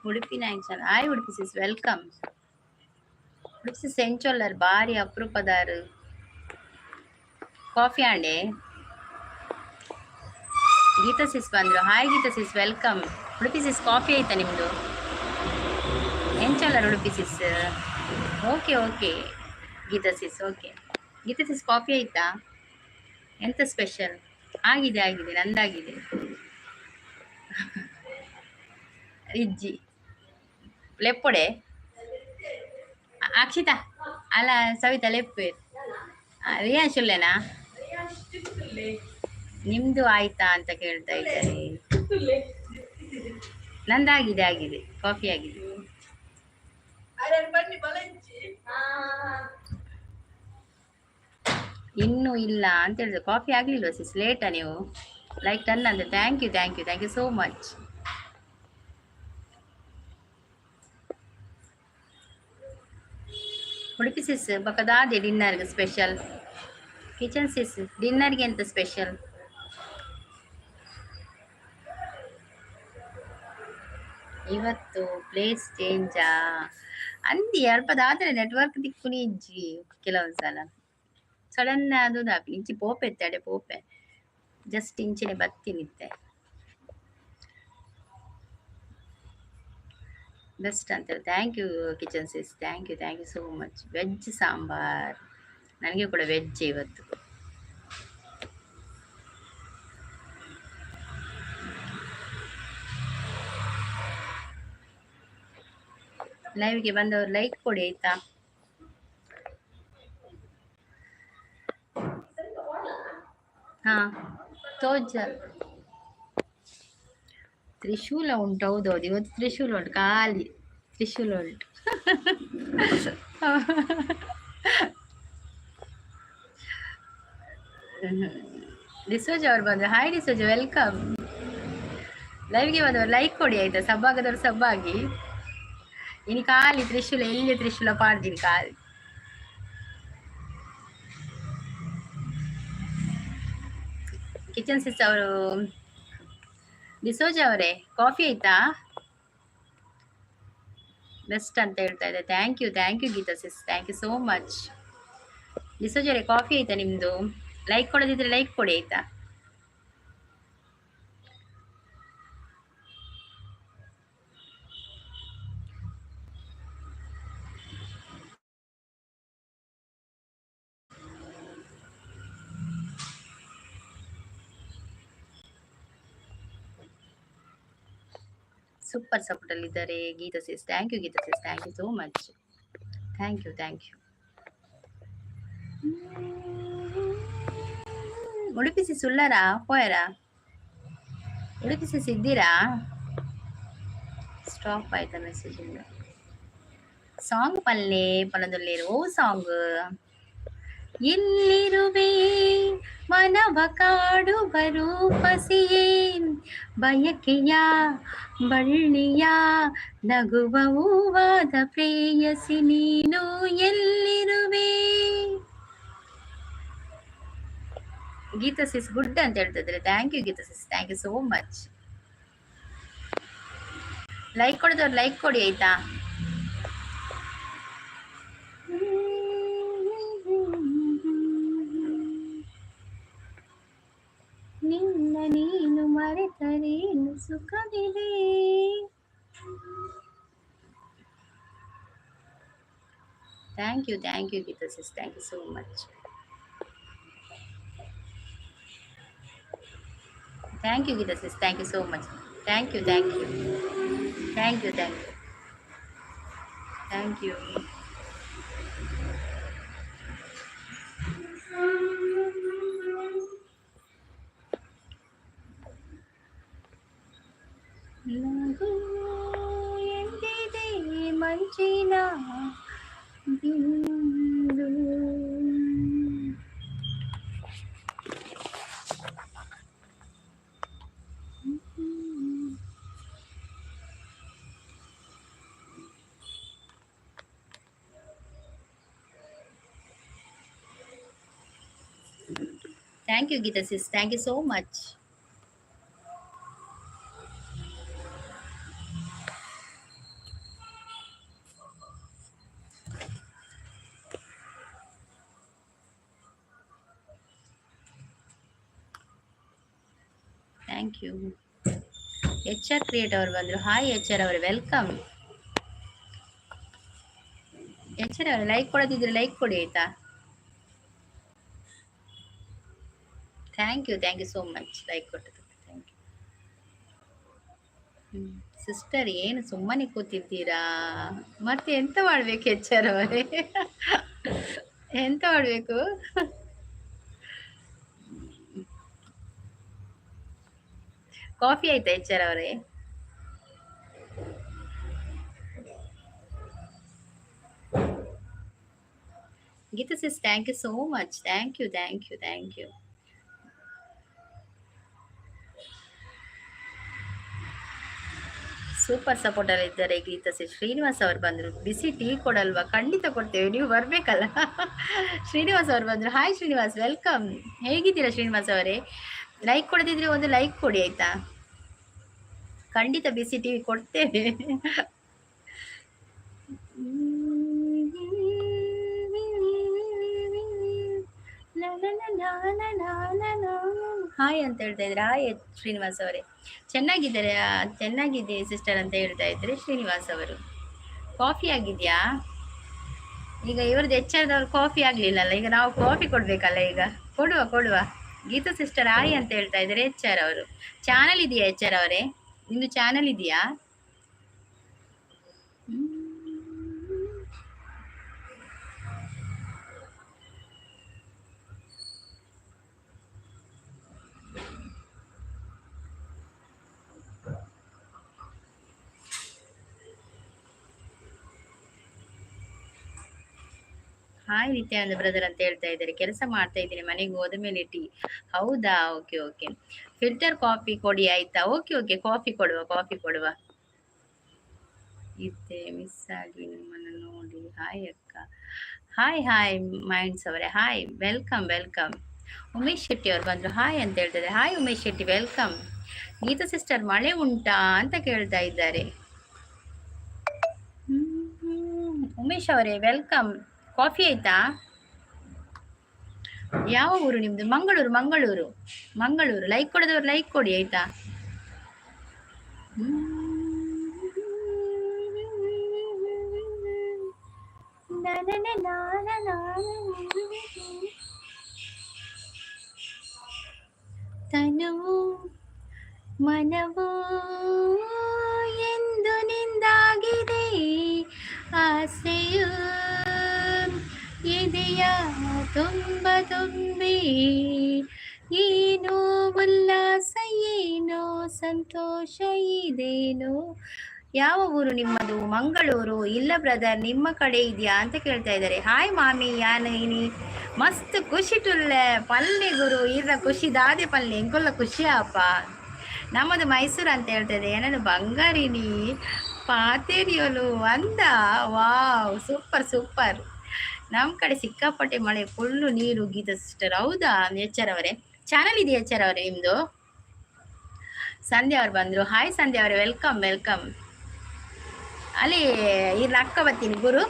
Udupi Nayak hi Udupi sis welcome. Udupi sis ಎಂಚೊಲ್ಲರ್ ಬಾರಿ ಅಪರೂಪದಾರು ಕಾಫಿ ಆಂಡೆ. ಗೀತಾ ಸಿಸ್ ಬಂದ್ರು. Hi Geetha sis welcome. Udupi sis coffee ಆಯ್ತಾ ನಿಮ್ದು? ಎಂಚೊಲ್ಲರ್ Udupi sis? Okay okay Geetha sis okay. Geetha sis coffee ಆಯ್ತಾ? ಎಂತ ಸ್ಪೆಷಲ್? ಆಗಿದೆ ಆಗಿದೆ ನಂದಾಗಿದೆ. ರಿಜ್ಜಿ ಲೆಪ್ಪೊಡೆ ಅಕ್ಷಿತಾ ಅಲ್ಲ ಸವಿತಾ ಲೆಪ್ಪೆ ರಿಯಾಶುಲ್ಲೆನಾ ನಿಮ್ದು ಆಯ್ತಾ ಅಂತ ಕೇಳ್ತಾ ಇದ್ದಾರೆ. ನಂದಾಗಿದೆ ಆಗಿದೆ ಕಾಫಿ ಆಗಿದೆ. ಇನ್ನೂ ಇಲ್ಲ ಅಂತ ಹೇಳಿದ್ರೆ ಕಾಫಿ ಆಗ್ಲಿಲ್ವಾ ಸಿಸ್? ಲೇಟಾ ನೀವು? ಲೈಕ್ 10 ಅಂತ. Thank you thank you thank you so much. Udupi sis ಬಕದಾದೆ ಡಿನ್ನರ್ಗೆ ಸ್ಪೆಷಲ್. ಕಿಚನ್ ಸಿಸ್ ಡಿನ್ನರ್ಗೆ ಎಂತ ಸ್ಪೆಷಲ್? ಇವತ್ತು ಪ್ಲೇಸ್ ಚೇಂಜಾ ಅಂದಿ ಅಲ್ಪದಾದ್ರೆ ನೆಟ್ವರ್ಕ್ ದಿಕ್ಕುನಿ ಇಜ್ಜಿ ಕೆಲವೊಂದ್ಸಲ ಸಡನ್ ಅದು ದಾಪಿ ಇಂಚಿ ಪೋಪೆ ಎತ್ತಾಡೆ ಪೋಪೆ ಜಸ್ಟ್ ಇಂಚಿನೆ ಬತ್ತಿನಿತ್ತೆ ಬೆಸ್ಟ್ ಅಂತೇಳಿ. Thank you kitchen sis thank you so much. Veg sambar ನನಗೆ ಕೂಡ ವೆಜ್ ಇವತ್ತು. ಲೈವ್ಗೆ ಬಂದವರು ಲೈಕ್ ಕೊಡಿ ಆಯ್ತಾ? ಹಾ ತೋಜ ತ್ರಿಶೂಲ ಉಂಟು. ಹೌದೌದು ಇವತ್ತು ತ್ರಿಶೂಲ ಉಂಟು. ಖಾಲಿ ತ್ರಿಶೂಲ ಉಂಟು. ಡಿಸೋಜ ಅವ್ರು ಬಂದ್ರು. Hi D'Souza welcome. ಲೈವ್ಗೆ ಬಂದವರು ಲೈಕ್ ಕೊಡಿ ಆಯ್ತಾ? ಸಬ್ಬಾಗದವ್ರು ಸಬ್ಬಾಗಿ. ಇನ್ನು ಖಾಲಿ ತ್ರಿಶೂಲ ಎಲ್ಲಿ ತ್ರಿಶೂಲ ಪಾಡ್ತೀನಿ ಖಾಲಿ. ಕಿಚನ್ ಸಿಸ್ ಅವರು ಡಿಸೋಜ ಅವರೇ ಕಾಫಿ ಆಯ್ತಾ? ಬೆಸ್ಟ್ ಅಂತ ಹೇಳ್ತಾ ಇದೆ. Thank you Geetha sis thank you so much. D'Souza ಅವರೇ ಕಾಫಿ ಆಯ್ತಾ ನಿಮ್ದು? ಲೈಕ್ ಕೊಡೋದಿದ್ರೆ ಲೈಕ್ ಕೊಡಿ ಆಯ್ತಾ? ಸೂಪರ್ ಸಪೋರ್ಟ್ ಅಲ್ಲಿ ಇದ್ದಾರೆ Geetha sis. Thank you Geetha sis thank you so much. Thank you Udupi sis ಉಳ್ಳಾರಾ ಹೋಯರಾ? ಉಡುಪಿ ಸಿಸ್ ಇದ್ದೀರಾ? ಸ್ಟಾಪ್ ಆಯ್ತಾ ಮೆಸೇಜ್ ಇಂದ? ಸಾಂಗ್ ಪಲ್ಲೆ ಪಲದಲ್ಲಿರೋ ಸಾಂಗ್. ಎಲ್ಲಿರುವೆ ಮನವ ಕಾಡುವ ರೂಪಸಿಯೇ ಬಯಕೆಯ ಬಳ್ಳಿಯ ನಗುವ ಹೂವಾದ ಪ್ರೇಯಸಿ ನೀನು ಎಲ್ಲಿರುವೆ? ಗೀತಾ ಸಿಸ್ ಗುಡ್ ಅಂತ ಹೇಳ್ತಿದ್ರೆ thank you Geetha sis thank you so much. Like ಕೊಡೋದವ್ರು ಲೈಕ್ ಕೊಡಿ ಆಯ್ತಾ? ನಿನ್ನ ನೀನು ಮರೆತರೇನು ಸುಖವಿದೆ. Thank you Geetha sis thank you so much. Thank you Geetha sis thank you so much. Thank you thank you Geetha sis, thank you so much. Thank you. H R create ಅವರು ಬಂದರು. Hi H R ಅವರು, welcome. H R ಅವರು like ಕೊಡೋದಿದ್ರೆ like ಕೊಡಿ ಆಯ್ತಾ. Thank you so much like ಕೊಟ್ಟದಕ್ಕೆ. Thank you. Sister ಏನು ಸುಮ್ಮನೆ ಕೂತಿದ್ದೀರಾ? ಮತ್ತೆ ಎಂತ ಮಾಡ್ಬೇಕು ಎಚ್ ಆರ್ ಅವರೇ? ಎಂತ ಮಾಡ್ಬೇಕು? ಕಾಫಿ ಆಯ್ತಾ ಎಚ್ ಆರ್ ಅವರೇ? Geetha sis, thank you so much. Thank you. Super support ಅಲ್ಲಿ ಇದ್ದಾರೆ ಗೀತಾ ಸಿಸ್. ಶ್ರೀನಿವಾಸ್ ಅವರು ಬಂದರು. ಬಿಸಿ ಟೀ ಕೊಡಲ್ವಾ? ಖಂಡಿತ ಕೊಡ್ತೇವೆ, ನೀವು ಬರ್ಬೇಕಲ್ಲ. ಶ್ರೀನಿವಾಸ್ ಅವರು ಬಂದರು. Hi Srinivas, welcome. ಹೇಗಿದ್ದೀರಾ ಶ್ರೀನಿವಾಸ್ ಅವರೇ? ಲೈಕ್ ಕೊಡದಿದ್ರೆ ಒಂದು ಲೈಕ್ ಕೊಡಿ ಆಯ್ತಾ. ಖಂಡಿತ ಬಿಸಿ ಟೀ ಕೊಡ್ತೇವೆ. ಹಾಯ್ ಅಂತ ಹೇಳ್ತಾ ಇದ್ರೆ. ಹಾಯ್ ಶ್ರೀನಿವಾಸ್ ಅವರೇ, ಚೆನ್ನಾಗಿದೆ ಸಿಸ್ಟರ್ ಅಂತ ಹೇಳ್ತಾ ಇದ್ರೆ ಶ್ರೀನಿವಾಸ್ ಅವರು. ಕಾಫಿ ಆಗಿದ್ಯಾ? ಈಗ ಇವ್ರದ್ದು ಎಚ್ಚರದವ್ರು ಕಾಫಿ ಆಗ್ಲಿಲ್ಲಲ್ಲ, ಈಗ ನಾವು ಕಾಫಿ ಕೊಡ್ಬೇಕಲ್ಲ. ಈಗ ಕೊಡುವ. ಗೀತಾ ಸಿಸ್ಟರ್ ಹಾಯ್ ಅಂತ ಹೇಳ್ತಾ ಇದ್ದಾರೆ ಎಚ್ ಆರ್ ಅವರು. ಚಾನಲ್ ಇದೆಯಾ ಎಚ್ ಆರ್ ಅವರೇ? ನಿಮ್ದು ಚಾನಲ್ ಇದೆಯಾ? ಹಾಯ್ ನಿತ್ಯಾನಂದ ಬ್ರದರ್ ಅಂತ ಹೇಳ್ತಾ ಇದ್ದಾರೆ. ಕೆಲಸ ಮಾಡ್ತಾ ಇದ್ದೀನಿ, ಮನೆಗೆ ಹೋದ ಮೇಲೆ ಟೀ. ಹೌದಾ? ಓಕೆ. ಫಿಲ್ಟರ್ ಕಾಫಿ ಕೊಡಿ ಆಯ್ತಾ? ಓಕೆ, ಕಾಫಿ ಕೊಡುವ. ಇದ್ದೆ ಮಿಸ್ ಆಗಿ ನಿಮ್ಮನ್ನು ನೋಡಿ. ಹಾಯ್ ಅಕ್ಕ. ಹಾಯ್ ಮೈಂಡ್ಸ್ ಅವರೇ, ಹಾಯ್, ವೆಲ್ಕಮ್. ಉಮೇಶ್ ಶೆಟ್ಟಿ ಅವ್ರು ಬಂದ್ರು. ಹಾಯ್ ಅಂತ ಹೇಳ್ತಾರೆ. Hi Umesh Shetty, welcome. Geetha sister ಮಳೆ ಉಂಟಾ ಅಂತ ಕೇಳ್ತಾ ಇದ್ದಾರೆ. ಉಮೇಶ್ ಅವರೇ ವೆಲ್ಕಮ್. ಕಾಫಿ ಆಯ್ತಾ? ಯಾವ ಊರು ನಿಮ್ದು? ಮಂಗಳೂರು. ಲೈಕ್ ಕೊಡದವ್ರು ಲೈಕ್ ಕೊಡಿ ಆಯ್ತಾ. ತನುವು ಮನವು ಎಂದು ನಿಂದಾಗಿದೆ, ಆಸೆಯು ಇದೆಯ ತುಂಬಿ, ಏನೋ ಉಲ್ಲಾಸ, ಏನೋ ಸಂತೋಷ ಇದೇನೋ. ಯಾವ ಊರು ನಿಮ್ಮದು? ಮಂಗಳೂರು. ಇಲ್ಲ ಬ್ರದರ್, ನಿಮ್ಮ ಕಡೆ ಇದೆಯಾ ಅಂತ ಕೇಳ್ತಾ ಇದ್ದಾರೆ. ಹಾಯ್ ಮಾಮಿ ಯಾನಿ ಮಸ್ತ್ ಖುಷಿ ಟುಲ್ಲೆ ಪಲ್ಲೆ ಗುರು ಇರ ಖುಷಿ ದಾದೆ ಪಲ್ಲೆ ಎಂಕೊಲ್ಲ ಖುಷಿ ಅಪ್ಪ. ನಮ್ಮದು ಮೈಸೂರು ಅಂತ ಹೇಳ್ತದೆ. ಏನದು ಬಂಗಾರಿನಿ ಪಾತೇರಿಯೋಲು ಅಂದ. Wow, super. ನಮ್ಮ ಕಡೆ ಸಿಕ್ಕಾಪಟ್ಟೆ ಮಳೆ, ಫುಲ್ಲು ನೀರು. ಗೀತಾ ಸಿಸ್ಟರ್ ಹೌದಾ? ಎಚ್ ಆರ್ ಅವರೇ ಚಾನಲ್ ಇದೆಯಾ ಎಚ್ ಆರ್ ಅವರೇ ನಿಮ್ದು? ಸಂಧ್ಯಾ ಅವ್ರು ಬಂದ್ರು. ಹಾಯ್ ಸಂಧ್ಯಾ ಅವರೇ, ವೆಲ್ಕಮ್. ಅಲ್ಲಿ ಇರ್ನ ಅಕ್ಕ ಬತ್ತೀನಿ ಗುರು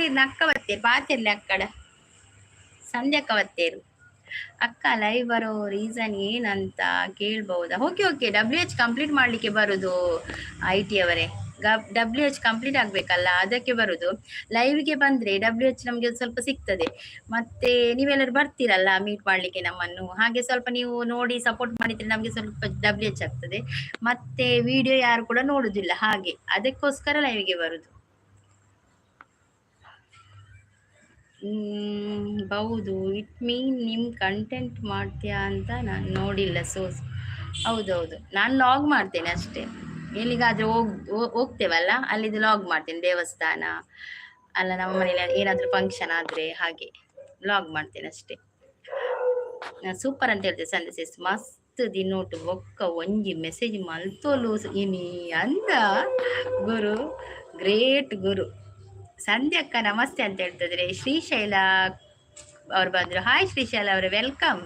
ಇರ್ನ ಅಕ್ಕ ಬತ್ತೇರು ಪಾತಿರ್ಲಿ ಅಕ್ಕಡ ಸಂಧ್ಯಕ್ಕ ಬತ್ತೇರು. ಅಕ್ಕ ಲೈವ್ ಬರೋ ರೀಸನ್ ಏನಂತ ಕೇಳ್ಬಹುದಾ? ಓಕೆ, WH ಕಂಪ್ಲೀಟ್ ಮಾಡ್ಲಿಕ್ಕೆ ಬರುದು IT ಅವರೇ. WH ಕಂಪ್ಲೀಟ್ ಆಗ್ಬೇಕಲ್ಲ, ಅದಕ್ಕೆ ಬರುದು. ಲೈವ್ಗೆ ಬಂದ್ರೆ WH ನಮ್ಗೆ ಸ್ವಲ್ಪ ಸಿಗ್ತದೆ. ಮತ್ತೆ ನೀವೆಲ್ಲರೂ ಬರ್ತೀರಲ್ಲ ಮೀಟ್ ಮಾಡ್ಲಿಕ್ಕೆ ನಮ್ಮನ್ನು, ಹಾಗೆ ಸ್ವಲ್ಪ ನೀವು ನೋಡಿ ಸಪೋರ್ಟ್ ಮಾಡಿದ್ರೆ ನಮ್ಗೆ ಸ್ವಲ್ಪ WH ಆಗ್ತದೆ. ಮತ್ತೆ ವಿಡಿಯೋ ಯಾರು ಕೂಡ ನೋಡುದಿಲ್ಲ, ಹಾಗೆ ಅದಕ್ಕೋಸ್ಕರ ಲೈವ್ಗೆ ಬರುದು. ಹೌದು, ಇಟ್ ಮೀನ್ ನಿಮ್ ಕಂಟೆಂಟ್ ಮಾಡ್ತೀಯಾ ಅಂತ ನಾನು ನೋಡಿಲ್ಲ. ಹೌದೌದು, ನಾನು ಲಾಗ್ ಮಾಡ್ತೇನೆ ಅಷ್ಟೇ. ಎಲ್ಲಿಗಾದ್ರೂ ಹೋಗ್ತೇವಲ್ಲ, ಅಲ್ಲಿದ್ದು ಲಾಗ್ ಮಾಡ್ತೇನೆ. ದೇವಸ್ಥಾನ ಅಲ್ಲ, ನಮ್ಮ ಮನೇಲಿ ಏನಾದ್ರೂ ಫಂಕ್ಷನ್ ಆದ್ರೆ ಹಾಗೆ ಲಾಗ್ ಮಾಡ್ತೇನೆ ಅಷ್ಟೇ. ಸೂಪರ್ ಅಂತ ಹೇಳ್ತೇನೆ. ಸಂದೇಶ್ ಮಸ್ತ್ ದಿನೋಟು ಒಕ್ಕ ಒಂಜಿ ಮೆಸೇಜ್ ಮಲ್ತೋಲು ಇನಿ ಅಂದ ಗುರು, ಗ್ರೇಟ್ ಗುರು. ಸಂಧ್ಯಕ್ಕ ನಮಸ್ತೆ ಅಂತ ಹೇಳ್ತಿದ್ರೆ. ಶ್ರೀಶೈಲ ಅವ್ರು ಬಂದ್ರು. ಹಾಯ್ ಶ್ರೀಶೈಲ ಅವರೇ, ವೆಲ್ಕಮ್.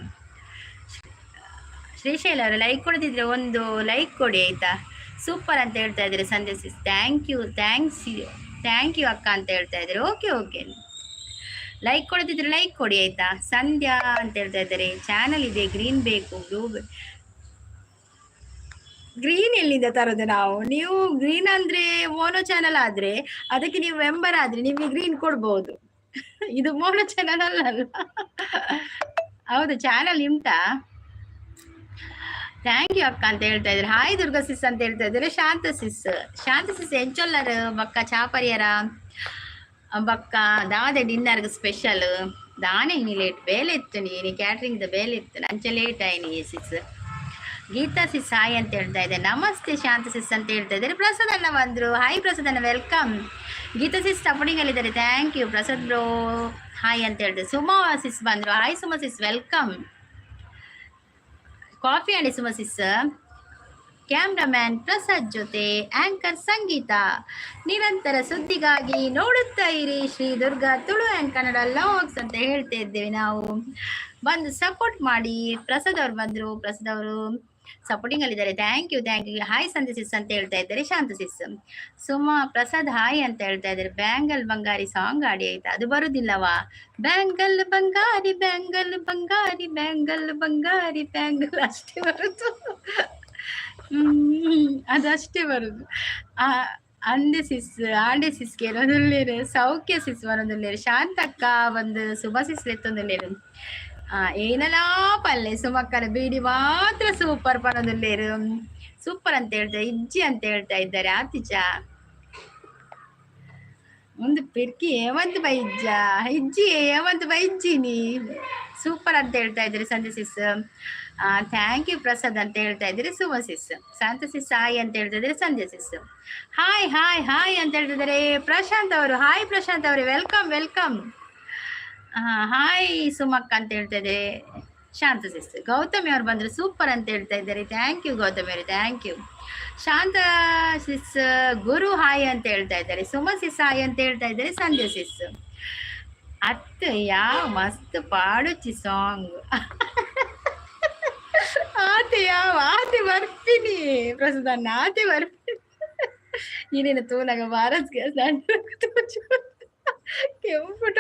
ಶ್ರೀಶೈಲ ಅವರು ಲೈಕ್ ಕೊಡದಿದ್ರೆ ಒಂದು ಲೈಕ್ ಕೊಡಿ ಆಯ್ತಾ. ಸೂಪರ್ ಅಂತ ಹೇಳ್ತಾ ಇದ್ದಾರೆ ಸಂಧ್ಯಾ ಸಿಸ್. ಥ್ಯಾಂಕ್ ಯು ಅಕ್ಕ ಅಂತ ಹೇಳ್ತಾ ಇದ್ದಾರೆ. ಓಕೆ ಓಕೆ, ಲೈಕ್ ಕೊಡದಿದ್ರೆ ಲೈಕ್ ಕೊಡಿ ಆಯ್ತಾ. ಸಂಧ್ಯಾ ಅಂತ ಹೇಳ್ತಾ ಇದ್ದಾರೆ ಚಾನಲ್ ಇದೆ ಗ್ರೀನ್ ಬೇಕು ಗ್ರೀನ್ ಎಲ್ಲಿಂದ ತರೋದು ನಾವು? ನೀವು ಗ್ರೀನ್ ಅಂದ್ರೆ ಮೋನೋ ಚಾನಲ್ ಆದ್ರೆ ಅದಕ್ಕೆ ನೀವು ಮೆಂಬರ್ ಆದ್ರೆ ನಿಮಗೆ ಗ್ರೀನ್ ಕೊಡ್ಬಹುದು. ಇದು ಮೋನೋ ಚಾನಲ್ ಅಲ್ಲ. ಹೌದು, ಚಾನಲ್ ಉಂಟಾ? ಥ್ಯಾಂಕ್ ಯು ಅಕ್ಕ ಅಂತ ಹೇಳ್ತಾ ಇದ್ದಾರೆ. ಹಾಯ್ ದುರ್ಗಾ ಸಿಸ್ ಅಂತ ಹೇಳ್ತಾ ಇದ್ದಾರೆ. ಶಾಂತ ಸಿಸ್ ಎಂಚೊಲ್ಲರ್ ಬಕ್ಕ ಚಾಪರಿಯರ ಬಕ್ಕ ದಾದ ಡಿನ್ನರ್ಗೆ ಸ್ಪೆಷಲ್ ದಾನೆ ನೀ ಲೇಟ್ ಬೇಲೆ ಇತ್ತು ನೀನು ಕ್ಯಾಟ್ರಿಂಗ್ ಬೇಲೆ ಇತ್ತು ಅಂಚೆ ಲೇಟ್ ಆಯ್ನಿ ಸಿಸ್. ಗೀತಾ ಸಿಸ್ ಹಾಯ್ ಅಂತ ಹೇಳ್ತಾ ಇದೆ. ನಮಸ್ತೆ ಶಾಂತ ಸಿಸ್ ಅಂತ ಹೇಳ್ತಾ ಇದ್ದಾರೆ. ಪ್ರಸಾದನ್ನ ಬಂದ್ರು. ಹಾಯ್ ಪ್ರಸಾದನ್ನ, ವೆಲ್ಕಮ್. ಗೀತಾ ಸಿಸ್ ಸಪೋರ್ಟಿಂಗಲ್ಲಿದ್ದಾರೆ. Thank you Prasad bro hi ಅಂತ ಹೇಳ್ತಾರೆ. ಸುಮಾ ಸಿಸ್ ಬಂದ್ರು. Hi Suma sis, welcome. Coffee ಅಂಡಿ ಸುಮಾ ಸಿಸ್. ಕ್ಯಾಮ್ರಾಮ್ಯಾನ್ ಪ್ರಸಾದ್ ಜೊತೆ ಆಂಕರ್ ಸಂಗೀತ. ನಿರಂತರ ಸುದ್ದಿಗಾಗಿ ನೋಡುತ್ತಾ ಇರಿ ಶ್ರೀ ದುರ್ಗಾ ತುಳು ಆ್ಯಂಡ್ ಕನ್ನಡ ಲಾಗ್ಸ್ ಅಂತ ಹೇಳ್ತಾ ಇದ್ದೇವೆ ನಾವು. ಬಂದು ಸಪೋರ್ಟ್ ಮಾಡಿ. ಪ್ರಸಾದ್ ಅವರು ಬಂದರು. ಪ್ರಸಾದ್ ಅವರು ಸಪೋರ್ಟಿಂಗ್ ಅಲ್ಲಿದ್ದಾರೆ. Thank you. Hi Sandhya sis ಅಂತ ಹೇಳ್ತಾ ಇದ್ದಾರೆ. ಶಾಂತ ಸಿಸ್. ಸುಮಾ ಪ್ರಸಾದ್ ಹಾಯ್ ಅಂತ ಹೇಳ್ತಾ ಇದ್ದಾರೆ. ಬ್ಯಾಂಗಲ್ ಬಂಗಾರಿ ಸಾಂಗ್ ಆಡಿ ಆಯ್ತಾ? ಅದು ಬರುದಿಲ್ಲವಾ? ಬ್ಯಾಂಗಲ್ ಬಂಗಾರಿ ಬ್ಯಾಂಗಲ್ ಬಂಗಾರಿ ಬ್ಯಾಂಗಲ್ ಬಂಗಾರಿ ಬ್ಯಾಂಗಲ್ ಅಷ್ಟೇ ಬರುದು. ಅದಷ್ಟೇ ಬರುದು. ಅಂದೆ ಸಿಸ್ ಆಂಡೆ ಸಿಸ್ ಕೇಳೋದಿಲ್ಲೇರು. ಸೌಖ್ಯ ಸಿಸ್ ಬರೋದಿಲ್ಲೇರು. ಶಾಂತಕ್ಕ ಒಂದು ಸುಭ ಸಿಸ್ ಎತ್ತೊಂದಿಲ್ಲೇರು. ಏನಲ್ಲಾ ಪಲ್ಲೆ ಸುಮಕ್ಕನ ಬೀಡಿ ಮಾತ್ರ ಸೂಪರ್ ಪನ್ನೋದಿಲ್ಲೇರು. ಸೂಪರ್ ಅಂತ ಹೇಳ್ತಾರೆ. ಇಜ್ಜಿ ಅಂತ ಹೇಳ್ತಾ ಇದ್ದಾರೆ. ಆತಿಚ ಒಂದು ಪಿರ್ಕಿ ಏವಂತ ಬೈಜ್ಜ ಇಜ್ಜಿ ಏವಂತ ಬೈಜ್ಜಿನಿ. ಸೂಪರ್ ಅಂತ ಹೇಳ್ತಾ ಇದ್ದಾರೆ ಸಂಧ್ಯಾ ಸಿಸ್. ಥ್ಯಾಂಕ್ ಯು ಪ್ರಸಾದ್ ಅಂತ ಹೇಳ್ತಾ ಇದ್ದಾರೆ ಸುಮ ಸಿಸ್. ಶಾಂತ ಸಿಸ್ ಹಾಯ್ ಅಂತ ಹೇಳ್ತಾ ಇದ್ದಾರೆ. ಸಂಧ್ಯಾ ಸಿಸ್ ಹಾಯ್ ಹಾಯ್ ಹಾಯ್ ಅಂತ ಹೇಳ್ತಿದ್ದಾರೆ. ಪ್ರಶಾಂತ್ ಅವರು ಹಾಯ್ ಪ್ರಶಾಂತ್ ಅವರೇ, ವೆಲ್ಕಮ್ ವೆಲ್ಕಮ್. ಹಾಯ್ ಸುಮಕ್ಕ ಅಂತ ಹೇಳ್ತಾ ಇದ್ದಾರೆ ಶಾಂತ ಸಿಸ್. ಗೌತಮಿ ಅವ್ರು ಬಂದರು. ಸೂಪರ್ ಅಂತ ಹೇಳ್ತಾ ಇದ್ದಾರೆ. ಥ್ಯಾಂಕ್ ಯು ಗೌತಮಿ ಅವರು, ಥ್ಯಾಂಕ್ ಯು. ಶಾಂತ ಸಿಸ್ ಗುರು ಹಾಯ್ ಅಂತ ಹೇಳ್ತಾ ಇದ್ದಾರೆ. ಸುಮ ಸಿಸ್ ಹಾಯ್ ಅಂತ ಹೇಳ್ತಾ ಇದ್ದಾರೆ. ಸಂಧ್ಯಾ ಸಿಸ್ ಅತ್ತ ಯಾವ ಮಸ್ತ್ ಪಾಡುಚಿ ಸಾಂಗ್. ಆತೆ ಬರ್ತೀನಿ ಪ್ರಸಾದನ್ನ, ಆತೆ ಬರ್ತೀನಿ. ಇನ್ನೇನು ತೂನಗ ಭಾರತ್ಗೆ ಕೆಂಪುಟ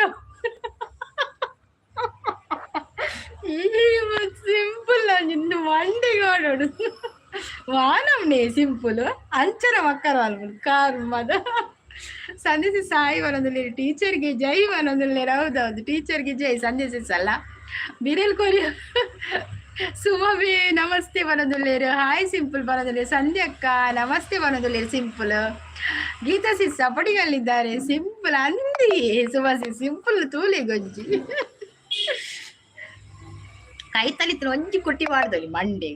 ಸಿಂಪಲ್ ನಿಂದು ಮಂಡೆಗಾಡೋಡು ವಾನಮ್ನೆ ಸಿಂಪಲ್ ಅಂಚರ ಮಕ್ಕರ ಅಲ್ಬಲ್ ಕಾರ್ಮದ. ಸಂಧ್ಯಾ ಸಾಯಿ ಅನ್ನೋದಿಲ್ಲ. ಟೀಚರ್ಗೆ ಜೈ ಅನ್ನೋದಿಲ್ಲ. ಹೌದೌದು, ಟೀಚರ್ಗೆ ಜೈ. ಸಂಧ್ಯಾ ಸಿಸ್ ಅಲ್ಲ, ಬಿರಿಲ್ ಕೊರಿಯ. ಸುಮಬಿ ನಮಸ್ತೆ ಬರೋದಿಲ್ಲೇರು. ಹಾಯ್ ಸಿಂಪಲ್ ಬರೋದಿಲ್ಲ. ಸಂಧ್ಯಕ್ಕ ನಮಸ್ತೆ ಬರೋದಿಲ್ಲೇರು ಸಿಂಪಲ್. ಗೀತಾ ಸಿಸ್ ಸಪಡಿಗಲ್ಲಿದ್ದಾರೆ. ಸಿಂಪಲ್ ಅಂದಿ ಸುಮಾ ಸಿಸ್ ಸಿಂಪಲ್ ತೂಲಿ ಗೊಜ್ಜಿ ಕೈ ತಲಿತ್ರ ಒಂಜಿ ಕುಟ್ಟಿ ಮಾಡ್ದೋಲಿ ಮಂಡೆ.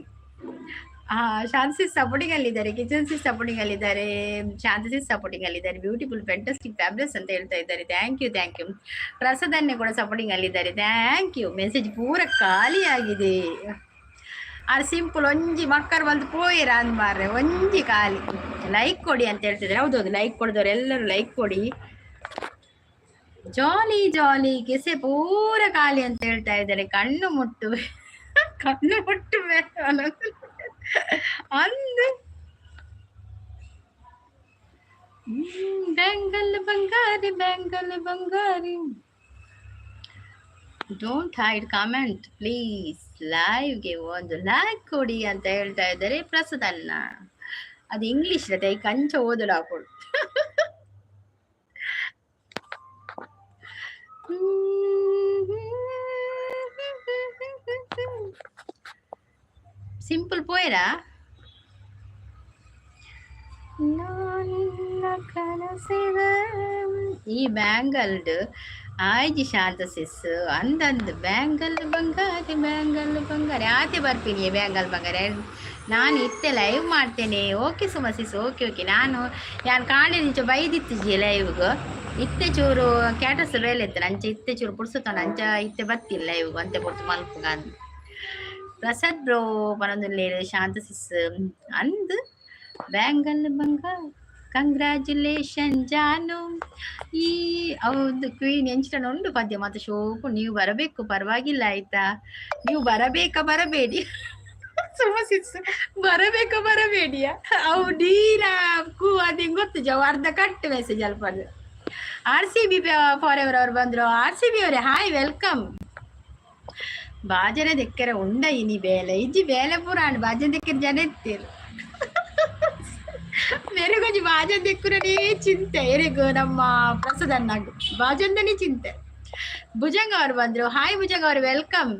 ಶಾಂತ ಸಿಸ್ ಸಪೋರ್ಟಿಂಗ್ ಅಲ್ಲಿದ್ದಾರೆ. ಕಿಚನ್ ಸಿಸ್ ಸಪೋರ್ಟಿಂಗ್ ಅಲ್ಲಿದ್ದಾರೆ. ಶಾಂತ ಸಿಸ್ ಸಪೋರ್ಟಿಂಗ್ ಅಲ್ಲಿದ್ದಾರೆ. ಬ್ಯೂಟಿಫುಲ್ ಫ್ಯಾಂಟಾಸ್ಟಿಕ್ ಫ್ಯಾಬ್ರಸ್ ಅಂತ ಹೇಳ್ತಾ ಇದ್ದಾರೆ. Thank you thank you. ಪ್ರಸಾದನ್ನೇ ಕೂಡ ಸಪೋರ್ಟಿಂಗ್ ಅಲ್ಲಿದ್ದಾರೆ. Thank you. ಮೆಸೇಜ್ ಪೂರ ಖಾಲಿ ಆಗಿದೆ. ಸಿಂಪಲ್ ಒಂಜಿ ಮಕ್ಕಳು ಬಂದು ಪೋಯಿರ ಅಂದ್ಮಾರ್ರೆ, ಒಂಜಿ ಖಾಲಿ. ಲೈಕ್ ಕೊಡಿ ಅಂತ ಹೇಳ್ತಿದ್ದಾರೆ. ಹೌದೌದು, ಲೈಕ್ ಕೊಡಿದವ್ರು ಎಲ್ಲರೂ ಲೈಕ್ ಕೊಡಿ. ಜಾಲಿ ಜಾಲಿ ಗೆಸೆ ಪೂರ ಖಾಲಿ ಅಂತ ಹೇಳ್ತಾ ಇದ್ದಾರೆ. ಕಣ್ಣು ಮುಟ್ಟುವೆ ಅಂದು ಬ್ಯಾಂಗಲ್ ಬಂಗಾರಿ ಬ್ಯಾಂಗಲ್ ಬಂಗಾರಿ. Don't hide comment please. ಲೈವ್ಗೆ ಒಂದು ಲೈಕ್ ಕೊಡಿ ಅಂತ ಹೇಳ್ತಾ ಇದ್ದಾರೆ. ಪ್ರಸಾದನ್ನ ಅದು ಇಂಗ್ಲಿಷ್ ರತೆ ಕಂಚ ಓದಲು ಹಾಕೊಡು. ಸಿಂಪಲ್ ಪೋಯರಾ ಈ ಬ್ಯಾಂಗಲ್ಡ್ ಆಯ್ಜಿ ಶಾಂತ ಸಿಸ್ ಅಂದಂದು ಬ್ಯಾಂಗಲ್ ಬಂಗಾರಿ ಬ್ಯಾಂಗಲ್ ಬಂಗಾರಿ ಆತೆ ಬರ್ತೀನಿ. ಬ್ಯಾಂಗಲ್ ಬಂಗಾರಿ ನಾನು ಇತ್ತೆ ಲೈವ್ ಮಾಡ್ತೇನೆ. ಓಕೆ ಸುಮ ಸಿಸ್, ಓಕೆ ಓಕೆ. ನಾನು ಕಾಣೆ ನಿಂಚ ಬೈದಿತ್ತಿಜಿ ಲೈವ್ಗೆ ಇತ್ತೆ ಚೂರು ಕ್ಯಾಟರ್ಸ್ ರೇಲ್ ಎತ್ತನ ಅಂಚೆ ಇತ್ತೆ ಚೂರು ಪುಡ್ಸುತ್ತಾನ ಅಂಚ ಇತ್ತೆ ಬತ್ತಿಲ್ಲ ಲೈವ್ಗೆ ಅಂತೆ ಪುಡ್ತು ಮಲ್ಪುಗ. ಪ್ರಸಾದ್ ಬ್ರೋ ಪರೊಂದುಲ್ಲೆ ಶಾಂತ ಸಿಸ್ ಅಂದು ಬ್ಯಾಂಗಲ್ ಬಂಗಾರ ಕಂಗ್ರ್ಯಾಚುಲೇಷನ್ ಜಾನು. ಈ ಹೌದು ಕ್ವೀನ್ ಎಂಚಿನ ಉಂಟು ಪದ್ಯ ಮತ್ತು ಶೋಕು. ನೀವು ಬರಬೇಕು, ಪರವಾಗಿಲ್ಲ ಆಯ್ತಾ. ನೀವು ಬರಬೇಕಾ ಬರಬೇಡಿ. ಸುಮಸಿಸ್ ಬರಬೇಡಿಯ ಅವು ಡೀಲಾ ಕೂ ಅದ್ ಹೆಂಗ್ ಗೊತ್ತು ಜವ ಅರ್ಧ ಕಟ್ ಮೆಸೇಜ್ ಅಲ್ಪ RCB ಫಾರ್ ಎವರ್ ಅವ್ರು ಬಂದ್ರು. RCB ಅವರೇ ಹಾಯ್ ವೆಲ್ಕಮ್. ಬಾಜನೆ ದೆಕ್ಕರೆ ಉಂಡ ಇನಿ ಬೇಲೆ ಇಜ್ಜಿ ಬೇಲೆ ಪೂರ ಅಂಡ್ ಬಾಜನ್ ದೆಕ್ಕರೆ ಜನ ಎತ್ತೀರು ಮೇರೆಗೊಂಜಿ ಬಾಜನ್ ದೆಕ್ಕುರನೇ ಚಿಂತೆ ಎರೆಗು ನಮ್ಮ ಪ್ರಸದನ್ನಾಗು ಬಾಜಂದನೇ ಚಿಂತೆ. ಭುಜಂಗ ಅವ್ರು ಬಂದ್ರು ಹಾಯ್ ಭುಜಂಗ ಅವ್ರು ವೆಲ್ಕಮ್.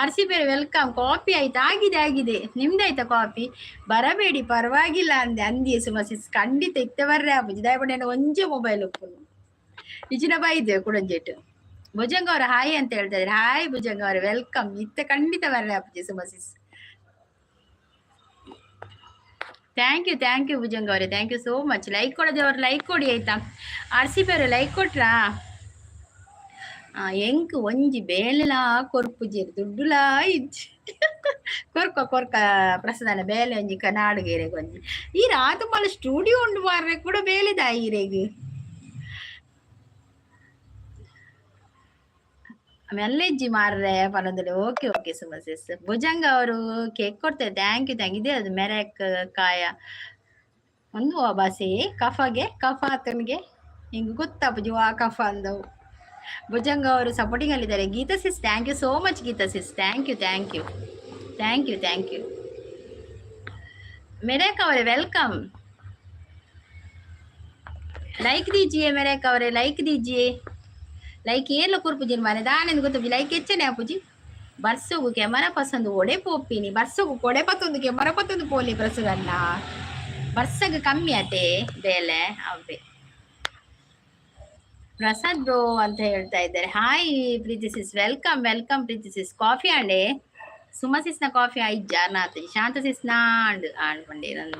RCB welcome. ಕಾಫಿ ಆಯ್ತಾ? ಆಗಿದೆ. ನಿಮ್ದಾಯ್ತಾ ಕಾಫಿ? ಬರಬೇಡಿ ಪರವಾಗಿಲ್ಲ ಅಂದಿ ಸುಮಸಿಸ್ ಖಂಡಿತ ಇತ್ತ ಬರ್ರೆ ಆಪುಜಿ ದಯಪಡ ಒಂಜೆ ಮೊಬೈಲ್ ಒಪ್ಪುನು ಇಜಿನ ಬೈದೆ ಕುಡಂಜೆಟ್. ಭುಜಂಗ ಅವ್ರ ಹಾಯ್ ಅಂತ ಹೇಳ್ತಾ ಇದ್ರೆ ಹಾಯ್ ಭುಜಂಗ ಅವ್ರ ವೆಲ್ಕಮ್. ಇತ್ತ ಖಂಡಿತ ಬರ್ರೆ ಆಪುಜಿ ಸುಮಸಿಸ್. ಥ್ಯಾಂಕ್ ಯು ಭುಜಂಗ ಅವರೇ, thank you so much. Like ಕೊಡೋದೇ ಅವ್ರು ಲೈಕ್ ಕೊಡಿ ಆಯ್ತಾ. RCB ಅವ್ರು ಲೈಕ್ ಕೊಟ್ರಾ? ಎಂಕ್ ಒಂಜಿ ಬೇಲೆಲಾ ಕೊರ್ಪುಜೇರು ದುಡ್ಡುಲಾ ಇಜ್ಜಿ ಕೊರ್ಕ ಪ್ರಸದನ ಬೇಲೆ ಒಂಜಿ ಕನಾಡುಗೆರೆ ಒಂಜಿ ಈ ರಾತು ಮಳ ಸ್ಟುಡಿಯೋ ಉಂಡು ಮಾರ್ರೆ ಕೂಡ ಬೇಲೆದ ಈರೆಗ್ ಮೆಲ್ಲೆಜ್ಜಿ ಮಾರ್ರೆ ಪನದಲ್ಲಿ. ಓಕೆ ಸುಮಸಿಸ್. ಭುಜಂಗ ಅವರು ಕೇಕ್ ಕೊಡ್ತಾರೆ. ಥ್ಯಾಂಕ್ ಯು ಇದೆ ಅದು ಮೆರಕ್ ಕಾಯ ಒಂದು ಬಾಸಿ ಕಫ ಆತನಿಗೆ ಹಿಂಗೆ ಗೊತ್ತಾಪುಜಿ ಆ ಕಫ ಅಂದವು. ಭುಜಂಗ ಅವರು ಸಪೋರ್ಟಿಂಗ್ ಅಲ್ಲಿದ್ದಾರೆ. Geetha sis thank you so much. Geetha sis thank you. मेरेक ಅವರೇ ವೆಲ್ಕಮ್. लाइक दीजिए मेरेक ಅವರೇ, लाइक दीजिए. लाइक ಏನ್ಲ ಕುರ್ಪುಜಿನ ಮಾನೆ ದಾನೆಂದು ಗೊತ್ತುಜಿ ಲೈಕ್ ಹೆಚ್ಚನೆ ಆಪುಜಿ. ಬರ್ಸೋಗು ಕೆಮರ ಪಸಂದು ಒಡೆ ಪೋಪಿನಿ ಬರ್ಸೋಗು ಕೊಡೆ ಪತ್ತೊಂದು ಕೆಮರ ಪತ್ತೊಂದು ಪೋಲಿ ಪ್ರಸಗನ್ನ ಬರ್ಸಗ ಕಮ್ಮಿ ಆತೆ ಬೇಲೆ ಅವೇ. ಪ್ರಸಾದ್ ಬ್ರೋ ಅಂತ ಹೇಳ್ತಾ ಇದ್ದಾರೆ. ಹಾಯ್ ಪ್ರೀತಿ ಸಿಸ್ ವೆಲ್ಕಮ್ ಪ್ರೀತಿ ಸಿಸ್. ಕಾಫಿ ಆಂಡೆ ಸುಮಸಿಸ್ನ ಕಾಫಿ ಆಯ್ತು ಶಾಂತ ಸಿಸ್ನ ಆಂಡ್ಕೊಂಡೆ ನಾನು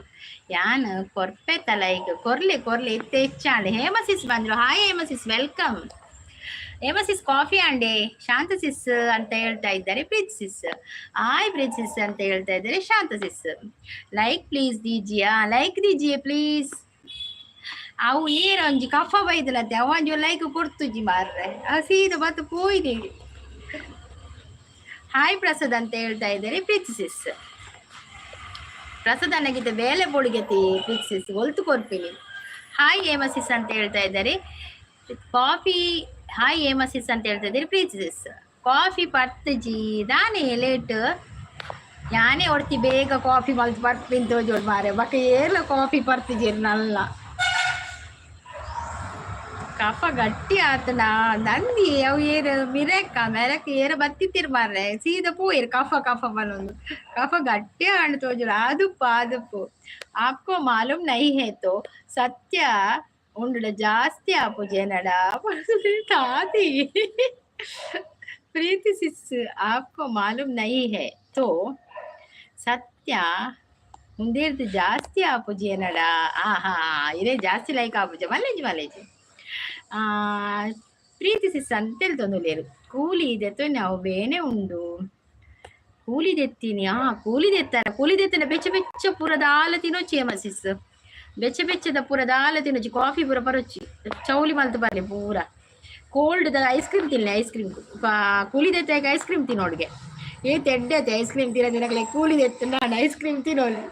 ಯಾನ್ ಕೊರ್ಪೆತ್ತಲ್ಲ ಈಗ ಕೊರ್ಲೆ ಎತ್ತೆ ಹೆಚ್ಚಾಂಡೆ. ಹೇಮಸಿಸ್ ಬಂದ್ರು. Hi Hema sis welcome. Hema sis coffee ಆಂಡೆ ಶಾಂತ ಸಿಸ್ ಅಂತ ಹೇಳ್ತಾ ಇದ್ದಾರೆ ಪ್ರೀತಿ ಸಿಸ್. ಹಾಯ್ ಪ್ರೀತಿ ಸಿಸ್ ಅಂತ ಹೇಳ್ತಾ ಇದ್ದಾರೆ ಶಾಂತ ಸಿಸ್. ಲೈಕ್ ಪ್ಲೀಸ್ ದೀಜಿಯಾ, ಲೈಕ್ ದೀಜಿಯೇ ಪ್ಲೀಸ್. ಅವು ಏರ ಒಂಜಿ ಕಫ ಬೈದಲತ್ತೆ ಅವಂಜಿ ಲೈಕ್ ಕೊಡ್ತುಜಿ ಮಾರ್ರೆ ಸೀದ ಬತ್ತು ಪೋಯ್ದೆ. ಹಾಯ್ ಪ್ರಸಾದ್ ಅಂತ ಹೇಳ್ತಾ ಇದ್ದಾರೆ ಪ್ರೀತಿ ಸಿಸ್. ಪ್ರಸಾದ್ ಅನ್ನಗಿದ್ದ ಬೇಲೆ ಬೋಡಿಗೆತಿ ಪ್ರೀತಿ ಸಿಸ್ ಒಲ್ತು ಕೊರ್ಪಿನಿ. ಹಾಯ್ ಹೇಮಸಿಸ್ ಅಂತ ಹೇಳ್ತಾ ಇದ್ದಾರೆ ಕಾಫಿ. ಹಾಯ್ ಹೇಮಸಿಸ್ ಅಂತ ಹೇಳ್ತಾ ಇದ್ದಾರೆ ಪ್ರೀತಿ ಸಿಸ್. ಕಾಫಿ ಪರ್ತಜಿ ದಾನೆ ಲೇಟ್ ಯಾನೇ ಹೊಡ್ತಿ ಬೇಗ ಕಾಫಿ ಮಲ್ತು ಬರ್ತೀನಿ ತೋಜೋಡ್ ಮಾರೆ ಬಕ ಏರ್ಲ ಕಾಫಿ ಪರ್ತಿಜೀರ್ ನಲ್ಲ ಕಫ ಗಟ್ಟಿ ಆತನ ನಂದಿ ಅವು ಏರು ಮೆರಕ್ ಏರ ಬತ್ತಿತ್ತಿರ್ ಮಾರ್ರೆ ಸೀದಾ ಪೋಯಿರ್ ಕಫ ಬನ್ನೊಂದು ಕಫ ಗಟ್ಟಿ ಆಂಡ್ ತೋಜುಡು ಆದುಪ್ಪು ಆಪ್ಕೋ ಮಾಲೂಮ್ ನೈ ಹೇತೋ ಸತ್ಯ ಉಂಡುಡ ಜಾಸ್ತಿ ಆಪು ಜನಡ ತಾತಿ ಪ್ರೀತಿ ಸಿಸ್ ಆಪ್ಕೋ ಮಾಲೂಮ್ ನೈ ಹೇ ತೋ ಸತ್ಯ ಮುಂದೇರ್ದು ಜಾಸ್ತಿ ಆಪು ಜನಡ. ಆಹಾ ಇರೇ ಜಾಸ್ತಿ ಲೈಕ್ ಆಪುಜ ಮಲ್ಲೇಜ್ ಪ್ರೀತಿ ಸಿಸ್ ಅಂತೇಳಿ ತೊಂದಲೇರು ಕೂಲಿ ಇದೆತ್ತೋ ನಾವು ಬೇನೆ ಉಂಡು ಕೂಲಿ ದೆತ್ತೀನಿ. ಕೂಲಿ ದೆತ್ತನ ಬೆಚ್ಚ ಪುರದಾಲ ತಿನ್ನೊಚ್ಚಿ ಹೇಮಸಿಸ್ ಬೆಚ್ಚದ ಪುರದಾಲ ತಿನ್ನೊಚ್ಚಿ ಕಾಫಿ ಪೂರ ಪರೊಚ್ಚಿ ಚೌಲಿ ಮಲ್ತು ಬರ್ಲಿ ಪೂರ ಕೋಲ್ಡ್ ಐಸ್ ಕ್ರೀಮ್ ತಿನ್ನಿ. ಐಸ್ ಕ್ರೀಮ್ ಕೂಲಿ ದೆತ್ತಾಗ ಐಸ್ ಕ್ರೀಮ್ ತಿನ್ನೋಡ್ಗೆ ತೆಡ್ಡೈತೆ ಐಸ್ ಕ್ರೀಮ್ ತಿನ್ನೋದಿನಗಲೇ ಕೂಲಿ ದೆತ್ತು ನಾನು ಐಸ್ ಕ್ರೀಮ್ ತಿನ್ನೋಲಿ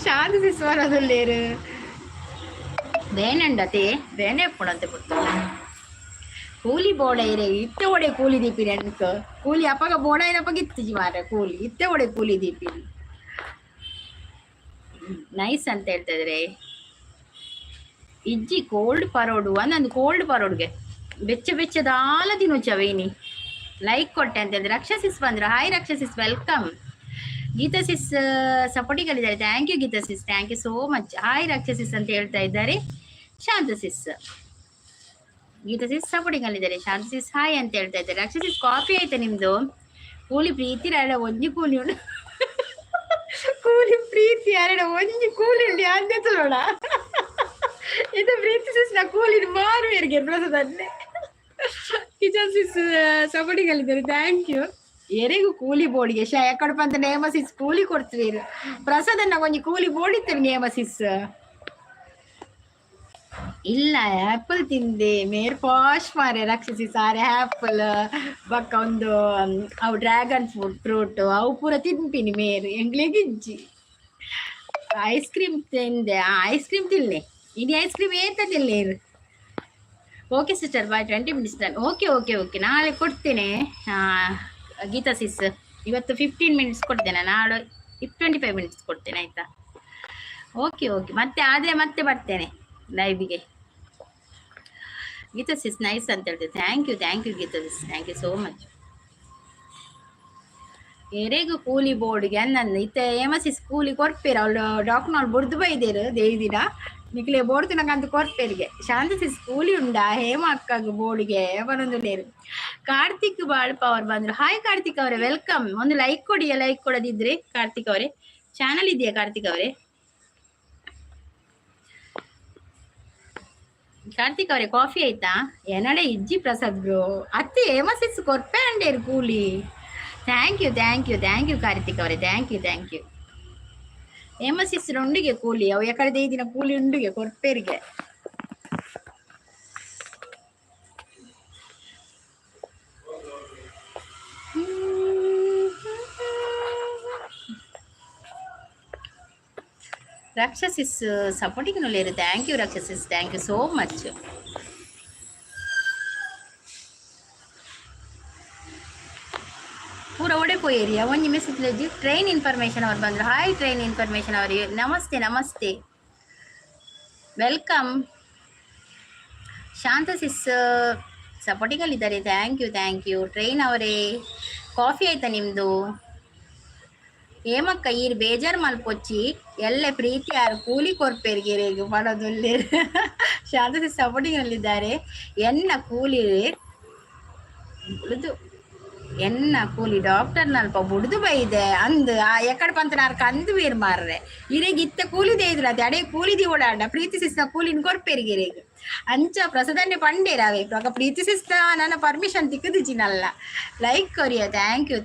ಶಾಂತಿ ಸಿಸ್ ಬರೋದಲ್ಲೇರು ಬೇನೆಂಡತೆ ಬೇನೆ ಪುಣಂತೆ ಬಿಡ್ತಾರೆ ಕೂಲಿ ಬೋಡ ಇರೆ ಇತ್ತೆ ಒಡೆ ಕೂಲಿ ದೀಪಿನಿ ಅನ್ಕ ಕೂಲಿ ಅಪ್ಪಗ ಬೋಡ ಏನಪ್ಪಗ ಇತ್ತಿಜಿ ಮಾರ ಕೂಲಿ ಇತ್ತೆ ಒಡೆ ಕೂಲಿ ದೀಪಿನಿ ನೈಸ್ ಅಂತ ಹೇಳ್ತಾ ಇದ್ರೆ ಇಜ್ಜಿ ಕೋಲ್ಡ್ ಪರೋಡು ಒಂದೊಂದು ಕೋಲ್ಡ್ ಪರೋಡ್ಗೆ ಬೆಚ್ಚದಾಲ ತಿನ್ನೋಚವೇನಿ ಲೈಕ್ ಕೊಟ್ಟೆ ಅಂತ ಹೇಳಿದ್ರೆ. ರಕ್ಷಸಿಸ್ ಬಂದ್ರು. Hi Raksha sis welcome. Geetha sis supporting ಅಲ್ಲಿದ್ದಾರೆ. Thank you Geetha sis, thank you so much. Hi Raksha sis ಅಂತ ಹೇಳ್ತಾ ಇದ್ದಾರೆ ಶಾಂತ ಸಿಸ್. ಗೀತಾ ಸಿಸ್ ಸಪೋರ್ಟಿಂಗ್ ಅಲ್ಲಿದ್ದಾರೆ. ಶಾಂತ ಸಿಸ್ ಹಾಯ್ ಅಂತ ಹೇಳ್ತಾ ಇದ್ದಾರೆ. ರಕ್ಷಸಿಸ್ ಕಾಫಿ ಆಯ್ತಾ ನಿಮ್ದು? ಕೂಲಿ ಪ್ರೀತಿ ಎರಡ ಒಂಜಿ ಕೂಲಿ ಉಂಡು ಕೂಲಿ ಪ್ರೀತಿ ಎರಡ ಒಂಜಿ ಕೂಲಿ ಉಂಡು ಅಂದೆ ನೋಡ ಇದು ಪ್ರೀತಿ ಸಿಸ್ ನ ಕೂಲಿ ಮಾರುವೇರಿಗೆ ಪ್ರಸದನ್ನೇ ಕಿಚನ್ ಸಿಸ್ ಸಪೋರ್ಟಿಂಗ್ ಅಲ್ಲಿದ್ದಾರೆ. Thank you. ಎರೆಗೂ ಕೂಲಿ ಬೋಡಿಗೆ ಯಾಕಡಪ್ಪ ಅಂತ ನೇಮಸಿಸ್ ಕೂಲಿ ಕೊಡ್ತೀರಿ ಪ್ರಸಾದನ್ನ ಕೊಂಚ ಕೂಲಿ ಬೋಡಿತ್ತೇನೆ ನೇಮಸಿಸ್ ಇಲ್ಲ ಆ್ಯಪಲ್ ತಿಂದೆ ಮೇರ್ ಫಾಸ್ಟ್ ಮಾರೆ ರಕ್ಷಿಸಿ ಸಾರೆ ಆ್ಯಪಲ್ ಬಕ್ಕ ಒಂದು ಅವು ಡ್ರ್ಯಾಗನ್ ಫ್ರೂಟ್ ಅವು ಪೂರ ತಿಂತೀನಿ ಮೇರು ಎಂಗ್ಲೆಗಿಜ್ಜಿ ಐಸ್ ಕ್ರೀಮ್ ತಿಂದೆ ಐಸ್ ಕ್ರೀಮ್ ತಿನ್ನೆ ಇನಿ ಐಸ್ ಕ್ರೀಮ್ ಏತ ತಿನ್ನೇರು okay sister bye 20 minutes time okay okay okay ನಾಳೆ ಕೊಡ್ತೇನೆ ಗೀತಾ ಸಿಸ್ ಇವತ್ತು 15 minutes ಕೊಡ್ತೇನೆ ನಾಳೆ 25 minutes ಕೊಡ್ತೇನೆ ಆಯ್ತಾ ಓಕೆ ಓಕೆ ಮತ್ತೆ ಆದರೆ ಮತ್ತೆ ಬರ್ತೇನೆ ಲೈವ್ಗೆ ಗೀತಾ ಸಿಸ್ ನೈಸ್ ಅಂತ ಹೇಳ್ತೇವೆ thank you Geetha sis thank you so much ಎರೆಗೂ ಕೂಲಿ ಬೋರ್ಡ್ಗೆ ನನ್ನ ಇತ್ತ ಏಮಸಿಸ್ ಕೂಲಿ ಕೊರ್ಪೇರು ಅವಳು ಡಾಕ್ಟರ್ ಬುಡ್ದು ಬೈದೇರು ದೇವಿದಿನ ನಿಕ್ಲೆ ಬೋರ್ಡ್ ತಿನ್ನಕಂತ ಕೊರ್ಪೇರಿಗೆ ಶಾಂತಸಿಸ್ ಕೂಲಿ ಉಂಡಾ ಹೇಮ ಅಕ್ಕಗ ಬೋರ್ಡ್ಗೆ ಬರೋದು ನೇರು ಕಾರ್ತಿಕ್ ಬಾಳ್ಪ ಅವ್ರು ಬಂದ್ರು ಹಾಯ್ ಕಾರ್ತಿಕ್ ಅವರೇ ವೆಲ್ಕಮ್ ಒಂದು ಲೈಕ್ ಕೊಡಿ ಲೈಕ್ ಕೊಡದಿದ್ರೆ ಕಾರ್ತಿಕ್ ಅವರೇ ಚಾನಲ್ ಇದೆಯಾ ಕಾರ್ತಿಕ್ ಅವರೇ ಕಾರ್ತಿಕ್ ಅವರೇ ಕಾಫಿ ಆಯ್ತಾ ಏನಡೆ ಇಜ್ಜಿ ಪ್ರಸಾದ್ ಬ್ರೋ ಅತ್ತೆ ಏಮಸಿಸ್ ಕೊರ್ಪೆ ಅಂಡೇರು ಕೂಲಿ ಥ್ಯಾಂಕ್ ಯು ಕಾರ್ತಿಕ್ ಅವರೇ ಥ್ಯಾಂಕ್ ಯು ಏಮಸಿಸ್ ಉಂಡಿಗೆ ಕೂಲಿ ಅವು ಎಕಡೆ ದಿನ ಕೂಲಿ ಉಂಡಿಗೆ ಕೊರ್ಪೇರಿಗೆ ರಕ್ಷಸಿಸ್ ಸಪೋರ್ಟಿಂಗ್ ನುಲೇರು thank you Raksha sis thank you so much ಪೂರ ಓಡಿಪೋಯಿರಿ ಒಂಜಿ ಮೆಸೇಜ್ ಟ್ರೈನ್ ಇನ್ಫಾರ್ಮೇಶನ್ ಅವ್ರು ಬಂದರು ಹಾಯ್ ಟ್ರೈನ್ ಇನ್ಫಾರ್ಮೇಶನ್ ಅವರಿಗೆ ನಮಸ್ತೆ ವೆಲ್ಕಮ್ ಶಾಂತಸಿಸ್ ಸಪೋರ್ಟಿಂಗಲ್ಲಿದ್ದಾರೆ ಥ್ಯಾಂಕ್ ಯು ಟ್ರೈನ್ ಅವರೇ ಕಾಫಿ ಆಯ್ತಾ ನಿಮ್ಮದು ಏಮಕ್ಕ ಈರು ಬೇಜಾರು ಮಲ್ಪೊಚ್ಚಿ ಎಲ್ಲೆ ಪ್ರೀತಿ ಯಾರು ಕೂಲಿ ಕೊರ್ಪೇರಿಗೆ ಮಾಡೋದಲ್ಲಿ ಶಾಂತಸಿಸ್ ಸಪೋರ್ಟಿಂಗಲ್ಲಿದ್ದಾರೆ ಎನ್ನ ಕೂಲಿ ಡಾಕ್ಟರ್ ನಲ್ಪ ಬುಡ್ದು ಬೈದೆ ಅಂದು ಆ ಎಕಡೆ ಪಂತನಾರ್ಕ ಅಂದು ಬೇರು ಮಾರ್ರೆ ಇರೇಗ ಇತ್ತ ಕೂಲಿದೇ ಇದ್ರ ಅದೇ ಅಡೆ ಕೂಲಿದಿ ಓಡಾಡ ಪ್ರೀತಿ ಸಿಸ್ತ ಕೂಲಿನ ಕೊರ್ಪೇರಿಗೆ ಇರೇಗ ಅಂಚ ಪ್ರಸದನ್ನೇ ಪಂಡೇರಾವೆ ಇವಾಗ ಪ್ರೀತಿ ಸಿಸ್ತ ನನ್ನ ಪರ್ಮಿಷನ್ ತಿಕ್ಕದಿಜಿನಲ್ಲ ಲೈಕ್ ಕೊರಿಯ thank you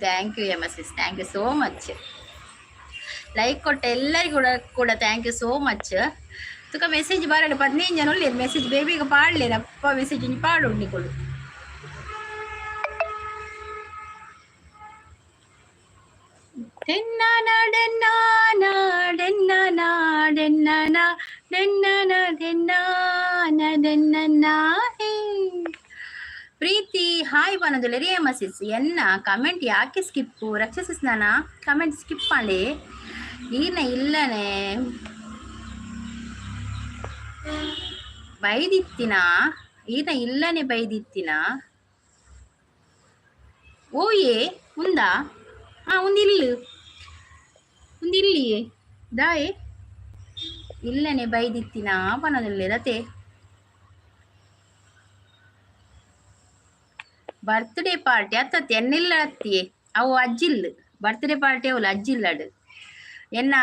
Hema sis thank you so much like ಕೊಟ್ಟ ಎಲ್ಲರಿಗೂ ಕೂಡ ಥ್ಯಾಂಕ್ ಯು ಸೋ ಮಚ್ ತುಕ ಮೆಸೇಜ್ ಬರಡು 15 ಜನ ಒಳ್ಳೆ ಮೆಸೇಜ್ ಬೇಗ ಪಾಡ್ಲೇರಪ್ಪ ಮೆಸೇಜ್ ಪಾಡು ಉಣ್ಣಿಕೊಡು ಪ್ರೀತಿ ಹಾಯ್ ಬನ್ನೋದಿಲ್ಲ ರೀ ಎಮಸಿಸ್ ಎನ್ನ ಕಮೆಂಟ್ ಯಾಕೆ ಸ್ಕಿಪ್ಪು ರಕ್ಷಸಿಸ್ ನಾನ ಕಮೆಂಟ್ ಸ್ಕಿಪ್ ಮಾಡಿ ಈನ ಇಲ್ಲನೆ ಬೈದಿತ್ತಿನ ಈನ ಇಲ್ಲನೆ ಬೈದಿತ್ತಿನ ಓಯೇ ಉಂದಾ ಒಂದಿಲ್ಲಿಯೇ ದಾಯೆ ಇಲ್ಲನೆ ಬೈದಿತ್ತಿನ ಬನ್ನೋದಿಲ್ಲ ರತೆ ಬರ್ತ್ಡೇ ಪಾರ್ಟಿ ಅತ್ತತ್ತೆ ಎನ್ನೆಲ್ಲ ಅತ್ತಿಯೇ ಅವು ಅಜ್ಜಿಲ್ಲು ಬರ್ತ್ಡೇ ಪಾರ್ಟಿ ಅವಳು ಅಜ್ಜಿಲ್ಲಡು ಎನ್ನ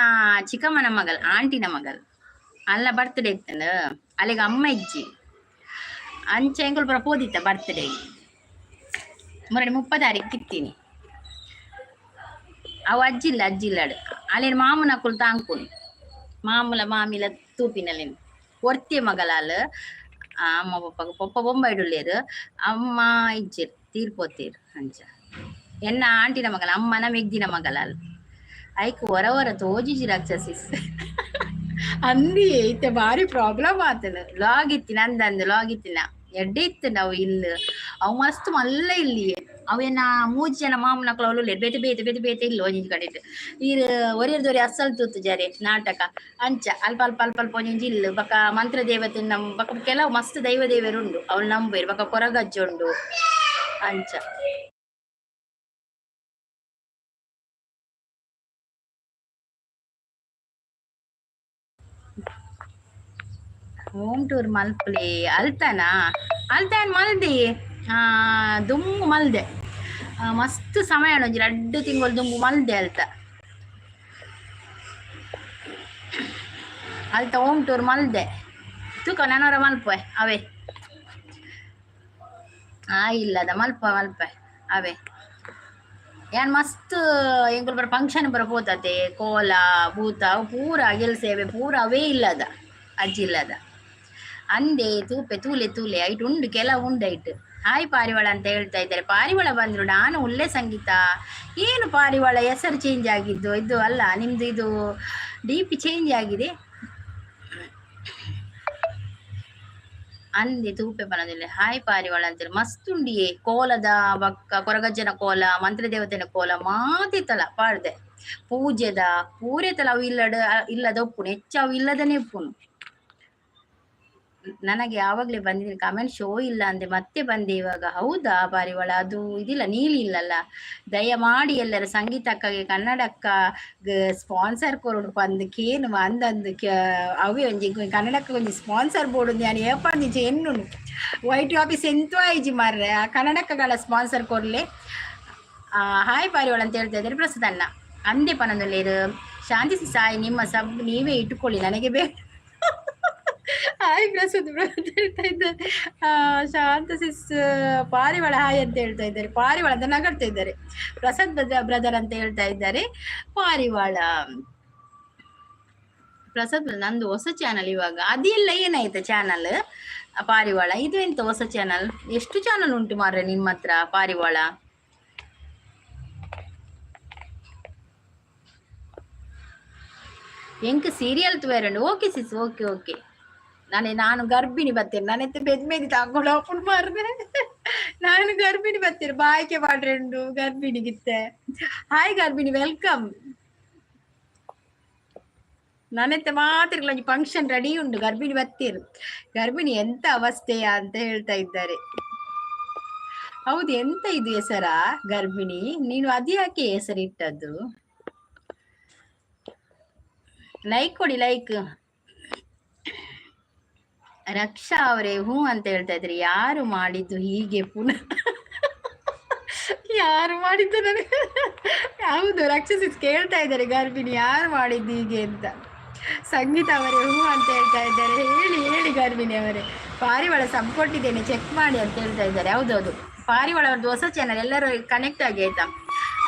ಚಿಕ್ಕಮ್ಮನ ಮಗಲ್ ಆಂಟಿನ ಮಗಲ್ ಅಲ್ಲ ಬರ್ತ್ಡೇ ಇತ್ತಂದ ಅಲ್ಲಿಗೆ ಅಮ್ಮ ಇಜ್ಜಿ ಅಂಚೆ ಎಂಕುಲು ಪ್ರಪೋದಿತ್ತ ಬರ್ತ್ಡೇ ಮುರಡಿ 30 ಕಿತ್ತೀನಿ ಅವು ಅಜ್ಜಿಲ್ಲಡು ಅಲ್ಲಿನ ಮಾಮನ ಅಕ್ಕುಲು ತಾಂಕುನಿ ಮಾಮಿಲ ತೂಪಿನಲ್ಲಿ ಒರ್ತಿ ಮಗಲಾಲ ಅಮ್ಮ ಪಪ್ಪ ಬೊಂಬೈಡುಳ್ಳೇರು ಅಮ್ಮ ಇಜ್ಜಿರ್ ತೀರ್ಪೋತೀರು ಅಂಚ ಎನ್ನ ಆಂಟಿನ ಮಗಲ ಅಮ್ಮನ ಮೆಗ್ದಿನ ಮಗಲಾಲ್ ಐಕ್ ಹೊರ ತೋಜಿಜಿ ರಕ್ಷಸಿಸ್ ಅಂದಿ ಐತೆ ಭಾರಿ ಪ್ರಾಬ್ಲಮ್ ಆತನು ಲಾಗ್ ಇತ್ತಿನ ಲಾಗ್ ಇತ್ತಿನ ಎಡ್ಡೆ ಇತ್ತು ನಾವು ಇಲ್ಲಿ ಅವು ಮಸ್ತ್ ಮಲ್ಲ ಇಲ್ಲಿ ಅವೇನ 3 ಜನ ಮಾಮನಕ್ಳು ಅವಳು ಬೇತೆ ಇಲ್ಲ ಒಂಜಿ ಕಡೆ ಈರು ಒರಿಯರ್ದೊರಿ ಅಸಲ್ ತೂತು ಜರೆ ನಾಟಕ ಅಂಚ ಅಲ್ಪ ಒಂಜಿ ಇಲ್ಲು ಬಕ ಮಂತ್ರ ದೇವತೆ ಬಕ ಕೆಲವು ಮಸ್ತ್ ದೈವದೇವರು ಉಂಡು ಅವಳು ನಂಬೇರು ಬಕ ಕೊರಗಜ್ಜ ಉಂಡು ಅಂಚ ಹೋಮ್ ಟೂರ್ ಮಲ್ಪಲೆ ಅಲ್ತಾನ ಮಲ್ದೆ ದುಂಬು ಮಲ್ದೆ ಮಸ್ತ್ ಸಮಯ ಒಂಜಿ 2 ತಿಂಗಳು ದುಂಬು ಮಲ್ದೆ ಅಲ್ತ ಹೋಮ್ ಟೂರ್ ಮಲ್ದೆ ತೂಕ ನನವರ ಮಲ್ಪೆ ಅವೇ ಇಲ್ಲದ ಮಲ್ಪೆ ಅವೇ ಏನ್ ಮಸ್ತ್ ಎಂಕುಲು ಬರ ಫಂಕ್ಷನ್ ಬರ ಪೋತತೆ ಕೋಲ ಭೂತ ಪೂರ ಗೆಲ್ಸೇವೆ ಪೂರ ಅವೇ ಇಲ್ಲದ ಅಜ್ಜಿ ಇಲ್ಲದ ಅಂದೆ ತೂಪೆ ತೂಲೆ ತೂಲೆ ಐಟ್ ಉಂಡು ಕೆಲವು ಉಂಡೈಟ್. ಹಾಯ್ ಪಾರಿವಾಳ ಅಂತ ಹೇಳ್ತಾ ಇದ್ದಾರೆ. ಪಾರಿವಾಳ ಬಂದ್ರು. ನಾನು ಒಳ್ಳೆ ಸಂಗೀತ. ಏನು ಪಾರಿವಾಳ ಹೆಸರು ಚೇಂಜ್ ಆಗಿದ್ದು? ಇದು ಅಲ್ಲ ನಿಮ್ದು, ಇದು DP ಚೇಂಜ್ ಆಗಿದೆ. ಅಂದೆ ತೂಪೆ ಬನದಿಲ್ಲ. ಹಾಯ್ ಪಾರಿವಾಳ ಅಂತೇಳಿ ಮಸ್ತ್ ಉಂಡಿಯೇ. ಕೋಲದ ಬಕ್ಕ ಕೊರಗಜ್ಜನ ಕೋಲ, ಮಂತ್ರದೇವತೆನ ಕೋಲ ಮಾತಿತ್ತಲ ಪಾಡ್ದೆ. ಪೂಜೆದ ಪೂರೆತಲ ಅವು ಇಲ್ಲದ ಒಪ್ಪುನು ಹೆಚ್ಚು ಅವು ಇಲ್ಲದನೇ ಒಪ್ಪುನು. ನನಗೆ ಯಾವಾಗ್ಲೇ ಬಂದಿದ್ದೀನಿ ಕಮೆಂಟ್ ಶೋ ಇಲ್ಲ ಅಂದೆ ಮತ್ತೆ ಬಂದೆ ಇವಾಗ. ಹೌದಾ ಪಾರಿವಾಳ? ಅದು ಇದಿಲ್ಲ, ನೀಲಿ ಇಲ್ಲಲ್ಲ. ದಯಮಾಡಿ ಎಲ್ಲರ ಸಂಗೀತಕ್ಕಾಗಿ ಕನ್ನಡಕ್ಕ ಸ್ಪಾನ್ಸರ್ ಕೊರಡು ಪಂದಕ್ಕೇನು ಅಂದಂದು ಅವೇ ಒಂಜಿ ಕನ್ನಡಕ್ಕೆ ಒಂಜಿ ಸ್ಪಾನ್ಸರ್ ಬೋರ್ಡು ನಾನು ಏಪಂದಿಜೆ ಎನ್ನು ವೈಟ್ ಆಫೀಸ್ ಎಂತೋ ಐಜಿ ಮಾರ್ರೆ ಆ ಕನ್ನಡಕಗಳ ಸ್ಪಾನ್ಸರ್ ಕೊರ್ಲೆ. ಹಾಯ್ ಪಾರಿವಾಳ ಅಂತ ಹೇಳ್ತಾ ಇದ್ದಾರೆ ಪ್ರಸ್ತನ್ನ. ಅಂದೆ ಪನದಲ್ಲೇರು ಶಾಂತಿ ಸಾಯಿ ನಿಮ್ಮ ಸಬ್ ನೀವೇ ಇಟ್ಟುಕೊಳ್ಳಿ ನನಗೆ ಬೇಕು. ಹಾಯ್ ಪ್ರಸಾದ್ ಅಂತ ಹೇಳ್ತಾ ಇದ್ದಾರೆ. ಶಾಂತ ಸಿಸ್ ಪಾರಿವಾಳ ಹಾಯ್ ಅಂತ ಹೇಳ್ತಾ ಇದ್ದಾರೆ. ಪಾರಿವಾಳ ಅಂತ ನಗಡ್ತಾ ಇದ್ದಾರೆ. ಪ್ರಸಾದ್ ಬ್ರದರ್ ಅಂತ ಹೇಳ್ತಾ ಇದ್ದಾರೆ. ಪಾರಿವಾಳ ಪ್ರಸಾದ್ ನಂದು ಹೊಸ ಚಾನಲ್ ಇವಾಗ. ಅದೆಲ್ಲ ಏನಾಯ್ತು ಚಾನಲ್ ಪಾರಿವಾಳ? ಇದು ಎಂತ ಹೊಸ ಚಾನಲ್? ಎಷ್ಟು ಚಾನಲ್ ಉಂಟು ಮಾರ್ರೆ ನಿಮ್ಮ ಹತ್ರ ಪಾರಿವಾಳ? ಎಂಕ್ ಸೀರಿಯಲ್ ತೂವೆರಂಡು. Okay sis, okay okay. ನಾನು ಗರ್ಭಿಣಿ ಬತ್ತೇನೆ. ನಾನೆತ್ತ ಬೆದ್ಮೇದಿ ತಗೊಂಡು ಅಪ್ಪುಡು ಮಾರ್ರೆ. ನಾನು ಗರ್ಭಿಣಿ ಬತ್ತೇನೆ. ಬಾಯ್ಕೆ ಮಾಡ್ರೆಂಡು ಗರ್ಭಿಣಿಗಿತ್ತೆ. ಹಾಯ್ ಗರ್ಭಿಣಿ, ವೆಲ್ಕಮ್. ನಾನೆತ್ತ ಮಾತ್ರ ಫಂಕ್ಷನ್ ರೆಡಿ ಉಂಟು, ಗರ್ಭಿಣಿ ಬತ್ತೀರು. ಗರ್ಭಿಣಿ ಎಂತ ಅವಸ್ಥೆಯ ಅಂತ ಹೇಳ್ತಾ ಇದ್ದಾರೆ. ಹೌದು, ಎಂತ ಇದು ಹೆಸರಾ ಗರ್ಭಿಣಿ? ನೀನು ಅದ್ಯಾಕೆ ಹೆಸರಿಟ್ಟದ್ದು? ಲೈಕ್ ಕೊಡಿ, ಲೈಕ್. ರಕ್ಷಾ ಅವರೇ ಹೂ ಅಂತ ಹೇಳ್ತಾ ಇದ್ರಿ. ಯಾರು ಮಾಡಿದ್ದು ಹೀಗೆ ಪುನಃ? ಯಾರು ಮಾಡಿದ್ದು ನನಗೆ? ಹೌದು, ರಕ್ಷಸಿಸ್ ಕೇಳ್ತಾ ಇದ್ದಾರೆ ಗರ್ಭಿಣಿ ಯಾರು ಮಾಡಿದ್ದು ಹೀಗೆ ಅಂತ. ಸಂಗೀತ ಅವರೇ ಹೂ ಅಂತ ಹೇಳ್ತಾ ಇದ್ದಾರೆ. ಹೇಳಿ ಹೇಳಿ ಗರ್ಭಿಣಿ ಅವರೇ. ಪಾರಿವಾಳ ಸಬ್ ಕೊಟ್ಟಿದ್ದೇನೆ ಚೆಕ್ ಮಾಡಿ ಅಂತ ಹೇಳ್ತಾ ಇದ್ದಾರೆ. ಹೌದೌದು, ಪಾರಿವಾಳ ಅವ್ರದ್ದು ಹೊಸ ಚಾನಲ್, ಎಲ್ಲರೂ ಕನೆಕ್ಟ್ ಆಗಿ ಆಯ್ತಾ?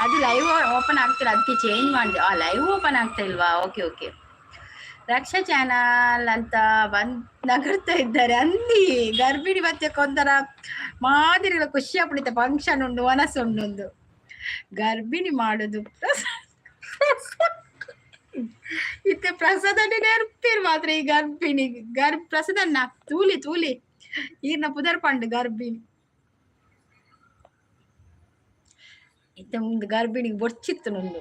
ಅದು ಲೈವ್ ಓಪನ್ ಆಗ್ತಿಲ್ಲ, ಅದಕ್ಕೆ ಚೇಂಜ್ ಮಾಡಿದೆ. ಲೈವ್ ಓಪನ್ ಆಗ್ತಾ ಇಲ್ವಾ? Okay okay. ರಕ್ಷಾ ಚಾನಲ್ ಅಂತ ನಗರ್ತಾ ಇದ್ದಾರೆ. ಅಂದಿ ಗರ್ಭಿಣಿ ಬಚ್ಚಕ್ಕೆ ಒಂಥರ ಮಾದಿರಿಗಳ ಖುಷಿ ಆಗ್ಬಿಡುತ್ತೆ. ಫಂಕ್ಷನ್ ಉಂಡು, ಮನಸ್ಸು ಉಂಡು. ಗರ್ಭಿಣಿ ಮಾಡುದು ಇತ್ತೆ ಪ್ರಸಾದನ್ನೇ ನೆನಪಿರ್ ಮಾತ್ರ ಈ ಗರ್ಭಿಣಿ. ಪ್ರಸಾದನ್ನ ತೂಲಿ ತೂಲಿ ಈರ್ನ ಪುದರ್ ಪಂಡು ಗರ್ಭಿಣಿ ಇತ್ತ ಮುಂದೆ ಗರ್ಭಿಣಿಗೆ ಬೊಚ್ಚಿತ್ತು ನಂದು.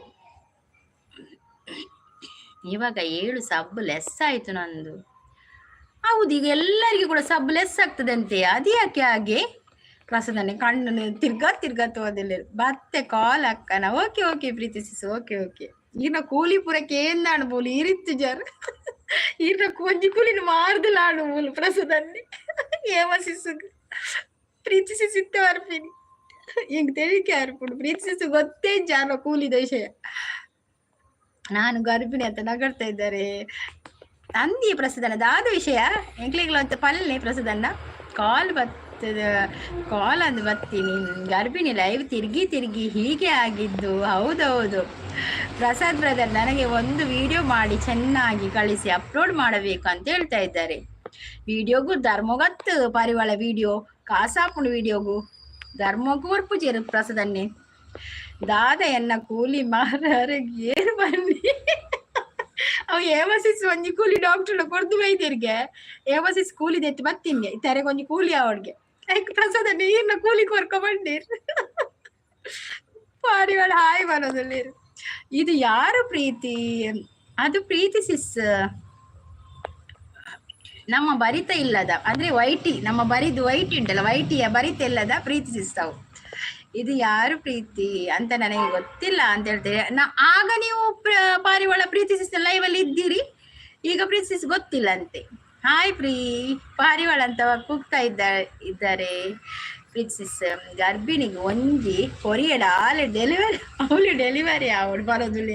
ಇವಾಗ 7 ಸಬ್ ಲೆಸ್ ಆಯ್ತು ನಂದು. ಹೌದು, ಈಗ ಎಲ್ಲರಿಗೂ ಕೂಡ ಸಬ್ ಲೆಸ್ ಆಗ್ತದೆ ಅಂತೆ. ಅದ್ಯಾಕೆ ಹಾಗೆ? ಪ್ರಸಾದನೆ ಕಣ್ಣು ತಿರ್ಗಾ ತೋದಿಲ್ಲ ಮತ್ತೆ ಕಾಲ್ ಅಕ್ಕನ. Okay okay Preethi sis, okay okay. ಈರ್ನ ಕೂಲಿ ಪುರಕ್ಕೆ ಏನ್ ಆಡ್ಬೋಲು ಇರಿತ್ತು ಜರ್. ಈರ್ನ ಕೊಂಜಿ ಕೂಲಿನ ಮಾರ್ದಲ್ಲ ಆಡ್ಬೋಲು ಪ್ರಸಾದನ್ನೇ ಏಮಸಿಸು ಪ್ರೀತಿಸಿಸ್ ಇತ್ತು ಅರ್ಪಿನಿ. ಹಿಂಗ್ ತೆಳಿಕೆ ಅರ್ಪುಡು ಪ್ರೀತಿಸಿಸು ಗೊತ್ತೇ ಜಾರ ಕೂಲಿದ ವಿಷಯ. ನಾನು ಗರ್ಭಿಣಿ ಅಂತ ನಗಡ್ತಾ ಇದ್ದಾರೆ. ಅಂದಿ ಪ್ರಸಾದನದ ಆದ ವಿಷಯ ಎಂಕ್ಲಿಗ್ಲು ಅಂತ ಪಲ್ಲೆ ಪ್ರಸಾದನ್ನ ಕಾಲ್ ಕಾಲ್ ಅಂದು ಬರ್ತೀನಿ. ಗರ್ಭಿಣಿ ಲೈವ್ ತಿರುಗಿ ಹೀಗೆ ಆಗಿದ್ದು. ಹೌದೌದು ಪ್ರಸಾದ್ ಬ್ರದರ್, ನನಗೆ ಒಂದು ವಿಡಿಯೋ ಮಾಡಿ ಚೆನ್ನಾಗಿ ಕಳಿಸಿ ಅಪ್ಲೋಡ್ ಮಾಡಬೇಕು ಅಂತ ಹೇಳ್ತಾ ಇದ್ದಾರೆ. ವಿಡಿಯೋಗೂ ಧರ್ಮಗತ್ತು ಪಾರಿವಾಳ ವಿಡಿಯೋ ಕಾಸಾಪುಣ್ ವಿಡಿಯೋಗೂ ಧರ್ಮಗೂ ಪೂಜೆ ಪ್ರಸಾದನ್ನೇ ದಾದ ಎನ್ನ ಕೂಲಿ ಮಾರರಿಗೆ ಏರು ಬನ್ನಿ. ಅವ್ ಏಮಸಿಸ್ ಒಂಜಿ ಕೂಲಿ ಡಾಕ್ಟರ್ ಕೊಡ್ದು ವೈದ್ಯರಿಗೆ ಏಮಸಿಸ್ ಕೂಲಿ ದೆತ್ತು ಬತ್ತಿನ್ಗೆ ತೆರೆಗೆ ಒಂಜಿ ಕೂಲಿ ಅವಡ್ಗೆ ಪ್ರಸಾದ ನೀರ್ನ ಕೂಲಿ ಕೊರ್ಕೊ ಬಂದಿರ್. ಪಾರಿವಾಳ ಹಾಯ್ ಬರೋದಿಲ್ಲ. ಇದು ಯಾರು ಪ್ರೀತಿ? ಅದು ಪ್ರೀತಿ ಸಿಸ್ ನಮ್ಮ ಬರಿತ ಇಲ್ಲದ ಅಂದ್ರೆ ವೈಟಿ, ನಮ್ಮ ಬರಿದು ವೈಟಿ ಉಂಟಲ್ಲ, ವೈಟಿಯ ಬರಿತ ಇಲ್ಲದ ಪ್ರೀತಿ ಸಿಸ್ ತಾವು. ಇದು ಯಾರು ಪ್ರೀತಿ ಅಂತ ನನಗೆ ಗೊತ್ತಿಲ್ಲ ಅಂತ ಹೇಳ್ತೇವೆ. ಆಗ ನೀವು ಪಾರಿವಾಳ ಪ್ರೀತಿಸಿಸ್ ಲೈವ್ ಅಲ್ಲಿ ಇದ್ದೀರಿ, ಈಗ ಪ್ರೀತಿಸಿಸ್ ಗೊತ್ತಿಲ್ಲ ಅಂತೆ. ಹಾಯ್ ಪಾರಿವಾಳ ಅಂತ ಕೂಗ್ತಾ ಇದ್ದಾರೆ ಪ್ರೀತಿಸಿಸ್. ಗರ್ಭಿಣಿಗೆ ಒಂಜಿ ಕೊರಿಯಡ ಅವಳು ಡೆಲಿವರಿ ಅವಳು ಬರೋದಿಲ್ಲ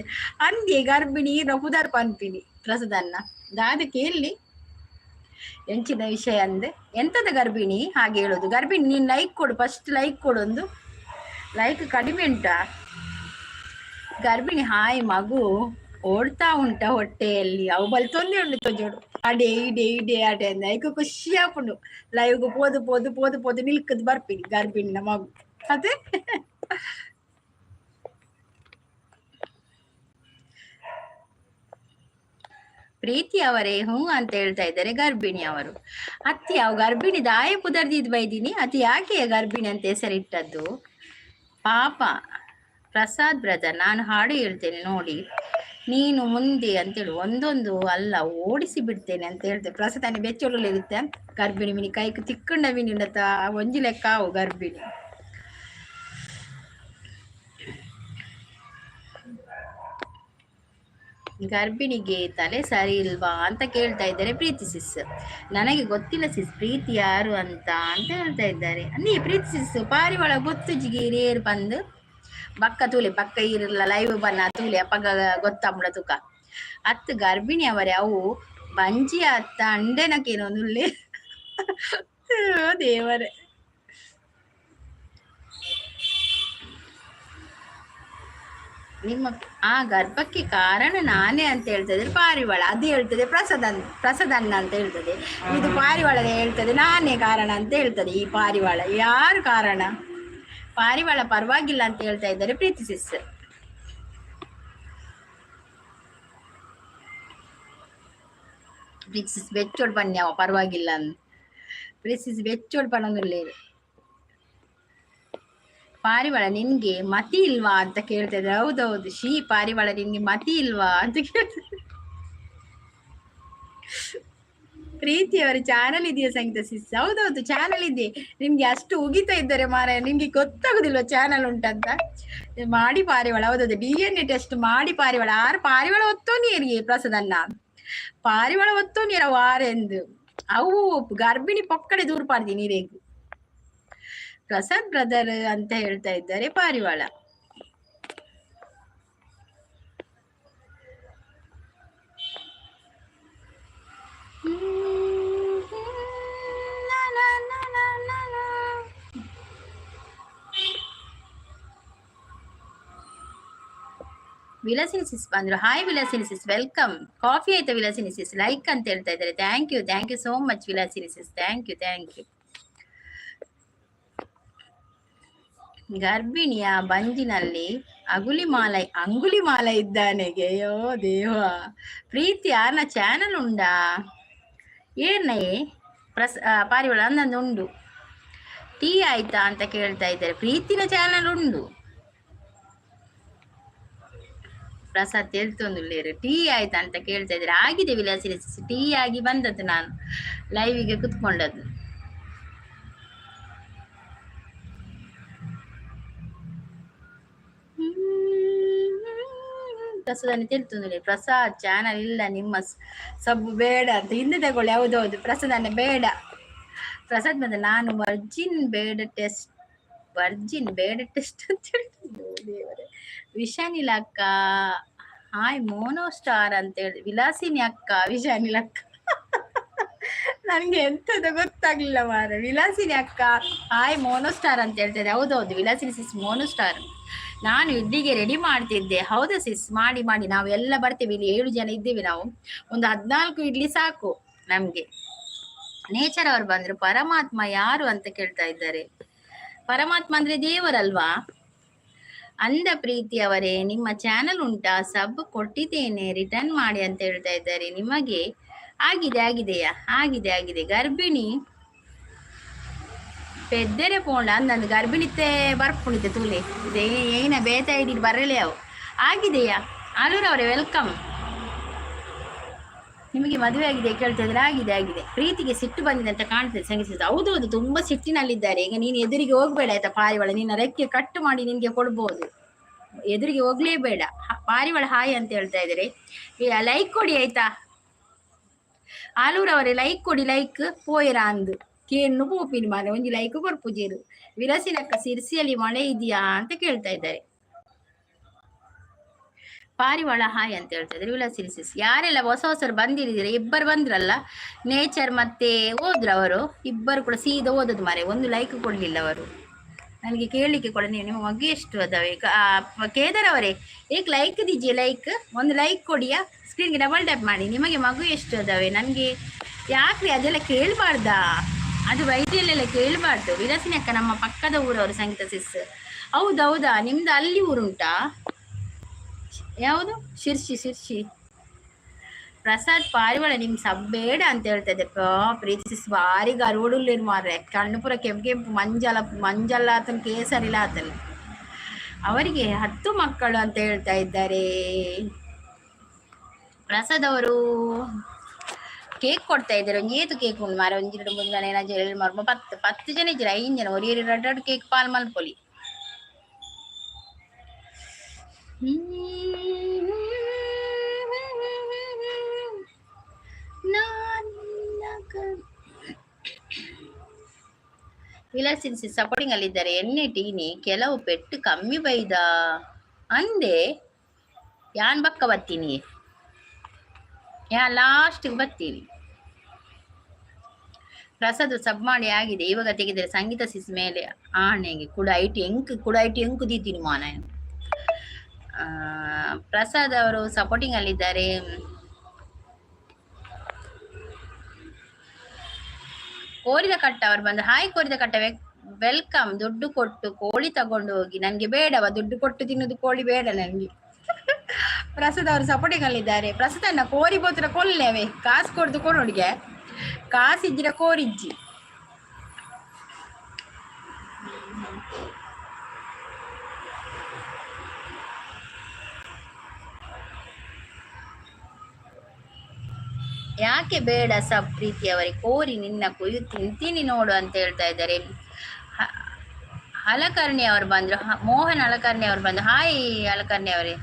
ಅಂದಿ ಗರ್ಭಿಣಿ ಪುದರ್ ಪನ್ಪಿನಿ ಪ್ರಸದನ್ನ ದಾದಕ್ಕೆ ಎಲ್ಲಿ ಎಂಚಿನ ವಿಷಯ ಅಂದೆ. ಎಂತದ ಗರ್ಭಿಣಿ ಹಾಗೆ ಹೇಳೋದು? ಗರ್ಭಿಣಿ ನೀನ್ ಲೈಕ್ ಕೊಡು, ಫಸ್ಟ್ ಲೈಕ್ ಕೊಡು. ಒಂದು ಲೈಕ್ ಕಡಿಮೆ ಉಂಟಾ? ಗರ್ಭಿಣಿ ಹಾಯ್ ಮಗು ಓಡ್ತಾ ಉಂಟ ಹೊಟ್ಟೆಯಲ್ಲಿ? ಅವು ಬಲ್ ತೊಂದ್ರೆ ಉಂಟು ಜೋಡು ಅಡೆ ಇಡೆ ಇಡೆ ಅಡೆ ಅಂದ ಐಕ ಖುಷಿ ಆಪುಂಡು ಲೈವ್ಗೆ ಪೋದು ಪೋದು ಪೋದು ಪೋದು ನಿಲ್ಕದ್ ಬರ್ಪಿನಿ ಗರ್ಭಿಣಿ ಮಗು ಅದೇ ಪ್ರೀತಿ ಅವರೇ ಹ್ಞೂ ಅಂತ ಹೇಳ್ತಾ ಇದ್ದಾರೆ ಗರ್ಭಿಣಿ ಅವರು. ಅತ್ತಿ ಅವು ಗರ್ಭಿಣಿ ದಾಯ ಪುದರ್ದಿದ್ ಬೈದೀನಿ ಅತಿ ಯಾಕೆ ಗರ್ಭಿಣಿ ಅಂತ ಹೆಸರಿಟ್ಟದ್ದು ಪಾಪ. ಪ್ರಸಾದ್ ಬ್ರದರ್, ನಾನು ಹಾಡು ಹೇಳ್ತೇನೆ ನೋಡಿ ನೀನು ಮುಂದೆ ಅಂತೇಳಿ ಒಂದೊಂದು ಅಲ್ಲ ಓಡಿಸಿ ಬಿಡ್ತೇನೆ ಅಂತ ಹೇಳ್ತೇನೆ. ಪ್ರಸಾದ್ ಅನ್ನ ಬೆಚ್ಚೊಳ್ಳು ಇರುತ್ತೆ ಗರ್ಭಿಣಿ ಮಿನಿ ಕೈಕ್ ತಿಕ್ಕಂಡ ಮಿನಿ ಒಂಜಿ ಲೆಕ್ಕ ಅವು ಗರ್ಭಿಣಿ. ಗರ್ಭಿಣಿಗೆ ತಲೆ ಸರಿ ಇಲ್ವಾ ಅಂತ ಕೇಳ್ತಾ ಇದ್ದಾರೆ ಪ್ರೀತಿ ಸಿಸ್. ನನಗೆ ಗೊತ್ತಿಲ್ಲ ಸಿಸ್ ಪ್ರೀತಿ ಯಾರು ಅಂತ ಹೇಳ್ತಾ ಇದ್ದಾರೆ. ನೀ ಪ್ರೀತಿ ಸಿಸ್ ಪಾರಿವಾಳ ಗೊತ್ತು ಜಿಗೇರೇರು ಬಂದು ಬಕ್ಕ ತೂಲೆ ಬಕ್ಕ ಇರಲ್ಲ ಲೈವ್ ಬನ್ನ ತೂಲೆ ಅಪ್ಪಗ ಗೊತ್ತಂಬಳ ತುಕ ಅತ್ತು ಗರ್ಭಿಣಿ ಅವರೇ ಅವು ಬಂಜಿ ಅತ್ತ ಅಂಡೆನಕೇನೊಂದುಲ್ಲೆ ದೇವರೇ. ನಿಮ್ಮ ಆ ಗರ್ಭಕ್ಕೆ ಕಾರಣ ನಾನೇ ಅಂತ ಹೇಳ್ತದೆ ಪಾರಿವಾಳ, ಅದು ಹೇಳ್ತದೆ ಪ್ರಸದನ್ನ ಅಂತ ಹೇಳ್ತದೆ. ಇದು ಪಾರಿವಾಳ ಹೇಳ್ತದೆ ನಾನೇ ಕಾರಣ ಅಂತ ಹೇಳ್ತದೆ. ಈ ಪಾರಿವಾಳ ಯಾರು ಕಾರಣ? ಪಾರಿವಾಳ ಪರವಾಗಿಲ್ಲ ಅಂತ ಹೇಳ್ತಾ ಇದ್ದಾರೆ ಪ್ರೀತಿ ಸಿಸ್. ಪ್ರೀತಿ ಸಿಸ್ ಬೆಚ್ಚೋಡ್ ಬನ್ನಿ ಅವ ಪರವಾಗಿಲ್ಲ ಅಂತ ಪ್ರೀತಿ ಸಿಸ್ ಬೆಚ್ಚೋಡ್ ಬನ್ನೊಂದುಲ್ಲೇರು. ಪಾರಿವಾಳ ನಿನ್ಗೆ ಮತಿ ಇಲ್ವಾ ಅಂತ ಕೇಳ್ತಾ ಇದ್ರೆ ಹೌದೌದು ಪಾರಿವಾಳ ನಿನ್ಗೆ ಮತಿ ಇಲ್ವಾ ಅಂತ ಕೇಳ್ತಾರೆ. ಪ್ರೀತಿಯವರ ಚಾನಲ್ ಇದೆಯಾ ಸಂಗೀತ ಸಿಸ್? ಹೌದೌದು ಚಾನಲ್ ಇದೆ. ನಿಮ್ಗೆ ಅಷ್ಟು ಉಗಿತಾ ಇದ್ದಾರೆ ಮಾರಾಯ, ನಿಮ್ಗೆ ಗೊತ್ತಾಗುದಿಲ್ವಾ ಚಾನಲ್ ಉಂಟಂತ? ಮಾಡಿ ಪಾರಿವಾಳ ಹೌದೌದು DNA ಟೆಸ್ಟ್ ಮಾಡಿ ಪಾರಿವಾಳ ಪಾರಿವಾಳ ಒತ್ತೋ ನೀರಿಗೆ ಪ್ರಸದನ್ನ ಪಾರಿವಾಳ ಒತ್ತೋ ನೀರ ವಾರೆಂದು ಅವು ಗರ್ಭಿಣಿ ಪೊಕ್ಕಡೆ ದೂರ ಪಾಡ್ದಿ ನೀರೇಗು. ಪ್ರಸಾದ್ ಬ್ರದರ್ ಅಂತ ಹೇಳ್ತಾ ಇದ್ದಾರೆ ಪಾರಿವಾಳ. ವಿಲಾಸಿನಿ ಸಿಸ್ ಬಂದ್ರು. Hi Vilasini sis, welcome. Coffee ಆಯ್ತಾ ವಿಲಾಸಿನಿ ಸಿಸ್? ಲೈಕ್ ಅಂತ ಹೇಳ್ತಾ ಇದ್ದಾರೆ. Thank you so much Vilasini sis, thank you. ಗರ್ಭಿಣಿಯ ಬಂಜಿನಲ್ಲಿ ಅಂಗುಲಿಮಾಲ ಇದ್ದಾನೆಗೆ. ಅಯ್ಯೋ ದೇವ. ಪ್ರೀತಿ ಯಾರನ ಚಾನಲ್ ಉಂಡಾ ಏರ್ನಯೇ ಪಾರಿವಾಳ ಅಂದಂದು ಉಂಡು. ಟೀ ಆಯ್ತಾ ಅಂತ ಕೇಳ್ತಾ ಇದ್ದಾರೆ. ಪ್ರೀತಿನ ಚಾನಲ್ ಉಂಡು. ಪ್ರಸಾದ್ ಹೇಳ್ತೊಂದುಳ್ಳೇರು ಟೀ ಆಯ್ತಾ ಅಂತ ಕೇಳ್ತಾ ಇದ್ದಾರೆ. ಆಗಿದೆ ವಿಲಾಸಿನಿ ಟೀ ಆಗಿ ಬಂದದ್ದು, ನಾನು ಲೈವಿಗೆ ಕುತ್ಕೊಂಡದ್ದು. ಪ್ರಸಾದ್ ತಿಳ್ತೊಂದುಳ್ಳಿ ಪ್ರಸಾದ್ ಚಾನಲ್ ಇಲ್ಲ ನಿಮ್ಮ ಸಬ್ಬು ಬೇಡ ಅಂತ ಹಿಂದೆ ತಗೊಳ್ಳಿ. ಹೌದೌದು ಪ್ರಸಾದ್ ಬೇಡ. ಪ್ರಸಾದ್ ಬಂದ ನಾನು ವರ್ಜಿನ್ ಬೇಡ ಟೆಸ್ಟ್ ಅಂತ ಹೇಳ್ತಿದ್ದೆ. ವಿಶಾನಿಲ ಅಕ್ಕ ಹಾಯ್ ಮೋನೋ ಸ್ಟಾರ್ ಅಂತ ಹೇಳಿ ವಿಲಾಸಿನಿ ಅಕ್ಕ ವಿಶಾನಿಲ ಅಕ್ಕ ನನ್ಗೆ ಎಂತದ ಗೊತ್ತಾಗ್ಲಿಲ್ಲ ಮಾರ. ವಿಲಾಸಿನಿ ಅಕ್ಕ ಹಾಯ್ ಮೋನೋ ಸ್ಟಾರ್ ಅಂತ ಹೇಳ್ತಿದ್ದೆ. ಹೌದೌದು ವಿಲಾಸಿನಿ ಸಿಸ್ ಮೋನೋ ಸ್ಟಾರ್. ನಾನು ಇಡ್ಲಿಗೆ ರೆಡಿ ಮಾಡ್ತಿದ್ದೆ. ಹೌದಾ ಸಿಸ್? ಮಾಡಿ ನಾವು ಎಲ್ಲ ಬರ್ತೇವೆ. ಇಲ್ಲಿ 7 ಜನ ಇದ್ದೇವೆ ನಾವು. ಒಂದು 14 ಇಡ್ಲಿ ಸಾಕು ನಮ್ಗೆ. ನೇಚರ್ ಅವರು ಬಂದ್ರು. ಪರಮಾತ್ಮ ಯಾರು ಅಂತ ಕೇಳ್ತಾ ಇದ್ದಾರೆ. ಪರಮಾತ್ಮ ಅಂದ್ರೆ ದೇವರಲ್ವಾ? ಅಂದ ಪ್ರೀತಿ ಅವರೇ ನಿಮ್ಮ ಚಾನಲ್ ಉಂಟಾ? ಸಬ್ ಕೊಟ್ಟಿದ್ದೇನೆ ರಿಟರ್ನ್ ಮಾಡಿ ಅಂತ ಹೇಳ್ತಾ ಇದ್ದಾರೆ. ನಿಮಗೆ ಆಗಿದೆಯಾ? ಆಗಿದೆ. ಗರ್ಭಿಣಿ ಪೆದ್ದೆರೆ ಪೋಂಡ ಅಂದಂದು ಗರ್ಭಿಣಿತೆ ಬರ್ಪುಣಿತೆ ತೂಲೆ ಇದೇ ಏನ ಬೇತ ಹಿಡಿದು ಬರಲೇ ಅವು. ಆಗಿದೆಯಾ? ಆಲೂರವರೇ ವೆಲ್ಕಮ್. ನಿಮಗೆ ಮದುವೆ ಆಗಿದೆ ಕೇಳ್ತಾ ಇದ್ರೆ ಆಗಿದೆ. ಪ್ರೀತಿಗೆ ಸಿಟ್ಟು ಬಂದಿದೆ ಅಂತ ಕಾಣ್ತದೆ ಸಂಗೀತ. ಹೌದೌದು ತುಂಬಾ ಸಿಟ್ಟಿನಲ್ಲಿದ್ದಾರೆ. ಈಗ ನೀನು ಎದುರಿಗೆ ಹೋಗ್ಬೇಡ ಆಯ್ತಾ ಪಾರಿವಾಳ. ನಿನ್ನ ರೆಕ್ಕೆ ಕಟ್ಟು ಮಾಡಿ ನಿನ್ಗೆ ಕೊಡ್ಬೋದು. ಎದುರಿಗೆ ಹೋಗ್ಲೇಬೇಡ. ಪಾರಿವಾಳ ಹಾಯ್ ಅಂತ ಹೇಳ್ತಾ ಇದ್ದಾರೆ. ಲೈಕ್ ಕೊಡಿ ಆಯ್ತಾ ಆಲೂರವರೇ, ಲೈಕ್ ಕೊಡಿ. ಲೈಕ್ ಪೋಯರಾ ಅಂದು ಕೇನು ಪೋಪಿನ ಮಾರೆ ಒಂಜಿ ಲೈಕ್ ಕೊರ್ಪುಜೇರು. ವಿಲಾಸಿನಕ್ಕ ಸಿರ್ಸಿಯಲ್ಲಿ ಮಳೆ ಇದೆಯಾ ಅಂತ ಕೇಳ್ತಾ ಇದ್ದಾರೆ. ಪಾರಿವಾಳ ಹಾಯ್ ಅಂತ ಹೇಳ್ತಾ ಇದ್ದಾರೆ ವಿಲಾಸಿನಿ ಸಿಸ್. ಯಾರೆಲ್ಲ ಹೊಸರು ಬಂದಿರಿದ್ದೀರ? ಇಬ್ಬರು ಬಂದ್ರಲ್ಲ, ನೇಚರ್ ಮತ್ತೆ ಹೋದ್ರು ಅವರು. ಇಬ್ಬರು ಕೂಡ ಸೀದಾ ಓದೋದು ಮಾರೆ. ಒಂದು ಲೈಕ್ ಕೊಡ್ಲಿಲ್ಲ ಅವರು. ನನಗೆ ಕೇಳಲಿಕ್ಕೆ ಕೂಡ ನೀವು ನಿಮ್ಮ ಮಗು ಎಷ್ಟು ಅದಾವೆ ಕೇದಾರ್ ಅವರೇ ಏಕ್ ಲೈಕ್ ದೀಜಿಯೇ ಲೈಕ್ ಒಂದು ಲೈಕ್ ಕೊಡಿಯಾ ಸ್ಕ್ರೀನ್ಗೆ ಡಬಲ್ ಟ್ಯಾಪ್ ಮಾಡಿ ನಿಮಗೆ ಮಗು ಎಷ್ಟು ಅದಾವೆ ನನಗೆ ಯಾಕ್ರಿ ಅದೆಲ್ಲ ಕೇಳಬಾರ್ದಾ ಅದು ವೈದ್ಯಲ್ಲೆಲ್ಲ ಕೇಳಬಾರ್ದು ವಿಲಾಸಿನಿ ಅಕ್ಕ ನಮ್ಮ ಪಕ್ಕದ ಊರವರು ಸಂಗೀತ ಸಿಸ್ ಹೌದೌದಾ ನಿಮ್ದು ಅಲ್ಲಿ ಊರುಂಟಾ ಯಾವುದು ಶಿರ್ಷಿ ಪ್ರಸಾದ್ ಪಾರಿವಾಳ ನಿಮ್ ಬೇಡ ಅಂತ ಹೇಳ್ತಾ ಇದ್ದೆ ಪ್ರೀತಿಸಿ ಭಾರಿ ಗರುಡುಲ್ಲೇನು ಮಾರ್ರೆ ಕಣ್ಣು ಪುರ ಕೆಂಪು ಮಂಜಲ್ಲ ಆತನ ಕೇಸರಿಲ್ಲ ಆತನ ಅವರಿಗೆ 10 ಮಕ್ಕಳು ಅಂತ ಹೇಳ್ತಾ ಇದ್ದಾರೆ ಪ್ರಸಾದ್ ಅವರು ಕೇಕ್ ಕೊಡ್ತಾ ಇದ್ದಾರೆ ಒಂಜೇತು ಕೇಕ್ ಉಂಡು ಮಾರ ಒಂಜಿರಡು ಮುಂದೆ ಏನಾದ್ರು ಮಾರ 10 ಜನ ಇದ್ದೀರ 5 ಜನ ಒರಿ 2 ಕೇಕ್ ಪಾಲ್ ಮಲ್ಪೊಲಿ ವಿಲಾಸಿನ್ಸಿ ಸಪೋರ್ಟಿಂಗ್ ಅಲ್ಲಿದ್ದಾರೆ ಎಣ್ಣೆ ಟೀನಿ ಕೆಲವು ಪೆಟ್ಟು ಕಮ್ಮಿ ಬೈದ ಅಂದೆ ಯಾನ್ ಬಕ್ಕ ಬರ್ತೀನಿ ಲಾಸ್ಟ್ಗೆ ಬರ್ತೀನಿ ಪ್ರಸಾದ್ ಸಬ್ ಮಾಡಿ ಆಗಿದೆ ಇವಾಗ ತೆಗೆದರೆ ಸಂಗೀತ ಸಿಸ್ ಮೇಲೆ ಆಣೆಗೆ ಕೂಡ ಐಟಿ ಎಂಕು ದೀತೀನಿ ಮಾನ ಪ್ರಸಾದ್ ಅವರು ಸಪೋರ್ಟಿಂಗ್ ಅಲ್ಲಿದ್ದಾರೆ ಕೋರಿದ ಕಟ್ಟ ಅವರು ಬಂದು ಹಾಯ್ ಕೋರಿದ ಕಟ್ಟ ವೆಲ್ಕಮ್ ದುಡ್ಡು ಕೊಟ್ಟು ಕೋಳಿ ತಗೊಂಡು ಹೋಗಿ ನನ್ಗೆ ಬೇಡವ ದುಡ್ಡು ಕೊಟ್ಟು ತಿನ್ನೋದು ಕೋಳಿ ಬೇಡ ನನ್ಗೆ ಪ್ರಸಾದ್ ಅವರು ಸಪೋರ್ಟಿಂಗ್ ಅಲ್ಲಿದ್ದಾರೆ ಪ್ರಸಾದನ್ನ ಕೋರಿ ಬೋತ್ರ ಕೊಲ್ಲೇವೆ ಕಾಸು ಕೊಡ್ದು ಕೊಡೋಡಿಗೆ ಕಾಸಿಜ್ಜಿರ ಕೋರಿಜ್ಜಿ ಯಾಕೆ ಬೇಡ ಸಬ್ ಪ್ರೀತಿಯವರೇ ಕೋರಿ ನಿನ್ನ ಕೊಯ್ಯು ತಿಂತೀನಿ ನೋಡು ಅಂತ ಹೇಳ್ತಾ ಇದ್ದಾರೆ ಹಲಕರ್ಣಿ ಅವರು ಬಂದ್ರು ಮೋಹನ್ ಹಲಕರ್ಣಿ ಅವರು ಬಂದು ಹಾಯ್ ಹಲಕರ್ಣಿ ಅವರೇ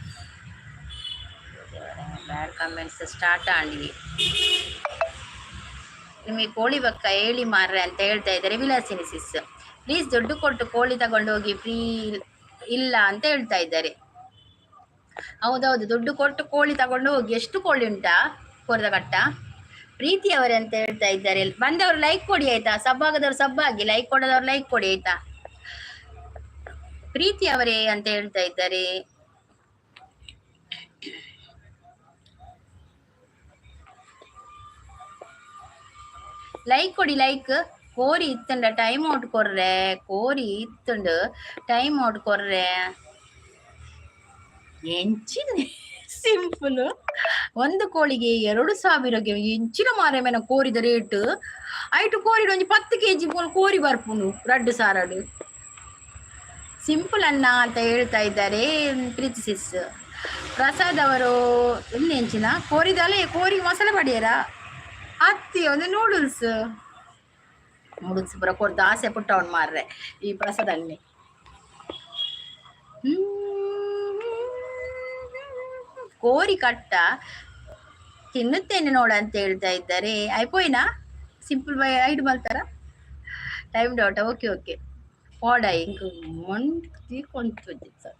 ಬ್ಯಾಡ್ ಕಮೆಂಟ್ಸ್ ಸ್ಟಾರ್ಟ್ ಆಗಿ ನಿಮಗೆ ಕೋಳಿ ಬಕ್ಕ ಹೇಳಿ ಮಾರ್ರೆ ಅಂತ ಹೇಳ್ತಾ ಇದ್ದಾರೆ ವಿಲಾಸಿನಿ ಸಿಸ್ ಪ್ಲೀಸ್ ದುಡ್ಡು ಕೊಟ್ಟು ಕೋಳಿ ತಗೊಂಡು ಹೋಗಿ ಫ್ರೀ ಇಲ್ಲ ಅಂತ ಹೇಳ್ತಾ ಇದ್ದಾರೆ ಹೌದೌದು ದುಡ್ಡು ಕೊಟ್ಟು ಕೋಳಿ ತಗೊಂಡು ಹೋಗಿ ಎಷ್ಟು ಕೋಳಿ ಉಂಟಾ ಕೋರದ ಕಟ್ಟ ಪ್ರೀತಿ ಅವರೇ ಅಂತ ಹೇಳ್ತಾ ಇದ್ದಾರೆ ಬಂದವರು ಲೈಕ್ ಕೊಡಿ ಆಯ್ತಾ ಸಬ್ಬಾಗದವ್ರು ಸಬ್ಬಾಗಿ ಲೈಕ್ ಕೊಡೋದವ್ರು ಲೈಕ್ ಕೊಡಿ ಆಯ್ತಾ ಪ್ರೀತಿ ಅವರೇ ಅಂತ ಹೇಳ್ತಾ ಇದ್ದಾರೆ ಲೈಕ್ ಕೊಡಿ ಲೈಕ್ ಕೋರಿ ಇತ್ತಂಡ ಟೈಮ್ ಔಟ್ ಕೊರ್ರೆ ಕೋರಿ ಇತ್ತಂಡು ಟೈಮ್ ಔಟ್ ಕೊರ್ರೆ ಎಂಚಿನ ಸಿಂಪಲ್ ಒಂದು ಕೋಳಿಗೆ 2,000ಗೆ ಎಂಚಿನ ಮಾರೆ ಮೇನ ಕೋರಿದ ರೇಟ್ ಐಟು ಕೋರಿಡ ಒಂಜಿ 10 kg ಕೋರಿ ಬರ್ಪುಂಡು 2 ಸಾರಡು ಸಿಂಪಲ್ ಅನ್ನ ಅಂತ ಹೇಳ್ತಾ ಇದ್ದಾರೆ ಪ್ರೀತಿ ಸಿಸ್ ಪ್ರಸಾದ್ ಅವರು ಎಲ್ಲಿ ಹೆಂಚಿನ ಕೋರಿದಲ್ಲೇ ಕೋರಿ ಮಸಾಲೆ ಪಡಿಯರ ಅತ್ತಿ ಒಂದು ನೂಡಲ್ಸ್ ಪುರ ಕೊಡ್ದು ಆಸೆ ಪುಟ್ಟ ಅವ್ನು ಮಾರ್ರೆ ಈ ಪ್ರಸಾದಲ್ಲಿ ಕೋರಿ ಕಟ್ಟ ತಿನ್ನುತ್ತೇನೆ ನೋಡ ಅಂತ ಹೇಳ್ತಾ ಇದ್ದಾರೆ ಐಪೋಯ್ನಾ ಸಿಂಪಲ್ ಬೈ ಐಡ್ ಮಲ್ತಾರ ಟೈಮ್ ಡೌಟ್ ಓಕೆ ಓಡ ಇಂಕ ತೀರ್ಕೊಂತ ಸರ್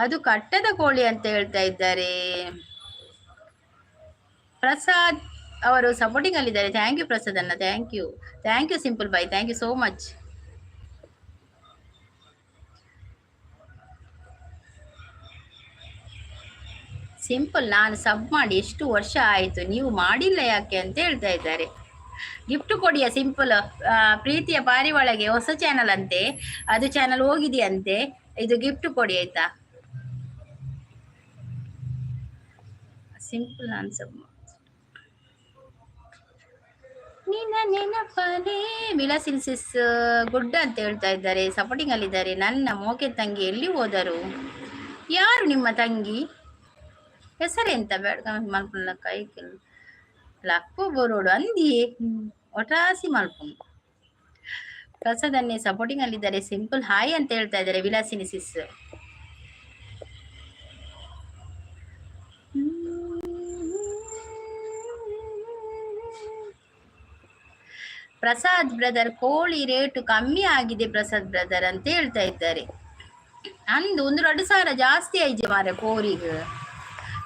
ಅದು ಕಟ್ಟದ ಕೋಳಿ ಅಂತ ಹೇಳ್ತಾ ಇದ್ದಾರೆ ಪ್ರಸಾದ್ ಅವರು ಸಪೋರ್ಟಿಂಗ್ ಅಲ್ಲಿದ್ದಾರೆ ಥ್ಯಾಂಕ್ ಯು ಪ್ರಸಾದ್ ಅನ್ನ thank you simple bye thank you so much simple ನಾನು ಸಬ್ ಮಾಡಿ ಎಷ್ಟು ವರ್ಷ ಆಯಿತು ನೀವು ಮಾಡಿಲ್ಲ ಯಾಕೆ ಅಂತ ಹೇಳ್ತಾ ಇದ್ದಾರೆ ಗಿಫ್ಟ್ ಕೊಡಿಯ ಸಿಂಪಲ್ ಪ್ರೀತಿಯ ಪಾರಿವಾಳಗೆ ಹೊಸ ಚಾನಲ್ ಅಂತೆ ಅದು ಚಾನಲ್ ಹೋಗಿದೆಯಂತೆ ಇದು ಗಿಫ್ಟ್ ಕೊಡಿ ಆಯ್ತಾ ಸಿಂಪಲ್ ನಾನು ಸಬ್ ನಿನ್ನ ನೆನಪನೇ ವಿಲಾಸಿನ್ ಸಿಸ್ ಗುಡ್ ಅಂತ ಹೇಳ್ತಾ ಇದ್ದಾರೆ ಸಪೋರ್ಟಿಂಗ್ ಅಲ್ಲಿದ್ದಾರೆ ನನ್ನ ಮೋಕೆ ತಂಗಿ ಎಲ್ಲಿ ಹೋದರು ಯಾರು ನಿಮ್ಮ ತಂಗಿ ಹೆಸರೆಂತ ಬೇಡ ಕಮೆಂಟ್ ಮಲ್ಪುಲ್ಲ ಕೈ ಕೆಲ್ ಲಕ್ಕು ಬರೋಡು ಅಂದಿಯೇ ಒಟಾಸಿ ಮಲ್ಪುಂಡು ಪ್ರಸಾದನ್ನೇ ಸಪೋರ್ಟಿಂಗ್ ಅಲ್ಲಿದ್ದಾರೆ ಸಿಂಪಲ್ ಹಾಯ್ ಅಂತ ಹೇಳ್ತಾ ಇದ್ದಾರೆ ವಿಲಾಸಿನಿ ಸಿಸ್ ಪ್ರಸಾದ್ ಬ್ರದರ್ ಕೋಳಿ ರೇಟು ಕಮ್ಮಿ ಆಗಿದೆ ಪ್ರಸಾದ್ ಬ್ರದರ್ ಅಂತ ಹೇಳ್ತಾ ಇದ್ದಾರೆ ಅಂದು 2,000 ಜಾಸ್ತಿ ಆಯ್ತು ಮಾರೆ ಕೋರಿಗೆ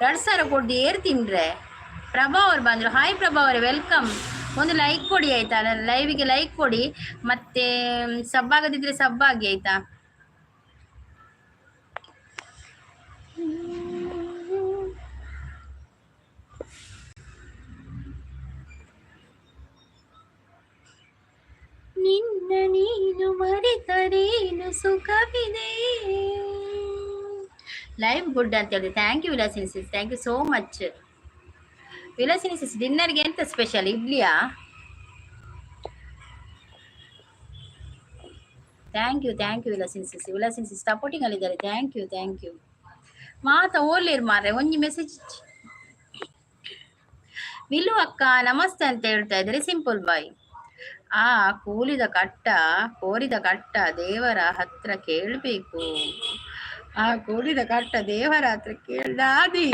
2,000 ಕೊಟ್ಟು ಏರ್ ತಿನ್ರೆ ಪ್ರಭಾ ಅವ್ರು ಬಂದ್ರು ಹಾಯ್ ಪ್ರಭಾ ಅವರೇ ವೆಲ್ಕಮ್ ಒಂದು ಲೈಕ್ ಕೊಡಿ ಆಯ್ತಾ, ಲೈವಿಗೆ ಲೈಕ್ ಕೊಡಿ, ಮತ್ತೆ ಸಬ್ ಆಗದಿದ್ರೆ ಸಬ್ ಆಗಿ ಆಯ್ತಾ. ನಿನ್ನ ನೀನು ಮರೆತರೇನು ಸುಖವಿದೆ. ಲೈವ್ ಗುಡ್ ಅಂತ ಹೇಳಿದೆ. Thank you Vilasini sis, thank you so much. Vilasini sis, ಡಿನ್ನರ್ಗೆ ಎಂತ ಸ್ಪೆಷಲ್? ಇಡ್ಲಿಯಾ? Thank you Vilasini sis. Vilasini sis supporting ಅಲ್ಲಿದ್ದಾರೆ. Thank you. ಮಾತಾ ಓರ್ಲೇರು ಮಾರ್ರೆ, ಒಂಜಿ ಮೆಸೇಜ್. ವಿಲು ಅಕ್ಕ ನಮಸ್ತೆ ಅಂತ ಹೇಳ್ತಾ ಇದ್ದಾರೆ. Simple bye. ಆ ಕೋರಿದ ಕಟ್ಟ ದೇವರ ಹತ್ರ ಕೇಳ್ಬೇಕು. ಆ ಕೋರಿದ ಕಟ್ಟ ದೇವರ ಹತ್ರ ಕೇಳ್ದಾದಿ.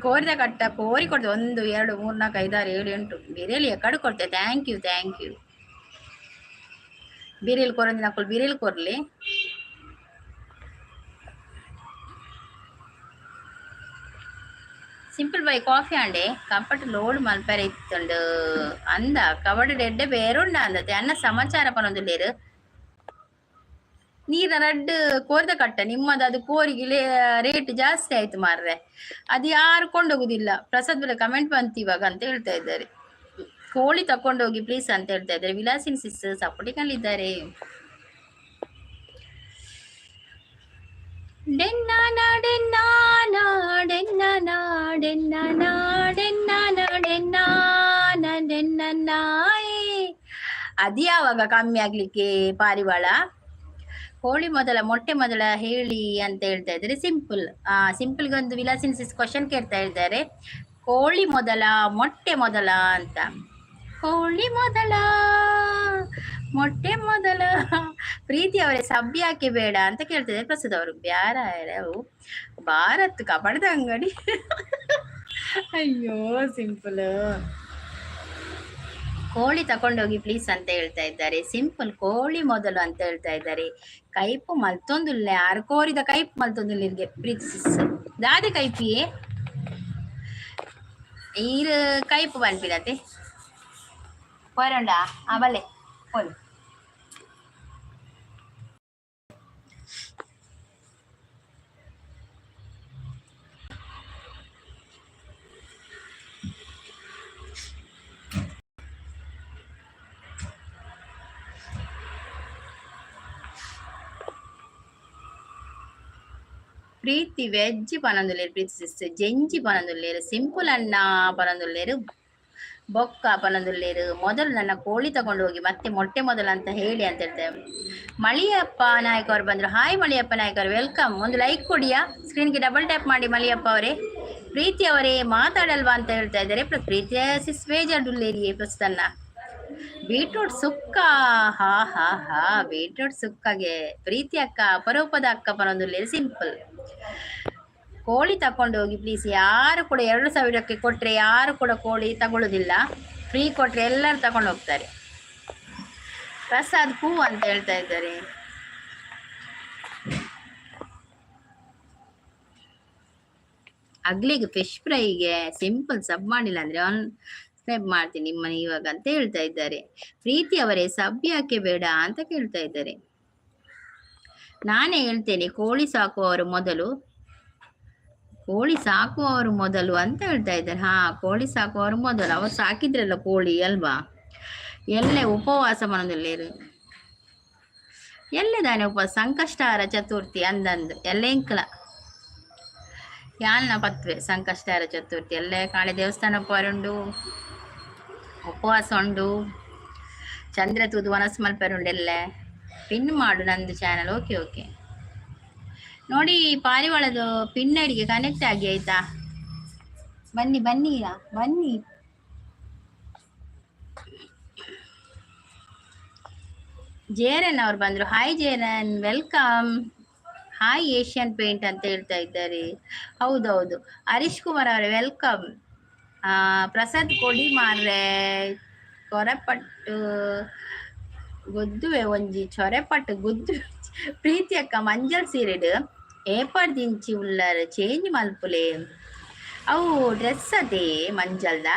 ಕೋರಿದ ಕಟ್ಟ ಕೋರಿ ಕೊಡ್ತೇವೆ. 1 2 3 4 5 6 7 8 ಬಿರೇಲಿಯ ಕಡು ಕೊಡ್ತೇವೆ. Thank you. ಬಿರಿಲ್ ಕೊರಂದಿನ ಬಿರಿಲ್ ಕೊರ್ಲಿ. ಸಿಂಪಲ್ ಬೈ ಕಾಫಿ ಅಂಡೆ ಕಂಪಟ್ ಲೋಡ್ ಮಲ್ಪೆರೆ ಇತ್ತುಂಡು ಅಂದ ಕಬಡ್ ರೆಡ್ಡೆ ಬೇರುಂಡ ಅಂದತೆ ಅನ್ನ ಸಮಾಚಾರ ಪನೊಂದುಲ್ಲೇರು. ನೀರ ರಡ್ಡು ಕೋರಿದ ಕಟ್ಟ ನಿಮ್ಮದು ಅದು ಕೋರಿಗೆ ರೇಟ್ ಜಾಸ್ತಿ ಆಯ್ತು ಮಾರ್ರೆ, ಅದು ಯಾರು ಕೊಂಡೋಗುದಿಲ್ಲ. ಪ್ರಸಾದ್ ಬರ ಕಮೆಂಟ್ ಬಂತು ಇವಾಗ ಅಂತ ಹೇಳ್ತಾ ಇದ್ದಾರೆ. ಕೋಳಿ ತಕೊಂಡೋಗಿ ಪ್ಲೀಸ್ ಅಂತ ಹೇಳ್ತಾ ಇದ್ದಾರೆ. ವಿಲಾಸಿನ್ ಸಿಸ್ ಸಪೋರ್ಟಿಕಲ್ಲಿದ್ದಾರೆ. ಅದ್ಯಾವಾಗ ಕಮ್ಮಿ ಆಗ್ಲಿಕ್ಕೆ ಪಾರಿವಾಳ? ಕೋಳಿ ಮೊಟ್ಟೆ ಮೊದಲ ಹೇಳಿ ಅಂತ ಹೇಳ್ತಾ ಇದ್ದಾರೆ. ಸಿಂಪಲ್ಗೆ ಒಂದು ವಿಲಾಸಿನ್ ಸಿಸ್ ಕ್ವಶನ್ ಕೇಳ್ತಾ ಇದ್ದಾರೆ. ಕೋಳಿ ಮೊದಲ ಮೊಟ್ಟೆ ಮೊದಲ ಅಂತ. ಕೋಳಿ ಮೊದಲ ಮೊಟ್ಟೆ ಮೊದಲ. ಪ್ರೀತಿ ಅವರೇ ಸಬ್ ಯಾಕೆ ಬೇಡ ಅಂತ ಕೇಳ್ತಿದ್ದಾರೆ ಪ್ರಸ್ತುತ ಅವರು. ಬ್ಯಾರು ಭಾರತ್ ಕಬಡ್ದ ಅಂಗಡಿ. ಅಯ್ಯೋ ಸಿಂಪಲ್. ಕೋಳಿ ತಕೊಂಡೋಗಿ ಪ್ಲೀಸ್ ಅಂತ ಹೇಳ್ತಾ ಇದ್ದಾರೆ. ಸಿಂಪಲ್ ಕೋಳಿ ಮೊದಲು ಅಂತ ಹೇಳ್ತಾ ಇದ್ದಾರೆ. ಕೈಪು ಮಲ್ತೊಂದುಲ್ಲ ಯಾರು ಕೋರಿದ ಕೈಪು ಮಲ್ತೊಂದುಲ್ಲಿರ್ಗೆ ಪ್ರೀತಿಸಿಸ್ ದಾದೆ ಕೈಪಿಯೇ ಈರು ಕೈಪು ಬನ್ಪಿರತ್ತೆ ಪರಂಡ ಆ ಬಲ್ಲೆ ಹೋಲ್. ಪ್ರೀತಿ ವೆಜ್ ಪನೊಂದುಲ್ಲೇರು ಪ್ರೀತಿಸಿಸ್ ಜೆಂಜಿ ಪನೊಂದುಲ್ಲೇರು ಸಿಂಪಲ್ ಅಣ್ಣ ಪನೊಂದುಲ್ಲೇರು ಬೊಕ್ಕ ಪನೊಂದುಲ್ಲೇರು. ಮೊದಲು ನನ್ನ ಕೋಳಿ ತಗೊಂಡು ಹೋಗಿ ಮತ್ತೆ ಮೊಟ್ಟೆ ಮೊದಲು ಅಂತ ಹೇಳಿ ಅಂತ ಹೇಳ್ತೇವೆ. ಮಳಿಯಪ್ಪ ನಾಯಕ್ ಅವರು ಬಂದ್ರು. ಹಾಯ್ ಮಳಿಯಪ್ಪ ನಾಯಕ್ ಅವರು, ವೆಲ್ಕಮ್. ಒಂದು ಲೈಕ್ ಕೊಡಿಯಾ? ಸ್ಕ್ರೀನ್ಗೆ ಡಬಲ್ ಟ್ಯಾಪ್ ಮಾಡಿ ಮಳಿಯಪ್ಪ ಅವರೇ. ಪ್ರೀತಿ ಅವರೇ ಮಾತಾಡಲ್ವಾ ಅಂತ ಹೇಳ್ತಾ ಇದ್ದಾರೆ. ಪ್ರೀತಿಯ ಸಿಸ್ ವೇಜಾಡುಲ್ಲೇರಿಯೇ ಪ್ರಸ್ತನ್ನ ಬೀಟ್ರೂಟ್ ಸುಕ್ಕ. ಹಾ ಬೀಟ್ರೂಟ್ ಸುಕ್ಕಗೆ ಪ್ರೀತಿ ಅಕ್ಕ ಅಪರೂಪದ ಅಕ್ಕ ಪನೊಂದುಲ್ಲೇರು. ಸಿಂಪಲ್ ಕೋಳಿ ತಕೊಂಡು ಹೋಗಿ ಪ್ಲೀಸ್. ಯಾರು ಕೂಡ 2,000ಕ್ಕೆ ಕೊಟ್ರೆ ಯಾರು ಕೂಡ ಕೋಳಿ ತಗೊಳ್ಳೋದಿಲ್ಲ. ಫ್ರೀ ಕೊಟ್ರೆ ಎಲ್ಲರೂ ತಗೊಂಡು ಹೋಗ್ತಾರೆ. ಪ್ರಸಾದ್ ಹೂ ಅಂತ ಹೇಳ್ತಾ ಇದ್ದಾರೆ. ಅಗ್ಲಿಗೆ ಫಿಶ್ ಫ್ರೈಗೆ ಸಿಂಪಲ್ ಸಬ್ ಮಾಡಿಲ್ಲ ಅಂದ್ರೆ ಸಬ್ ಮಾಡ್ತೀನಿ ನಿಮ್ಮನೆ ಇವಾಗ ಅಂತ ಹೇಳ್ತಾ ಇದ್ದಾರೆ. ಪ್ರೀತಿ ಅವರೇ ಸಬ್ ಯಾಕೆ ಬೇಡ ಅಂತ ಕೇಳ್ತಾ ಇದ್ದಾರೆ. ನಾನೇ ಹೇಳ್ತೇನೆ ಕೋಳಿ ಸಾಕುವವರು ಮೊದಲು ಅಂತ ಹೇಳ್ತಾ ಇದ್ದಾರೆ. ಹಾ ಕೋಳಿ ಸಾಕುವವರು ಮೊದಲು. ಅವ್ರು ಸಾಕಿದ್ರಲ್ಲ ಕೋಳಿ ಅಲ್ವಾ? ಎಲ್ಲೇ ಉಪವಾಸ ಮನದಲ್ಲೇರು ಎಲ್ಲದಾನೆ ಉಪವಾಸ. ಸಂಕಷ್ಟಾರ ಚತುರ್ಥಿ ಅಂದಂದು ಎಲ್ಲ ಇಂಕಲ ಯಾಲ್ನ ಪತ್ವೆ ಸಂಕಷ್ಟಾರ ಚತುರ್ಥಿ ಎಲ್ಲ ಕಾಳೆ ದೇವಸ್ಥಾನ ಪರುಂಡು ಉಪವಾಸ ಉಂಡು. ಚಂದ್ರ ತೂದು ವನಸ್ ಮಲ್ಪರುಂಡೆಲ್ಲ ಪಿನ್ ಮಾಡು ನಂದು ಚಾನಲ್. ಓಕೆ ನೋಡಿ ಪಾರಿವಾಳದು ಪಿನ್ ಐಡಿಗೆ ಕನೆಕ್ಟ್ ಆಗಿ ಆಯ್ತಾ? ಬನ್ನಿ. ಜೇರನ್ ಅವ್ರು ಬಂದ್ರು. Hi Jeeran, welcome. Hi Asian paint ಅಂತ ಹೇಳ್ತಾ ಇದ್ದಾರೆ. ಹೌದೌದು. ಹರೀಶ್ ಕುಮಾರ್ ಅವರೇ ವೆಲ್ಕಮ್. ಪ್ರಸಾದ್ ಕೊಡಿ ಮಾರ್ರೆ. ಕೊರೆಪಟ್ಟು ಗೊದ್ದುವೆ ಒಂಜಿ ಚೊರೆಪಟ್ಟು ಗುದ್ದು. ಪ್ರೀತಿ ಅಕ್ಕ ಮಂಜಲ್ ಸೀರೆಡು ಏಪರ್ ದಿಂಚಿ ಉಳ್ಳರ್ ಚೇಂಜ್ ಮಲ್ಪುಲೆ. ಅವು ಡ್ರೆಸ್ ಅದೇ ಮಂಜಲ್ದ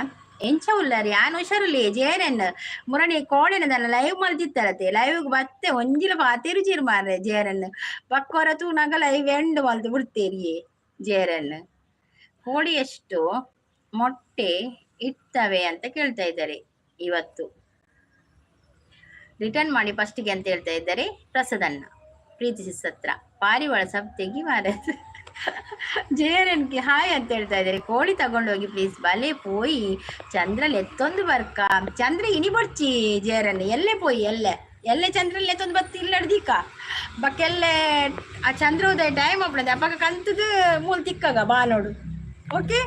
ಎಂಚ ಉಳ್ಳಾರಿ ಯಾನ್ ಹುಷಾರಲ್ಲಿ ಜೇರನ್ ಮುರಣಿ ಕೋಡೆನ ದಲ್ಲ ಲೈವ್ ಮಲ್ತಿತ್ತರತೆ ಲೈವ್ ಬತ್ತೆ ಒಂಜಿಲ ಪಾತೇರು ಚೀರು ಮಾರ್ರೆ ಜೇರನ್ ಪಕ್ವರ ತೂನಾಗ ಲೈವ್ ಎಂಡ್ ಮಲ್ತು ಬಿಡ್ತೇರಿಯೇ ಜೇರನ್ ಕೋಳಿ ಎಷ್ಟು ಮೊಟ್ಟೆ ಇಡ್ತವೆ ಅಂತ ಕೇಳ್ತಾ ಇದ್ದಾರೆ ಇವತ್ತು. ರಿಟರ್ನ್ ಮಾಡಿ ಫಸ್ಟಿಗೆ ಅಂತ ಹೇಳ್ತಾ ಇದ್ದಾರೆ ಪ್ರಸದನ್ನ ಪ್ರೀತಿ ಹತ್ರ ಪಾರಿವಾಳ ಸಪ್ತೆಗಿ ಮಾರ ಜೇರನ್ಗೆ ಹಾಯ್ ಅಂತ ಹೇಳ್ತಾ ಇದ್ದಾರೆ. ಕೋಳಿ ತಗೊಂಡೋಗಿ ಪ್ಲೀಸ್ ಬಲೆ ಪೋಯಿ ಚಂದ್ರಲ್ಲಿ ಎತ್ತೊಂದು ಬರ್ಕ ಚಂದ್ರ ಇನಿ ಬಡ್ಚಿ ಜೇರನ್ ಎಲ್ಲೇ ಪೋಯಿ ಎಲ್ಲೇ ಚಂದ್ರಲ್ಲಿ ಎತ್ತೊಂದು ಬತ್ತಿ ಇಲ್ಲಡ್ದಿಕ್ಕ ಬಕ್ಕೆಲ್ಲೇ ಆ ಚಂದ್ರೋದಯ ಟೈಮ್ ಅಪ್ಪಣದೆ ಅಪ್ಪಗ ಕಂತದ ಮೂಲ್ ತಿಕ್ಕಾಗ ಬಾ ನೋಡು ಓಕೆ.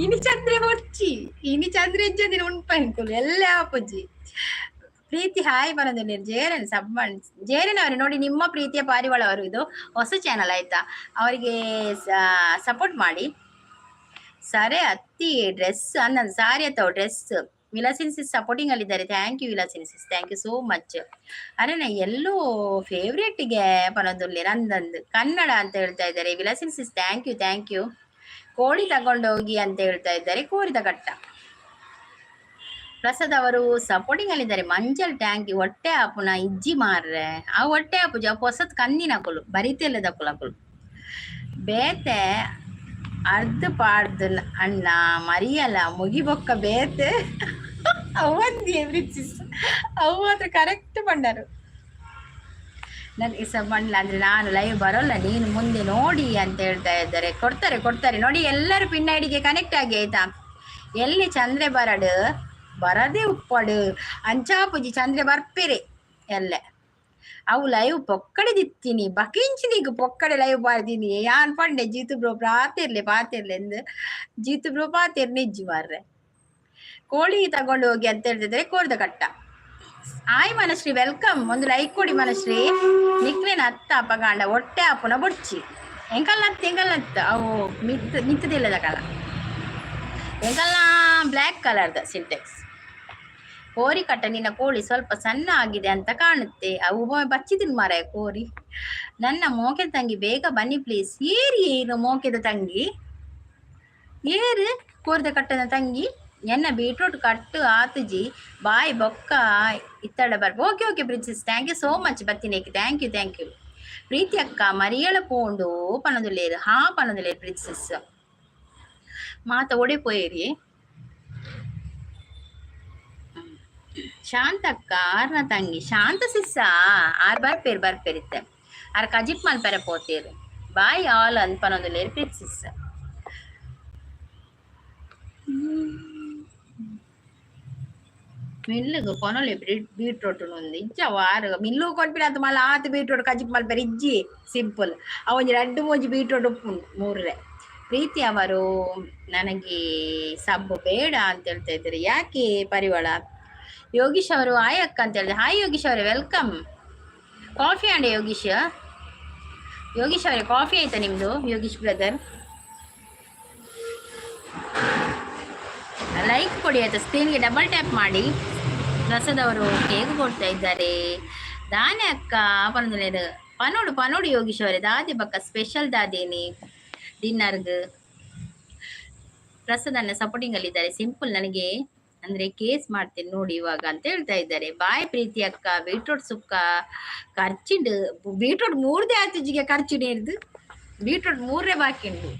ಇನಿ ಚಂದ್ರ ಬಡ್ಚಿ ಇನಿ ಚಂದ್ರ ಎಜ್ಜದಿನ ಉಣ್ಪಂಕುಲು ಎಲ್ಲ ಅಪ್ಪಜ್ಜಿ ಪ್ರೀತಿ ಹಾಯ್ ಬರೋದಿಲ್ಲ ಜೇರನ್ ಜೇರನ್ ಅವರು ನೋಡಿ ನಿಮ್ಮ ಪ್ರೀತಿಯ ಪಾರಿವಾಳ ಅವರು ಇದು ಹೊಸ ಚಾನಲ್ ಆಯ್ತಾ ಅವರಿಗೆ ಸಪೋರ್ಟ್ ಮಾಡಿ. ಸರಿ ಅತ್ತಿ ಡ್ರೆಸ್ ಅನ್ನೋದು ಸಾರಿ ಅಥವಾ ಡ್ರೆಸ್ ವಿಲಾಸಿನ್ಸಿಸ್ ಸಪೋರ್ಟಿಂಗ್ ಅಲ್ಲಿದ್ದಾರೆ. Thank you Vilasini sis, thank you so much. ಅರೆ ನಾ ಎಲ್ಲೂ ಫೇವ್ರೇಟ್ಗೆ ಬರೋದಿಲ್ಲ ನಂದಂದು ಕನ್ನಡ ಅಂತ ಹೇಳ್ತಾ ಇದ್ದಾರೆ ವಿಲಾಸಿನ್ಸಿಸ್, ಥ್ಯಾಂಕ್ ಯು. ಕೋಳಿ ತಗೊಂಡೋಗಿ ಅಂತ ಹೇಳ್ತಾ ಇದ್ದಾರೆ ಕೋರಿದ ಕಟ್ಟ. ಪ್ರಸಾದ್ ಅವರು ಸಪೋರ್ಟಿಂಗ್ ಅಲ್ಲಿದ್ದಾರೆ. ಮಂಜಲ್ ಟ್ಯಾಂಕ್ ಹೊಟ್ಟೆ ಆಪುನ ಇಜ್ಜಿ ಮಾರ್ರೆ ಆ ಹೊಟ್ಟೆ ಆಪು ಜಪ ಹೊಸತ್ ಕನ್ನಿನಕುಲು ಬರಿತಿಲ್ಲದ ಕುಲಕುಲು ಬೇತೆ ಅರ್ಧ ಪಾಡ್ದು ಅಣ್ಣ ಮರಿಯಲ್ಲ ಮುಗಿಬೊಕ್ಕ ಬೇತೆ ಅವಂದಿ ಎವ್ರಿಚಿಸ್ ಅವು ಹತ್ರ ಕರೆಕ್ಟ್ ಬಂಡರು. ನನಗೆ ಬಂಡ್ಲ ಅಂದ್ರೆ ನಾನು ಲೈವ್ ಬರೋಲ್ಲ ನೀನು ಮುಂದೆ ನೋಡಿ ಅಂತ ಹೇಳ್ತಾ ಇದ್ದಾರೆ. ಕೊಡ್ತಾರೆ ನೋಡಿ ಎಲ್ಲರೂ ಪಿನ್ ಐಡಿಗೆ ಕನೆಕ್ಟ್ ಆಗಿ ಆಯ್ತಾ. ಎಲ್ಲಿ ಚಂದ್ರೆ ಬರದೇ ಉಪ್ಪಡು ಅಂಚಾಪುಜಿ ಚಂದ್ರೆ ಬರ್ಪೆರೆ ಎಲ್ಲ ಅವು ಲೈವ್ ಪೊಕ್ಕಡೆ ದಿತ್ತೀನಿ ಬಕಿಂಚಿನಿಗೆ ಪೊಕ್ಕಡೆ ಲೈವ್ ಬಾರ್ದೀನಿ ಯಾನ್ ಪಂಡೆ ಜೀತು ಬ್ರೋ ಪಾತಿರ್ಲೆ ಎಂದು ಜೀತು ಬ್ರೋ ಪಾತಿರ್ ನಿಜ್ಜು ಮಾರ್ರೆ. ಕೋಳಿ ತಗೊಂಡು ಹೋಗಿ ಅಂತ ಹೇಳ್ತಿದ್ರೆ ಕೋರ್ದ ಕಟ್ಟ. ಆಯ್ ಮನಶ್ರೀ ವೆಲ್ಕಮ್, ಒಂದು ಲೈಕ್ ಕೊಡಿ ಮನಶ್ರೀ. ನಿಕ್ಲೇನ ಅತ್ತ ಅಪ್ಪಗಾಂಡ ಹೊಟ್ಟೆ ಅಪ್ಪನ ಬೊಡ್ಚಿ ಎಂಕಲ್ನತ್ತ ಅವು ಮಿತ್ತದಿಲ್ಲದ ಕಾಲ ಎಂಕಲ್ಲ ಬ್ಲ್ಯಾಕ್ ಕಲರ್ದ ಸಿಂಟೆಕ್ಸ್ ಕೋರಿ ಕಟ್ಟ. ನಿನ್ನ ಕೋಳಿ ಸ್ವಲ್ಪ ಸಣ್ಣ ಆಗಿದೆ ಅಂತ ಕಾಣುತ್ತೆ. ಅವು ಬಚ್ಚಿದಿನ್ ಮಾರ ಕೋರಿ. ನನ್ನ ಮೋಕೆದ ತಂಗಿ ಬೇಗ ಬನ್ನಿ ಪ್ಲೀಸ್. ಏನು ಮೋಕೆದ ತಂಗಿ ಏರು ಕೋರಿದ ಕಟ್ಟದ ತಂಗಿ ಎನ್ನ ಬೀಟ್ರೂಟ್ ಕಟ್ಟು ಆತುಜಿ ಬಾಯ್ ಬೊಕ್ಕ ಇತ್ತಡ okay princess, thank you so much ಬತ್ತಿನೇಕಿ ಥ್ಯಾಂಕ್ ಯು. ಪ್ರೀತಿ ಅಕ್ಕ ಮರಿಯಳ ಪೋಂಡು ಪನದುಲೇರು ಪನದುಲೇರು ಪ್ರಿನ್ಸಸ್ ಮಾತ ಓಡಿಪೋಯಿರಿ. ಶಾಂತಕ್ಕ ಆರ್ನ ತಂಗಿ ಶಾಂತ ಸಿಸ್ಸ ಆರ್ ಬರ್ಪೇರಿತ್ತೆ ಆರ್ ಕಜಿಪ್ ಮಲ್ಪೆರೆ ಪೋತೀರು ಬಾಯ್ ಆಲ್ ಅಂದ್ ಪನೊಂದುಲೇರು ಪ್ರಿನ್ಸಸ್. ಮಿಲ್ಲುಗು ಕೊನೊಲಿ ಬೀಟ್ರೋಟ್ ఉంది ಇಜ್ಜ ವಾರ ಮಿಲ್ಲು ಕೊಟ್ಬಿಡ ಅಂತ ಮಲ್ಲ ಆತು ಬೀಟ್ರೋಟ್ ಕಜಿಪ್ ಮಲ್ಪೆರೆ ಇಜ್ಜಿ ಸಿಂಪಲ್ ಅವೊಂಜಿ 2-3 ಬೀಟ್ರೋಟ್ ಉಪ್ಪುಂಡು ಮೂರ್ರೆ. ಪ್ರೀತಿ ಅವರು ನನಗೆ ಸಬ್ಬು ಬೇಡ ಅಂತ ಹೇಳ್ತಾ ಇದ್ದಾರೆ. ಯಾಕೆ ಪರಿವಾಳ? ಯೋಗೀಶ್ ಅವರು ಹಾಯ್ ಅಕ್ಕ ಅಂತ ಹೇಳಿದೆ. ಹಾಯ್ ಯೋಗೀಶ್ ಅವರೇ ವೆಲ್ಕಮ್. ಕಾಫಿ ಅಂಡೆ ಯೋಗೀಶ್ ಅವರೇ ಕಾಫಿ ಆಯ್ತಾ ನಿಮ್ದು ಯೋಗೀಶ್ ಬ್ರದರ್? ಲೈಕ್ ಕೊಡಿ ಆಯ್ತಾ, ಸ್ಕ್ರೀನ್ಗೆ ಡಬಲ್ ಟ್ಯಾಪ್ ಮಾಡಿ. ಪ್ರಸಾದ್ ಅವರು ಹೇಗೆ ಕೊಡ್ತಾ ಇದ್ದಾರೆ. ದಾನೆ ಅಕ್ಕ ಪನೋಡು ಯೋಗೀಶ್ ಅವರೇ ದಾದಿ ಬಕ್ಕ ಸ್ಪೆಷಲ್ ದಾದೇನಿ ಡಿನ್ನರ್ಗ್. ಪ್ರಸಾದನ್ನ ಸಪೋರ್ಟಿಂಗ್ ಅಲ್ಲಿದ್ದಾರೆ. ಸಿಂಪಲ್ ನನಗೆ ಅಂದ್ರೆ ಕೇಸ್ ಮಾಡ್ತೇನೆ ನೋಡಿ ಇವಾಗ ಅಂತ ಹೇಳ್ತಾ ಇದ್ದಾರೆ. ಬಾಯ್ ಪ್ರೀತಿ ಅಕ್ಕ. ಬೀಟ್ರೋಟ್ ಸುಕ್ಕ ಖರ್ಚಿಡು ಬೀಟ್ರೋಟ್ 3 ಆತುಜಿಗೆ ಖರ್ಚಿಡು ಇರ್ದು ಬೀಟ್ರೋಟ್ 3 ಬಾಕಿ ಉಂಟು.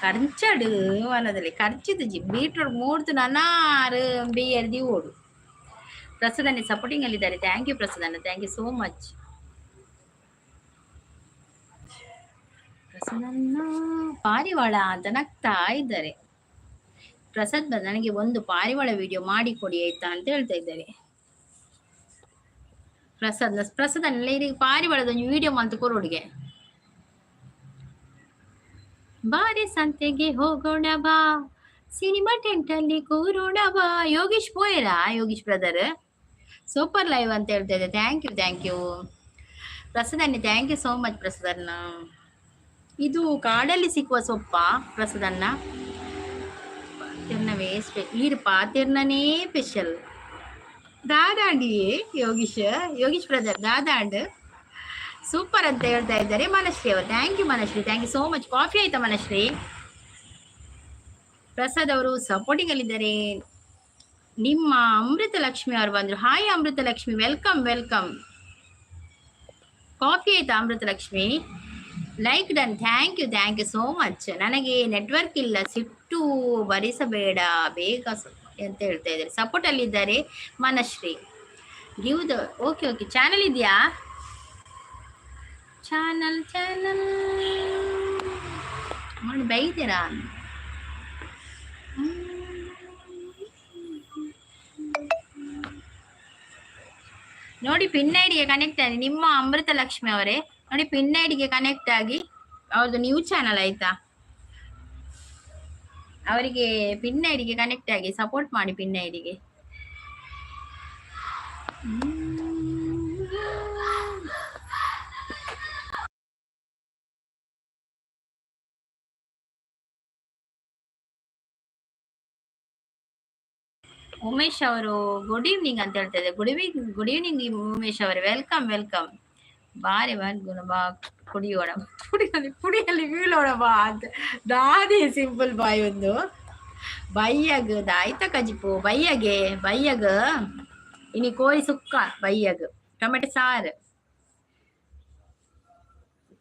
ಕಂಚಡು ಅನ್ನೋದಲ್ಲಿ ಖರ್ಚಿದುಜಿ ಬೀಟ್ರೋಟ್ 3 ನನಾರು ಬೇಯರ್ದಿ ಓಡು. ಪ್ರಸಾದನ್ನ ಸಪೋರ್ಟಿಂಗ್ ಅಲ್ಲಿದ್ದಾರೆ. ಥ್ಯಾಂಕ್ ಯು ಪ್ರಸಾದನ್ನ, ಥ್ಯಾಂಕ್ ಯು ಸೋ ಮಚ್. ಪ್ರಸಾದನ್ನ ಪಾರಿವಾಳ ಅಂತ ನಗ್ತಾ ಇದ್ದಾರೆ. ಪ್ರಸಾದ್ ನನಗೆ ಒಂದು ಪಾರಿವಾಳ ವಿಡಿಯೋ ಮಾಡಿಕೊಡಿ ಆಯ್ತಾ ಅಂತ ಹೇಳ್ತಾ ಇದ್ದಾರೆ. ಪ್ರಸಾದನ್ನೆಲ್ಲ ಇದೀಗ ಪಾರಿವಾಳದ ಒಂದು ವಿಡಿಯೋ ಮಾಡ್ತು ಕೊರೋಡಿಗೆ. ಬಾರಿ ಸಂತೆಗೆ ಹೋಗೋಣ ಬಾ, ಸಿನಿಮಾ ಟೆಂಟಲ್ಲಿ ಕೂರೋಣ ಬಾ. ಯೋಗೀಶ್ ಪೋಯರಾ ಯೋಗೀಶ್ ಬ್ರದರ್ ಸೂಪರ್ ಲೈವ್ ಅಂತ ಹೇಳ್ತಾ ಇದ್ದಾರೆ. ಥ್ಯಾಂಕ್ ಯು ಪ್ರಸಾದನ್ನ, ಥ್ಯಾಂಕ್ ಯು ಸೋ ಮಚ್ ಪ್ರಸಾದನ್ನ. ಇದು ಕಾಡಲ್ಲಿ ಸಿಕ್ಕುವ ಸೊಪ್ಪ ಪ್ರಸಾದನ್ನ ಪಾತಿರ್ನೇ ಸ್ಪೆಷಲ್ ದಾದಾಂಡಿಯೇ ಯೋಗೀಶ್ ಬ್ರದರ್ ದಾದಾಂಡ್ ಸೂಪರ್ ಅಂತ ಹೇಳ್ತಾ ಇದ್ದಾರೆ ಮನಶ್ರೀ ಅವರು. Thank you Manashree, thank you so much. Coffee ಆಯ್ತಾ ಮನಶ್ರೀ? ಪ್ರಸಾದ್ ಅವರು ಸಪೋರ್ಟಿಂಗ್ ಅಲ್ಲಿದ್ದಾರೆ. ನಿಮ್ಮ ಅಮೃತ ಲಕ್ಷ್ಮಿ ಅವರು ಬಂದ್ರು. Hi Amrutha Lakshmi, welcome welcome. Coffee ಆಯ್ತಾ Amrutha Lakshmi? Like done, thank you so much. ನನಗೆ ನೆಟ್ವರ್ಕ್ ಇಲ್ಲ, ಸಿಟ್ಟು ಭರಿಸಬೇಡ, ಬೇಗ ಅಂತ ಹೇಳ್ತಾ ಇದ್ದಾರೆ. ಸಪೋರ್ಟ್ ಅಲ್ಲಿದ್ದಾರೆ Manashree. Give the okay okay. Channel ಇದೆಯಾ? ಚಾನಲ್ ಮಾಡಿ ಬೈತೀರಾ? ನೋಡಿ ಪಿನ್ ಐಡಿಗೆ ಕನೆಕ್ಟ್ ಆಗಿ, ನಿಮ್ಮ ಅಮೃತ ಲಕ್ಷ್ಮಿ ಅವರೇ ನೋಡಿ ಪಿನ್ ಐಡಿಗೆ ಕನೆಕ್ಟ್ ಆಗಿ, ಅವ್ರದ್ದು ನ್ಯೂ ಚಾನಲ್ ಆಯ್ತಾ, ಅವರಿಗೆ ಪಿನ್ ಐಡಿಗೆ ಕನೆಕ್ಟ್ ಆಗಿ ಸಪೋರ್ಟ್ ಮಾಡಿ. ಪಿನ್ ಐಡಿಗೆ ಉಮೇಶ್ ಅವರು ಗುಡ್ ಈವ್ನಿಂಗ್ ಅಂತ ಹೇಳ್ತಾ ಇದ್ದಾರೆ. ಗುಡ್ ಈವ್ನಿಂಗ್ ಉಮೇಶ್ ಅವರೇ, ವೆಲ್ಕಮ್ ವೆಲ್ಕಮ್. ಬಾರಿ ಗುಣ ಬಾ, ಕುಡಿಯೋಣ, ಪುಡಿಯಲ್ಲಿ ಬೀಳೋಣ ಬಾ ಅಂತ ದಾದಿ ಸಿಂಪಲ್ ಬಾಯ್ ಒಂದು ಬಯ್ಯಗ್ ಆಯ್ತ ಕಜಿಪು ಬಯ್ಯಗ್ ಇನಿ ಕೋರಿ ಸುಕ್ಕ ಬಯ್ಯಗ್ ಟೊಮೆಟೊ ಸಾರು,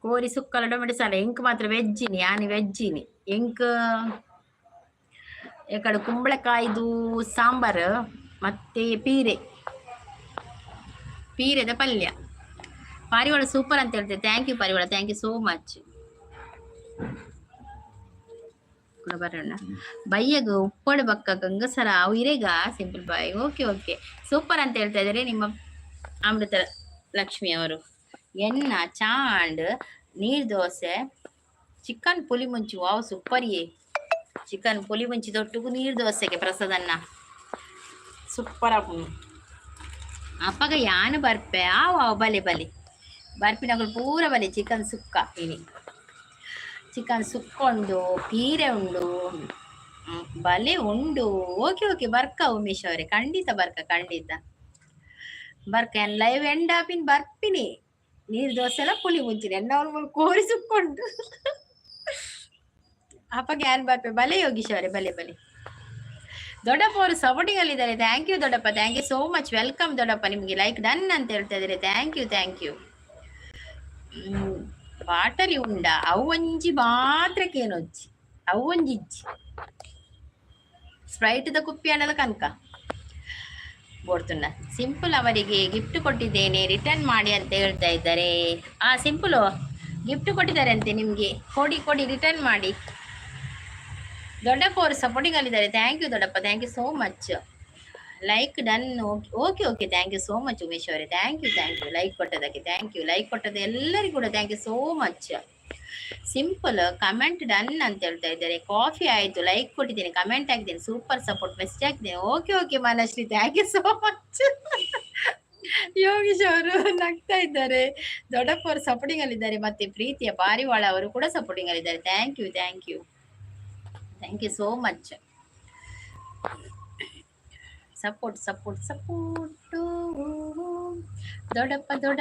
ಕೋರಿ ಸುಕ್ಕಲ ಟೊಮೆಟೊ ಸಾರು. ಎಂಕ್ ಮಾತ್ರ ವೆಜ್ಜಿನಿ, ಆನಿ ವೆಜ್ಜಿನಿ. ಎಂಕ್ ಕಡೆ ಕುಂಬಳಕಾಯ್ದು ಸಾಂಬಾರು ಮತ್ತೆ ಪೀರೆದ ಪಲ್ಯ. ಪಾರಿವಾಳ ಸೂಪರ್ ಅಂತ ಹೇಳ್ತೇವೆ. ಥ್ಯಾಂಕ್ ಯು ಪಾರಿವಾಳ, ಥ್ಯಾಂಕ್ ಯು ಸೋ ಮಚ್. ಬರೋಣ ಬಯ್ಯಗ ಉಪ್ಪಡು ಬಕ್ಕ ಗಂಗಸರ ಇರೇಗ ಸಿಂಪಲ್ ಬಾಯ್. ಓಕೆ ಓಕೆ, ಸೂಪರ್ ಅಂತ ಹೇಳ್ತಾ ಇದ್ದಾರೆ ನಿಮ್ಮ ಅಮೃತ ಲಕ್ಷ್ಮಿ ಅವರು. ಎನ್ನ ಚಾಂಡ್ ನೀರ್ ದೋಸೆ, ಚಿಕನ್ ಪುಲಿ ಮುಂಚು, ವಾವ್ ಸೂಪರ್ಯೇ. ಚಿಕನ್ ಪುಲಿ ಮುಂಚಿ ತೊಟ್ಟುಗು ನೀರು ದೋಸೆಗೆ ಪ್ರಸಾದನ್ನ ಸೂಪರ್ ಆಪುಂಡು. ಅಪ್ಪಗ ಯಾನು ಬರ್ಪೆ ಬಲೆ ಬರ್ಪಿನಗಳು ಪೂರ ಬಲೆ. ಚಿಕನ್ ಸುಕ್ಕ ಇನಿ, ಚಿಕನ್ ಸುಕ್ಕ ಉಂಡು, ಪೀರೆ ಉಂಡು, ಬಲೆ ಉಂಡು. ಓಕೆ ಓಕೆ, ಬರ್ಕ ಉಮೇಶ್ ಅವರೇ, ಖಂಡಿತ ಬರ್ಕ ಎನ್ ಲೈವ್ ಎಂಡ್ ಆಪಿನ್ ಬರ್ಪಿನಿ. ನೀರು ದೋಸೆ ಎಲ್ಲ ಪುಲಿ ಮುಂಚಿನಿ ಎನ್ನ ಅವ್ರು ಕೋರಿ ಸುಕ್ಕೊಂಡು ಅಪ್ಪಗೆ ಯಾರು ಬರ್ಪೆ ಬಲೆ. ಯೋಗೀಶ್ ಅವರೇ ಬಲೆ. ದೊಡ್ಡಪ್ಪ ಅವರು ಸಪೋರ್ಟಿಂಗ್ ಅಲ್ಲಿದ್ದಾರೆ. ಥ್ಯಾಂಕ್ ಯು ದೊಡ್ಡಪ್ಪ, thank you so much. Welcome ದೊಡ್ಡಪ್ಪ. ನಿಮ್ಗೆ ಲೈಕ್ ಡನ್ ಅಂತ ಹೇಳ್ತಾ ಇದ್ದಾರೆ. Thank you. ಬಾಟಲಿ ಉಂಡ ಅವು ಒಂಜಿ ಮಾತ್ರಕ್ಕೇನೊಜ್ಜಿ, ಅವು ಒಂಜಿಜ್ಜಿ ಸ್ಪ್ರೈಟ್ದ ಕುಪ್ಪಿ ಅನ್ನಲ್ಲ ಕನಕ ಬೋಡ್ತುಂಡ. ಸಿಂಪಲ್ ಅವರಿಗೆ ಗಿಫ್ಟ್ ಕೊಟ್ಟಿದ್ದೇನೆ, ರಿಟರ್ನ್ ಮಾಡಿ ಅಂತ ಹೇಳ್ತಾ ಇದ್ದಾರೆ. ಸಿಂಪಲ್ ಗಿಫ್ಟ್ ಕೊಟ್ಟಿದ್ದಾರೆ ಅಂತೆ ನಿಮ್ಗೆ, ಕೊಡಿ ರಿಟರ್ನ್ ಮಾಡಿ. ದೊಡ್ಡಪ್ಪ ಅವರು ಸಪೋರ್ಟಿಂಗ್ ಅಲ್ಲಿದ್ದಾರೆ. ಥ್ಯಾಂಕ್ ಯು ದೊಡ್ಡಪ್ಪ, thank you so much. Like done. Okay, thank you so much Umesh ಅವರೇ, ಥ್ಯಾಂಕ್ ಯು. ಲೈಕ್ ಕೊಟ್ಟದಕ್ಕೆ ಥ್ಯಾಂಕ್ ಯು. ಲೈಕ್ ಕೊಟ್ಟದ ಎಲ್ಲರಿಗೂ ಕೂಡ thank you so much. Simple comment done ಅಂತ ಹೇಳ್ತಾ ಇದ್ದಾರೆ. ಕಾಫಿ ಆಯ್ತು, ಲೈಕ್ ಕೊಟ್ಟಿದ್ದೀನಿ, ಕಮೆಂಟ್ ಹಾಕಿದ್ದೀನಿ, ಸೂಪರ್ ಸಪೋರ್ಟ್ ಮೆಸೇಜ್ ಹಾಕಿದ್ದೀನಿ. Okay Manashree, thank you so much. Yogish ಅವರು ನಗ್ತಾ ಇದ್ದಾರೆ. ದೊಡ್ಡಪ್ಪ ಅವರು ಸಪೋರ್ಟಿಂಗ್ ಅಲ್ಲಿದ್ದಾರೆ. ಮತ್ತೆ ಪ್ರೀತಿಯ ಪಾರಿವಾಳ ಅವರು ಕೂಡ ಸಪೋರ್ಟಿಂಗ್ ಅಲ್ಲಿದ್ದಾರೆ. Thank you so much. Support ದೊಡ್ಡಪ್ಪ ದೊಡ್ಡ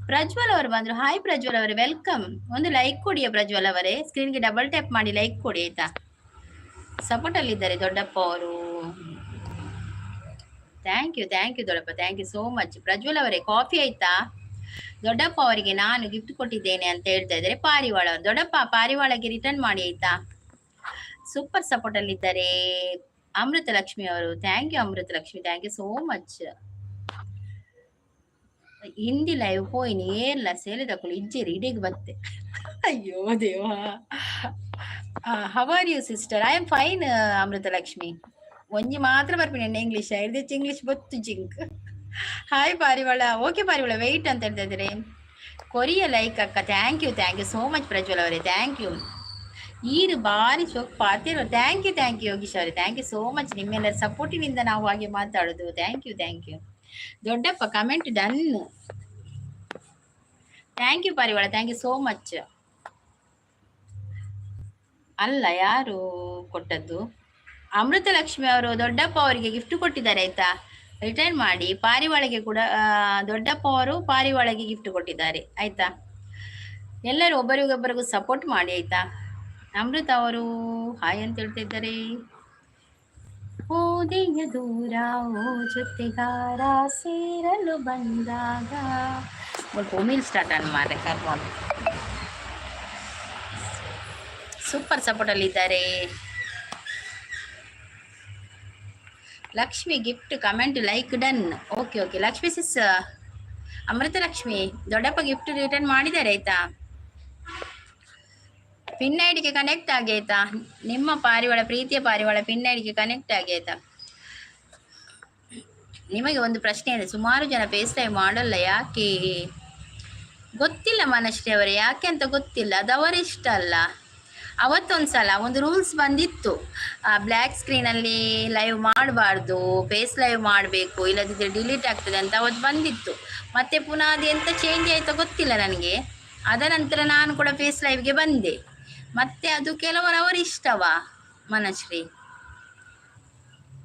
ಪ್ರಜ್ವಲ್ ಅವರು ಬಂದ್ರು. ಹಾಯ್ ಪ್ರಜ್ವಲ್ ಅವರೇ, ವೆಲ್ಕಮ್. ಒಂದು ಲೈಕ್ ಕೊಡಿಯ ಪ್ರಜ್ವಲ್ ಅವರೇ, ಸ್ಕ್ರೀನ್ಗೆ ಡಬಲ್ ಟ್ಯಾಪ್ ಮಾಡಿ ಲೈಕ್ ಕೊಡಿ ಆಯ್ತಾ. ಸಪೋರ್ಟ್ ಅಲ್ಲಿದ್ದಾರೆ ದೊಡ್ಡಪ್ಪ ಅವರು. ಥ್ಯಾಂಕ್ ಯು ದೊಡ್ಡಪ್ಪ, thank you so much. Prajwal ಅವರೇ ಕಾಫಿ ಆಯ್ತಾ? ದೊಡ್ಡಪ್ಪ ಅವರಿಗೆ ನಾನು ಗಿಫ್ಟ್ ಕೊಟ್ಟಿದ್ದೇನೆ ಅಂತ ಹೇಳ್ತಾ ಇದ್ದಾರೆ ಪಾರಿವಾಳ. ದೊಡ್ಡಪ್ಪ ಪಾರಿವಾಳಗೆ ರಿಟರ್ನ್ ಮಾಡಿ ಆಯ್ತಾ. ಸೂಪರ್ ಸಪೋರ್ಟ್ ಅಲ್ಲಿದ್ದಾರೆ ಅಮೃತ ಲಕ್ಷ್ಮಿ ಅವರು. Thank you Amrutha Lakshmi, thank you so much. Hindi live ಹೋಯ್ನಿ ಏರ್ಲ ಸೇಲೆ ತಕೊಳ್ಳಿ ಇಜ್ಜೇರಿ ಇಡೀಗೆ ಬತ್ತೆ. ಅಯ್ಯೋ ದೇವ. How are you sister? I am fine Amrutha Lakshmi. ಒಂಜಿ ಮಾತ್ರ ಬರ್ತೀನಿ ಎಣ್ಣ ಇಂಗ್ಲಿಷ್, ಐದೆಚ್ಚು ಇಂಗ್ಲಿಷ್ ಬತ್ತು ಜಿಂಕ್. ಹಾಯ್ ಪಾರಿವಾಳ. ಓಕೆ ಪಾರಿವಾಳ, ವೆಯ್ಟ್ ಅಂತ ಹೇಳ್ತಾ ಇದ್ದಾರೆ. ಕೊರಿಯ ಲೈಕ್ ಅಕ್ಕ, thank you so much Prajwal ಅವರೇ, ಥ್ಯಾಂಕ್ ಯು. ಈರು ಬಾರಿ ಶೋಕ್ ಪಾತಿರೋ. ಥ್ಯಾಂಕ್ ಯು ಯೋಗೀಶ್ ಅವರೇ, ಥ್ಯಾಂಕ್ ಯು ಸೋ ಮಚ್. ನಿಮ್ಮೆಲ್ಲರ ಸಪೋರ್ಟಿನಿಂದ ನಾವು ಹಾಗೆ ಮಾತಾಡೋದು. Thank you. ದೊಡ್ಡಪ್ಪ ಕಮೆಂಟ್ ಡನ್. ಥ್ಯಾಂಕ್ ಯು ಪಾರಿವಾಳ, ಥ್ಯಾಂಕ್ ಯು ಸೋ ಮಚ್. ಅಲ್ಲ ಯಾರು ಕೊಟ್ಟದ್ದು? ಅಮೃತ ಲಕ್ಷ್ಮಿ ಅವರು ದೊಡ್ಡಪ್ಪ ಅವರಿಗೆ ಗಿಫ್ಟ್ ಕೊಟ್ಟಿದ್ದಾರೆ ಆಯ್ತಾ, ರಿಟರ್ನ್ ಮಾಡಿ. ಪಾರಿವಾಳಗೆ ಕೂಡ ದೊಡ್ಡಪ್ಪ ಅವರು ಪಾರಿವಾಳಗೆ ಗಿಫ್ಟ್ ಕೊಟ್ಟಿದ್ದಾರೆ ಆಯ್ತಾ. ಎಲ್ಲರೂ ಒಬ್ಬರಿಗೊಬ್ಬರಿಗೂ ಸಪೋರ್ಟ್ ಮಾಡಿ ಆಯ್ತಾ. ಅಮೃತ ಅವರು ಹಾಯ್ ಅಂತ ಹೇಳ್ತಾ ಇದ್ದಾರೆ. ಓದಿಯ ದೂರ ಓ ಜೊತೆಗಾರ ಸೇರಲು ಬಂದಾಗ ಒಮ್ಮಿಲ್ ಸ್ಟಾರ್ಟ್ ಅನ್ ಮಾರೆ ಕರ್ಕೊಂಡು ಸೂಪರ್ ಸಪೋರ್ಟ್ ಅಲ್ಲಿ ಇದ್ದಾರೆ. Lakshmi gift comment like done. Okay okay Lakshmi sis, Amrutha Lakshmi ದೊಡ್ಡಪ್ಪ ಗಿಫ್ಟ್ ರಿಟರ್ನ್ ಮಾಡಿದ್ದಾರೆ ಆಯ್ತಾ. ಪಿನ್ ಐಡಿಗೆ ಕನೆಕ್ಟ್ ಆಗಿ ಆಯ್ತಾ. ನಿಮ್ಮ ಪಾರಿವಾಳ ಪ್ರೀತಿಯ ಪಾರಿವಾಳ ಪಿನ್ ಐಡಿಗೆ ಕನೆಕ್ಟ್ ಆಗಿ ಆಯ್ತಾ. ನಿಮಗೆ ಒಂದು ಪ್ರಶ್ನೆ ಇದೆ, ಸುಮಾರು ಜನ ಫೇಸ್ ಟೈಮ್ ಮಾಡಲ್ಲ ಯಾಕೆ ಗೊತ್ತಿಲ್ಲ ಮನಶ್ರೀ ಅವರೇ, ಯಾಕೆ ಅಂತ ಗೊತ್ತಿಲ್ಲ, ಅದು ಅವರ ಇಷ್ಟ ಅಲ್ಲ. ಅವತ್ತೊಂದ್ಸಲ ಒಂದು ರೂಲ್ಸ್ ಬಂದಿತ್ತು, ಬ್ಲ್ಯಾಕ್ ಸ್ಕ್ರೀನಲ್ಲಿ ಲೈವ್ ಮಾಡಬಾರ್ದು, ಫೇಸ್ ಲೈವ್ ಮಾಡಬೇಕು, ಇಲ್ಲದಿದ್ದರೆ ಡಿಲೀಟ್ ಆಗ್ತದೆ ಅಂತ ಅವತ್ತು ಬಂದಿತ್ತು. ಮತ್ತೆ ಪುನಃ ಅದು ಎಂತ ಚೇಂಜ್ ಆಯಿತೋ ಗೊತ್ತಿಲ್ಲ ನನಗೆ. ಅದ ನಂತರ ನಾನು ಕೂಡ ಫೇಸ್ ಲೈವ್ಗೆ ಬಂದೆ. ಮತ್ತೆ ಅದು ಕೆಲವರವರ ಇಷ್ಟವಾ ಮನಶ್ರೀ.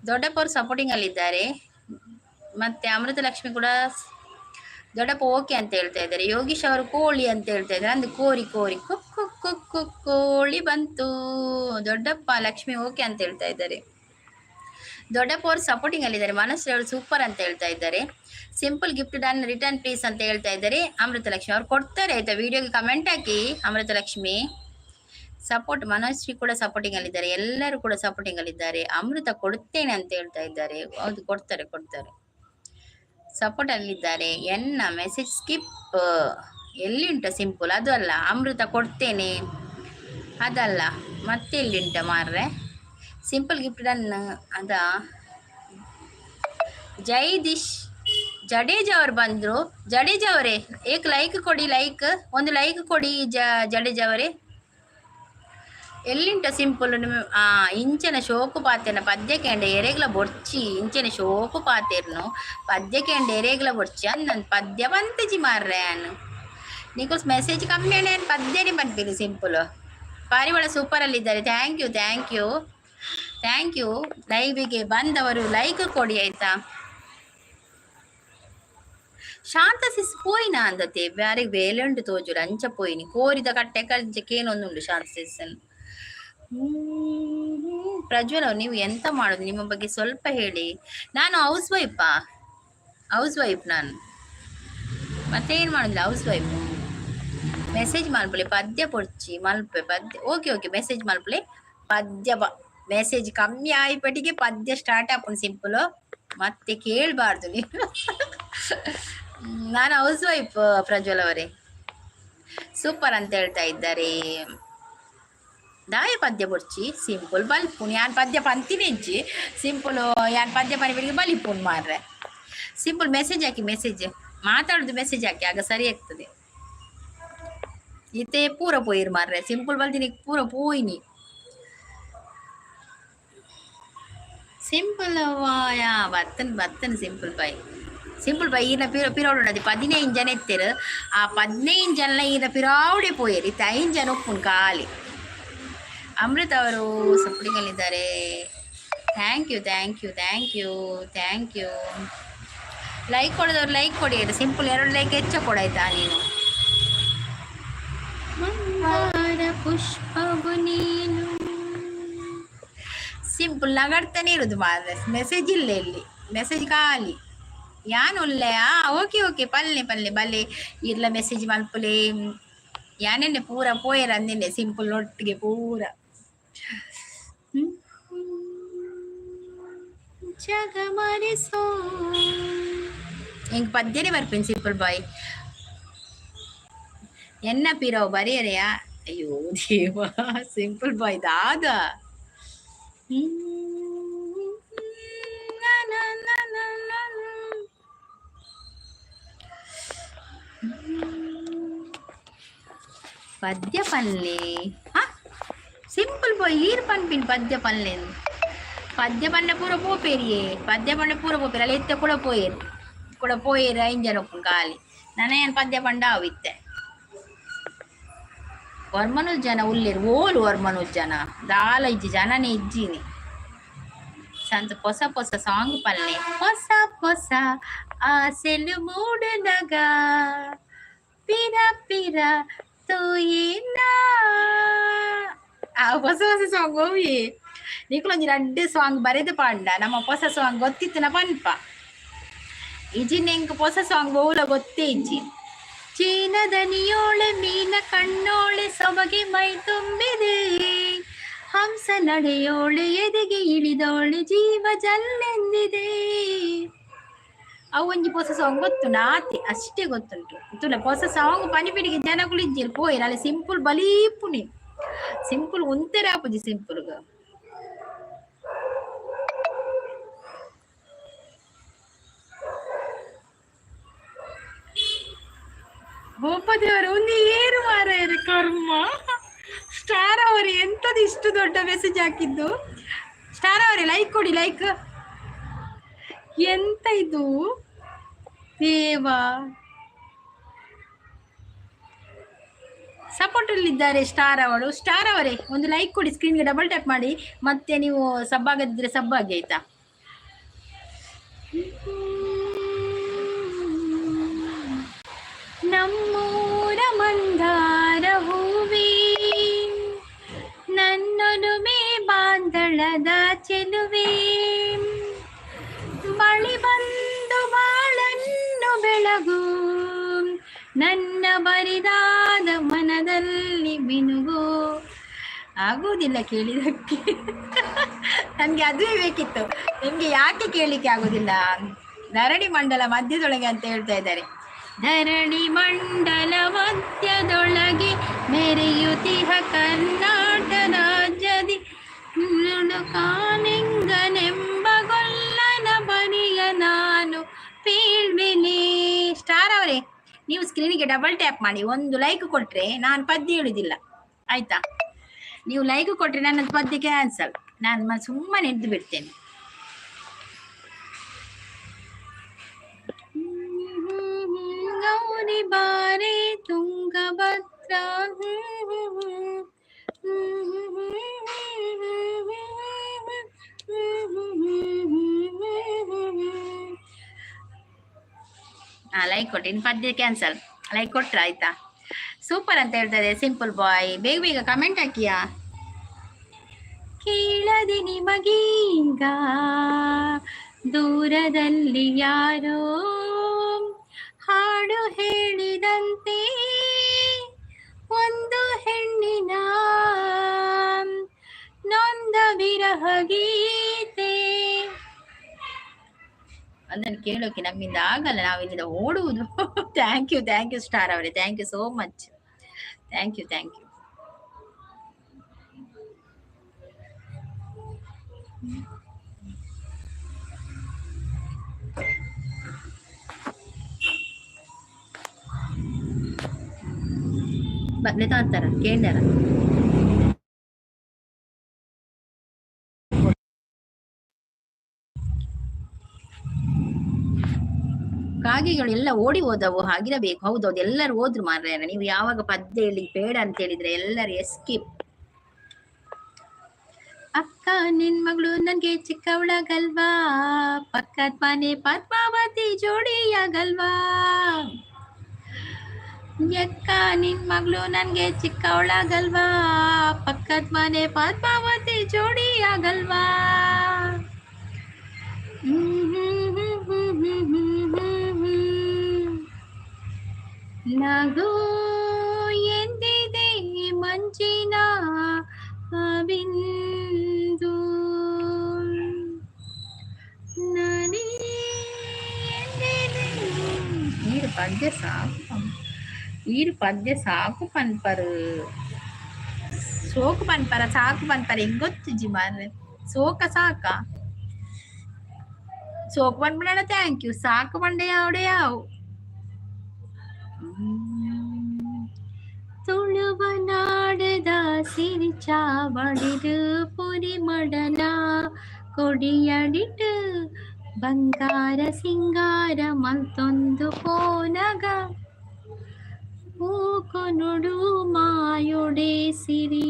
ದೊಡ್ಡಪ್ಪವರು ಸಪೋರ್ಟಿಂಗಲ್ಲಿದ್ದಾರೆ. ಮತ್ತು ಅಮೃತ ಲಕ್ಷ್ಮಿ ಕೂಡ ದೊಡ್ಡಪ್ಪ ಓಕೆ ಅಂತ ಹೇಳ್ತಾ ಇದ್ದಾರೆ. ಯೋಗೀಶ್ ಅವರು ಕೋಳಿ ಅಂತ ಹೇಳ್ತಾ ಇದ್ದಾರೆ. ಅಂದು ಕೋರಿ ಕೋರಿ ಕುಕ್ಕು ಕುಕ್ಕು ಕೋಳಿ ಬಂತು. ದೊಡ್ಡಪ್ಪ ಲಕ್ಷ್ಮಿ ಓಕೆ ಅಂತ ಹೇಳ್ತಾ ಇದ್ದಾರೆ. ದೊಡ್ಡಪ್ಪ ಅವರು ಸಪೋರ್ಟಿಂಗ್ ಅಲ್ಲಿದ್ದಾರೆ. ಮನಸ್ಸು ಅವರು ಸೂಪರ್ ಅಂತ ಹೇಳ್ತಾ ಇದ್ದಾರೆ. Simple gift done return please ಅಂತ ಹೇಳ್ತಾ ಇದ್ದಾರೆ. ಅಮೃತ ಲಕ್ಷ್ಮಿ ಅವ್ರು ಕೊಡ್ತಾರೆ ಆಯ್ತಾ. ವಿಡಿಯೋಗೆ ಕಮೆಂಟ್ ಹಾಕಿ ಅಮೃತ ಲಕ್ಷ್ಮಿ. ಸಪೋರ್ಟ್ ಮನೋಶ್ರೀ ಕೂಡ ಸಪೋರ್ಟಿಂಗ್ ಅಲ್ಲಿದ್ದಾರೆ. ಎಲ್ಲರೂ ಕೂಡ ಸಪೋರ್ಟಿಂಗ್ ಅಲ್ಲಿದ್ದಾರೆ. ಅಮೃತ ಕೊಡುತ್ತೇನೆ ಅಂತ ಹೇಳ್ತಾ ಇದ್ದಾರೆ. ಹೌದು ಕೊಡ್ತಾರೆ ಕೊಡ್ತಾರೆ, ಸಪೋರ್ಟ್ ಅಲ್ಲಿದ್ದಾರೆ. ಎನ್ನ ಮೆಸೇಜ್ ಸ್ಕಿಪ್ ಎಲ್ಲಿ ಉಂಟ ಸಿಂಪಲ್ ಅದು ಅಲ್ಲ. ಅಮೃತ ಕೊಡ್ತೇನೆ ಅದಲ್ಲ, ಮತ್ತೆ ಎಲ್ಲಿ ಉಂಟ ಮಾರ್ರೆ. ಸಿಂಪಲ್ ಗಿಫ್ಟ್ ಡನ್ ಅದ. ಜೈದಿಶ್ ಜಡೇಜಾ ಅವ್ರು ಬಂದ್ರು. ಜಡೇಜಾ ಅವರೇ ಏಕ್ ಲೈಕ್ ಕೊಡಿ, ಲೈಕ್ ಒಂದು ಲೈಕ್ ಕೊಡಿ ಜಡೇಜಾ ಅವರೇ. ಎಲ್ಲಿಂಟ ಸಿಂಪಲ್ ನಿಮ್ಮ ಇಂಚನ ಶೋಕು ಪಾತೆರ್ನ ಪದ್ಯಕ್ಕೆ ಎಂಡ ಎರೆಗ್ಲ ಬೊರ್ಚಿ ಇಂಚನ ಶೋಕು ಪಾತೆರ್ನು ಪದ್ಯಕ್ಕೆ ಎಂಡ ಎರೆಗ್ಲ ಬೊರ್ಚಿ ಅಂದ್ ಪದ್ಯ ಬಂತಜಿ ಮಾರ್ರೆ. ಅನ್ನು ನೀವು ಮೆಸೇಜ್ ಕಮ್ಮಿ ಅಣ್ಣ ಪದ್ಯನೇ ಬಂದ್ಬಿಡಿ ಸಿಂಪಲ್. ಪಾರಿವಾಳ ಸೂಪರ್ ಅಲ್ಲಿದ್ದಾರೆ. Thank you thank you thank you. ಲೈವಿಗೆ ಬಂದವರು ಲೈಕ್ ಕೊಡಿ ಆಯ್ತಾ. ಶಾಂತ ಸಿಸ್ ಪೋಯಿನ ಅಂದತೆ ಬ್ಯಾರೆ ಬೇಲೆ ಉಂಟು ತೋಜುರು ಅಂಚ ಪೋಯಿನಿ ಕೋರಿದ ಕಟ್ಟೆ ಕಂಚಕೇನೊಂದುಂಡು ಶಾಂತ ಸಿಸ್ಸನ್. ಪ್ರಜ್ವಲ್ ಅವ್ರು ನೀವು ಎಂತ ಮಾಡೋದು, ನಿಮ್ಮ ಬಗ್ಗೆ ಸ್ವಲ್ಪ ಹೇಳಿ. ನಾನು ಹೌಸ್ ವೈಫ್ ನಾನು ಮತ್ತೇನು ಮಾಡೋದಿಲ್ಲ, ಹೌಸ್ ವೈಫ್. ಮೆಸೇಜ್ ಮಲ್ಪಲೆ ಪದ್ಯ ಪೊಡ್ಚಿ ಮಲ್ಪೆ ಪದ್ಯ. ಓಕೆ ಓಕೆ ಮೆಸೇಜ್ ಮಲ್ಪಲೆ ಪದ್ಯ ಮೆಸೇಜ್ ಕಮ್ಮಿ ಆಯ್ಪಟ್ಟಿಗೆ ಪದ್ಯ ಸ್ಟಾರ್ಟ್ ಆಪುನ್ ಸಿಂಪಲ್. ಮತ್ತೆ ಕೇಳಬಾರ್ದು ನೀವು. ನಾನು ಹೌಸ್ ವೈಫ್ ಪ್ರಜ್ವಲ್ ಅವರೇ. ಸೂಪರ್ ಅಂತ ಹೇಳ್ತಾ ಇದ್ದಾರೆ. ದಾಯ ಪದ್ಯ ಬೊಡ್ಚಿ ಸಿಂಪಲ್ ಬಲ್ಪುನ್ ಯಾನ್ ಪದ್ಯ ಪಂತಿನೆಂಚಿ ಸಿಂಪಲ್ ಯಾನ್ ಪದ್ಯ ಪನಿಬಿಡಿಗೆ ಬಲಿಪುನ್ ಮಾರ್ರೆ. ಸಿಂಪಲ್ ಮೆಸೇಜ್ ಹಾಕಿ, ಮೆಸೇಜ್ ಮಾತಾಡೋದು ಮೆಸೇಜ್ ಹಾಕಿ, ಆಗ ಸರಿ ಆಗ್ತದೆ. ಇತ್ತೆ ಪೂರ ಪೋಯಿರ್ ಮಾರ್ರೆ ಸಿಂಪಲ್ ಬಲ್ದಿನಿ ಪೂರ ಪೋಯಿನಿ ಸಿಂಪಲ್ ಬರ್ತನ್ ಸಿಂಪಲ್ ಬೈ ಈನ ಪಿರೋಡು ఉన్నది 15 ಜನ ಎತ್ತೇರು. ಆ 15 ಜನ ಈನ ಪಿರಾವುಡೆ ಪೋಯೇರು. ಇತ್ತ 5 ಜನ ಒಪ್ಪುನ್ ಖಾಲಿ. ಅಮೃತ ಅವರು ಸಪೋರ್ಟಿಂಗಲ್ಲಿದ್ದಾರೆ. Thank you thank you thank you thank you. Like ಕೊಡೋದವ್ರು ಲೈಕ್ ಕೊಡಿ ಆಯ್ತಾ. ಸಿಂಪಲ್ 2 ಲೈಕ್ ಹೆಚ್ಚ ಕೊಡಾಯ್ತಾ ನೀನು. ಪುಷ್ಪವು ನೀನು ಸಿಂಪಲ್ ನಗಾಡ್ತಾನೆ ಇರೋದು ಮಾರ್ರೆ. ಮೆಸೇಜ್ ಇಲ್ಲ ಇಲ್ಲಿ, ಮೆಸೇಜ್ ಖಾಲಿ. ಯಾನ್ ಒಳ್ಳೆ ಓಕೆ ಓಕೆ ಪಲ್ಲೆ ಬಲ್ಲೆ ಇರ್ಲ ಮೆಸೇಜ್ ಮಲ್ಪಲೆ ಯಾನೆನ್ನೆ ಪೂರ ಪೋಯರ ಅಂದಿನ್ನೆ ಸಿಂಪಲ್ ಒಟ್ಟಿಗೆ ಪೂರ ಜಗ ಮರೆಸೋ ಹೆಂಗ್ ಪದ್ಯನೇ ಬರ್ಪೇನ್ ಸಿಂಪಲ್ ಬಾಯ್. ಎನ್ನ ಪಿರಾವ್ ಬರೆಯರೆಯಾ. ಅಯ್ಯೋ ದೇವ ಸಿಂಪಲ್ ಬಾಯ್ ದಾದ. ಪದ್ಯ ಪಲ್ಲೆ ಸಿಂಪಲ್ ಬಾಯ್ ಈರ್ ಪನ್ಪಿನ್ ಪದ್ಯ ಪಲ್ಲೆ ಪದ್ಯ ಪಂಡ ಪೂರ ಪೋಪೇರಿಯೇ ಪದ್ಯ ಪಂಡ ಪೂರ ಪೋಪೇರಿ ಅಲ್ಲ ಎತ್ತ ಕೂಡ ಪೋಯೇರು 5 ಜನ ಒಪ್ಪು ಖಾಲಿ. ನಾನೇನು ಪದ್ಯ ಪಂಡ ಅವಿತ್ತೆ ವರ್ಮನು ಜನ ಉಳ್ಳೇರು ಓಲು ವರ್ಮನು ಜನ ದಾಲ ಇಜ್ಜಿ ಜನನೇ ಇಜ್ಜಿನಿ ಸಂತ ಹೊಸ ಸಾಂಗ್ ಪಲ್ಲೆ ಹೊಸ ಆಸೆಲು ಮೂಡದಾಗ ಪಿರ ತೂಯಿನ ಆ ಹೊಸ ಹೊಸ ಸಾಂಗ್ ಹೋಗಿ ನೀಕುಲೊಂಜಿ ರಡ್ಡ್ ಸಾಂಗ್ ಬರೆದು ಪಾಂಡ ನಮ್ಮ ಹೊಸ ಸಾಂಗ್ ಗೊತ್ತಿತ್ತಿನ ಪನ್ಪ ಇಜಿನ್ ಎಂಕ್ ಹೊಸ ಸಾಂಗ್ ಬೋಲ ಗೊತ್ತೇ ಇಜ್ಜಿ ಚೀನದನಿಯೋಳೆ ಮೀನ ಕಣ್ಣೋಳೆ ಸೊಬಗೆ ಮೈ ತುಂಬಿದೆ ಹಂಸ ನಡೆಯೋಳೆ ಎದೆಗೆ ಇಳಿದೋಳೆ ಜೀವ ಜಲ್ಲೆಂದಿದೆ ಅವು ಒಂಜಿ ಹೊಸ ಸಾಂಗ್ ಗೊತ್ತು ನಾತಿ ಅಷ್ಟೇ ಗೊತ್ತುಂಟು ತುಲ ಹೊಸ ಸಾಂಗ್ ಪನಿಪಿಡಿಗೆ ಜನಗಳು ಇಜ್ಜಿರು ಪೋಯಿ ಅಲ್ಲಿ ಸಿಂಪಲ್ ಬಲೀಪುನಿ ಸಿಂಪಲ್ ಉಂತೆರೆ ಆಪುಜಿ ಸಿಂಪಲ್ಗ ಗೋಪದೇವರು ಒಂದು ಏರು ಮಾರ ಕರ್ಮ ಸ್ಟಾರ್ ಅವರು ಎಂತದು ಇಷ್ಟು ದೊಡ್ಡ ಮೆಸೇಜ್ ಹಾಕಿದ್ದು ಸ್ಟಾರ್ ಅವರೇ ಲೈಕ್ ಕೊಡಿ ಲೈಕ್ ಎಂತ ಇದು ದೇವಾ ಸಪೋರ್ಟ್ ಅಲ್ಲಿದ್ದಾರೆ ಸ್ಟಾರ್ ಅವರೇ ಒಂದು ಲೈಕ್ ಕೊಡಿ ಸ್ಕ್ರೀನ್ಗೆ ಡಬಲ್ ಟ್ಯಾಪ್ ಮಾಡಿ ಮತ್ತೆ ನೀವು ಸಬ್ ಆಗದಿದ್ರೆ ಸಬ್ ಆಗಿ ಆಯ್ತಾ ನಮ್ಮೂರ ಮಂದಾರ ಹೂವೇ ನನ್ನೊಲುಮೆ ಬಾಂಧಳದ ಚೆಲುವೆ ಬಳಿ ಬಂದು ಬಾಳನ್ನು ಬೆಳಗು ನನ್ನ ಬರಿದಾದ ಮನದಲ್ಲಿ ಮಿನುಗು ಆಗುವುದಿಲ್ಲ ಕೇಳಿದಕ್ಕೆ ನನ್ಗೆ ಅದುವೇ ಬೇಕಿತ್ತು ನಿಮ್ಗೆ ಯಾಕೆ ಕೇಳಿಕ್ಕೆ ಆಗುದಿಲ್ಲ ಧರಣಿ ಮಂಡಲ ಮಧ್ಯದೊಳಗೆ ಅಂತ ಹೇಳ್ತಾ ಇದ್ದಾರೆ ಧರಣಿ ಮಂಡಲ ಮಧ್ಯದೊಳಗೆ ಮೆರೆಯುತಿಹ ಕರ್ನಾಟ ರಾಜ್ಯದಿ ಕಾನಿಂಗನೆಂಬ ಗೊಲ್ಲನ ಬನಿಯ ನಾನು ಪೀಳ್ವಿನಿ ಸ್ಟಾರ್ ಅವರೇ ನೀವು ಸ್ಕ್ರೀನಿಗೆ ಡಬಲ್ ಟ್ಯಾಪ್ ಮಾಡಿ ಒಂದು ಲೈಕ್ ಕೊಟ್ರೆ ನಾನು ಪದ್ಯ ಹೇಳುದಿಲ್ಲ ಆಯ್ತಾ ನೀವು ಲೈಕ್ ಕೊಟ್ರೆ ನನ್ನ ಪದ್ಯ ಕ್ಯಾನ್ಸಲ್ ನಾನು ಸುಮ್ಮನೆ ಎದ್ದು ಬಿಡ್ತೇನೆ ಗೌರಿ ಬಾರೆ ತುಂಗಭದ್ರ ಲೈಕ್ ಕೊಟ್ಟು ಇನ್ನು ಪದ್ಯ ಕ್ಯಾನ್ಸಲ್ ಲೈಕ್ ಕೊಟ್ರ ಆಯ್ತಾ ಸೂಪರ್ ಅಂತ ಹೇಳ್ತಾರೆ ಸಿಂಪಲ್ ಬಾಯ್ ಬೇಗ ಬೇಗ ಕಮೆಂಟ್ ಹಾಕಿಯಾ ಕೇಳದೆ ನಿಮಗೀಗ ದೂರದಲ್ಲಿ ಯಾರೋ ಹಾಡು ಹೇಳಿದಂತೆ ಒಂದು ಹೆಣ್ಣಿನ ನೊಂದ ವಿರಹ ಗೀತೆ ಅದನ್ನು ಕೇಳೋಕೆ ನಮ್ಮಿಂದ ಆಗಲ್ಲ ನಾವು ಇಲ್ಲಿಂದ ಓಡುವುದು ಥ್ಯಾಂಕ್ ಯು ಸ್ಟಾರ್ ಅವರೇ thank you so much thank you ಬದಲೆ ತಾಂತಾರ ಕೇಳ್ಯಾರ ಕಾಗೆಗಳು ಎಲ್ಲ ಓಡಿ ಹೋದವು ಹಾಗಿರಬೇಕು ಹೌದೌದು ಎಲ್ಲರೂ ಹೋದ್ರು ಮಾರ್ರೆ ನೀವು ಯಾವಾಗ ಪದ್ಯ ಹೇಳಿ ಬೇಡ ಅಂತ ಹೇಳಿದ್ರೆ ಎಲ್ಲರೂ ಎಸ್ಕೇಪ್ ಅಕ್ಕ ನಿನ್ ಮಗಳು ನನ್ಗೆ ಚಿಕ್ಕವಳಾಗಲ್ವಾ ಪಕ್ಕದ ಮನೆ ಪದ್ಮಾವತಿ ಜೋಡಿಯಾಗಲ್ವಾ ಎಕ್ಕ ನಿನ್ ಮಗಳು ನನ್ಗೆ ಚಿಕ್ಕವಳಾಗಲ್ವಾ ಪಕ್ಕದ ಮನೆ ಪದ್ಮಾವತಿ ಜೋಡಿಯಾಗಲ್ವಾ ನಗು ಎಂದಿದೆ ಮಂಜಿನ ಬಿಂದು ಈರು ಪದ್ಯ ಸಾಕು ಪನ್ಪರು ಸೋಕು ಪನ್ಪರ ಸಾಕು ಪನ್ಪರ ಹೆಂಗ್ ಗೊತ್ತಿಜ್ಜಿ ಮಾರ್ರೆ ಸೋಕ ಸಾಕ ಸೋಕು ಪನ್ಪಡ ಥ್ಯಾಂಕ್ ಯು ಸಾಕು ಬಂಡೆ ಯಾವಡೆ ಯಾವು ತುಳುವ ನಾಡದ ಸಿರಿ ಚಾವಡಿದು ಪುರಿ ಮಡಲ ಕೊಡಿಯಡಿಟ್ಟು ಬಂಗಾರ ಸಿಂಗಾರ ಮಲ್ತೊಂದು ಪೋನಗ ಮೂಕೊನುಡು ಮಾಯೊಡೆ ಸಿರಿ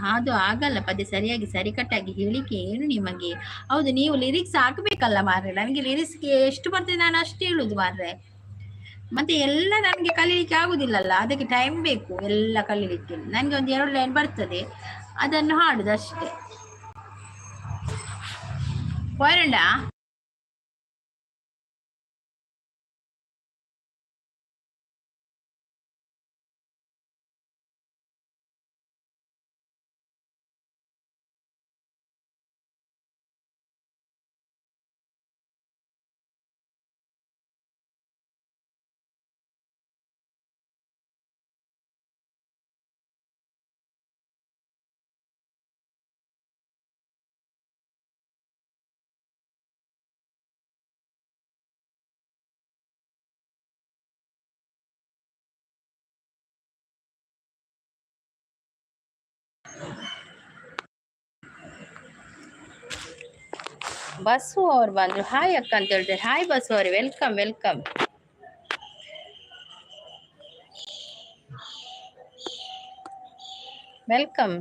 ಅದು ಆಗಲ್ಲ ಪದ್ಯ ಸರಿಯಾಗಿ ಸರಿಕಟ್ಟಾಗಿ ಹೇಳಿಕೆ ಏನು ನಿಮಗೆ ಹೌದು ನೀವು ಲಿರಿಕ್ಸ್ ಹಾಕಬೇಕಲ್ಲ ಮಾರ್ರೆ ನನಗೆ ಲಿರಿಕ್ಸ್ಗೆ ಎಷ್ಟು ಬರ್ತದೆ ನಾನು ಅಷ್ಟು ಹೇಳುದು ಮಾರ್ರೆ ಮತ್ತೆ ಎಲ್ಲ ನನಗೆ ಕಲೀಲಿಕ್ಕೆ ಆಗುದಿಲ್ಲಲ್ಲ, ಅದಕ್ಕೆ ಟೈಮ್ ಬೇಕು ಎಲ್ಲ ಕಲೀಲಿಕ್ಕೆ. ನನಗೆ ಒಂದು 2 ಲೈನ್ ಬರ್ತದೆ, ಅದನ್ನು ಹಾಡುದಷ್ಟೇ. ಹೊರಡ ಬಸ್ಸು ಅವ್ರು ಬಂದ್ರು. ಹಾಯ್ ಅಕ್ಕ ಅಂತ ಹೇಳ್ತಾರೆ. ಹಾಯ್ ಬಸ್ಸು ಅವ್ರೆ, ವೆಲ್ಕಮ್ ವೆಲ್ಕಮ್. ವೆಲ್ಕಮ್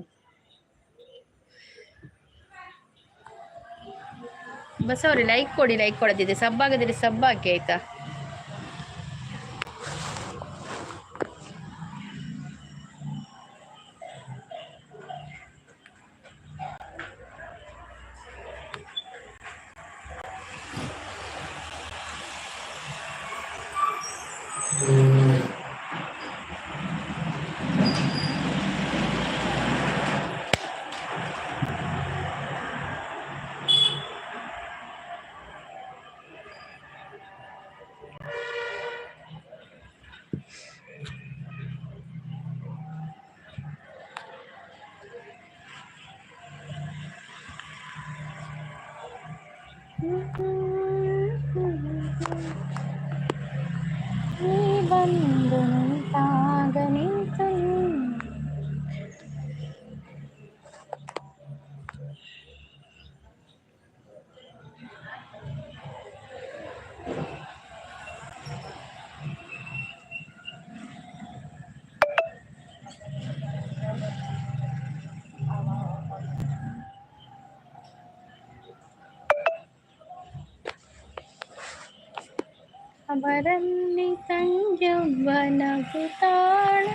ಬಸ್ ಅವ್ರೆ, ಲೈಕ್ ಕೊಡಿ. ಲೈಕ್ ಕೊಡದಿದೆ ಸಬ್ ಆಗದಿದ್ರೆ ಸಬ್ ಹಾಕಿ ಆಯ್ತಾ. ಬಂದು ನಿಂತಾಗ ನಿಂತು ಅವರಲ್ಲಿ ಸಂಜೊಬ್ಬ ನಗುತ್ತಾಳ.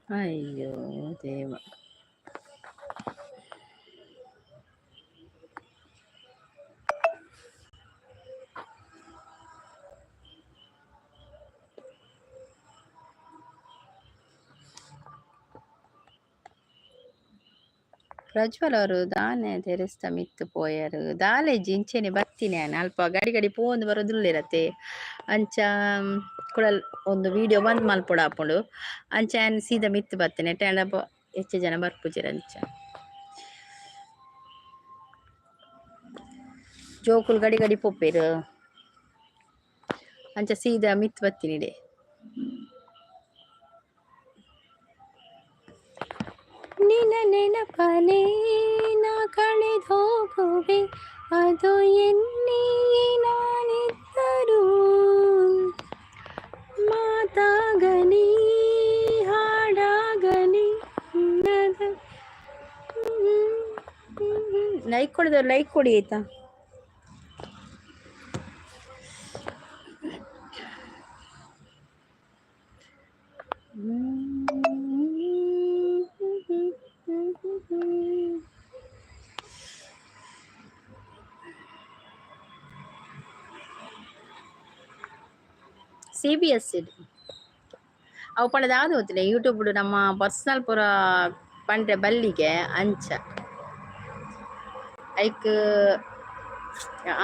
ಅಯ್ಯೋ ದೇವ. ಪ್ರಜ್ವಲ್ ಅವರು ದಾನೆ ತೆರೆಸ್ತ ಮಿತ್ತು ಪೋಯರು ದಾಲೇಜಿ ಇಂಚೆನೆ ಬರ್ತೀನಿ ನಾನು ಅಲ್ಪ ಗಡಿ ಗಡಿ ಪೋಂದು ಬರೋದುಲ್ಲಿರತ್ತೆ ಅಂಚ ಕುಳಲ್ ಒಂದು ವಿಡಿಯೋ ಬಂದ್ ಮಲ್ಪೊಡ ಹಾಕೊಂಡು ಅಂಚ ಸೀದಾ ಮಿತ್ತು ಬರ್ತೇನೆ ಟೆಂಡ ಹೆಚ್ಚು ಜನ ಬರ್ಪುಜಿರ ಅಂಚ. ಜೋಕುಲು ಗಡಿ ಗಡಿ ಪೊಪ್ಪೇರು ಅಂಚ ಸೀದಾ ಮಿತ್ ಬತ್ತಿನಿಡೆ. ನಿನ್ನ ನೆನಪನೇ ನಾ ಕಳೆದೋಗುವೆ ಅದು ಎನ್ನಿ ನಾನಿದ್ದರೂ ಮಾತಾಗಲಿ ಹಾಡಾಗಲಿ ಲೈಕ್ ಕೊಡಿದವ್ರು ಲೈಕ್ ಕೊಡಿ ಆಯ್ತಾ. CBS ಅವು ಪಂಡದ ಯಾವ್ದು ಗೊತ್ತಿಲ್ಲ. ಯೂಟ್ಯೂಬ್ ನಮ್ಮ ಪರ್ಸನಲ್ ಪೂರ ಪಂಡ್ರೆ ಬಲ್ಲಿಗೆ ಅಂಚ ಐಕ್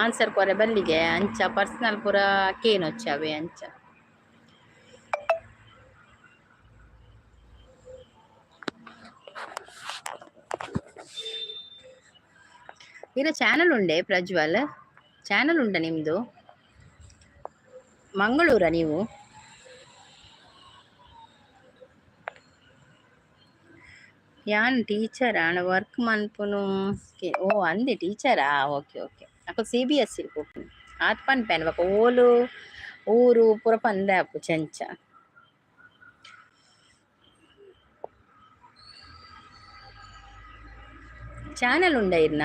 ಆನ್ಸರ್ ಕೊರೆ ಬಲ್ಲಿಗೆ ಅಂಚ ಪರ್ಸನಲ್ ಪೂರ ಕೇನೊಚ್ಚವೆ ಅಂಚ. ಇರ ಚಾನಲ್ ಉಂಡೆ ಪ್ರಜ್ವಲ್? ಚಾನಲ್ ಉಂಡ ನಿಮ್ದು? ಮಂಗಳೂರ ನೀವು? ಯಾನ್ ಟೀಚರಾ ವರ್ಕ್ ಮನ್ಪುನು? ಓ ಅಂದೆ ಟೀಚರಾ? Okay okay. ಅಕ್ಕ CBS ಇರ್ಬೇಕು ಆತ್ ಪನ್ಪೇನ್ ಬಕ ಓಲು ಊರು ಪೂರ ಪಂದೆ ಅಪ್ಪು ಚೆಂಚ. ಚಾನಲ್ ಉಂಡ ಇರ್ನ?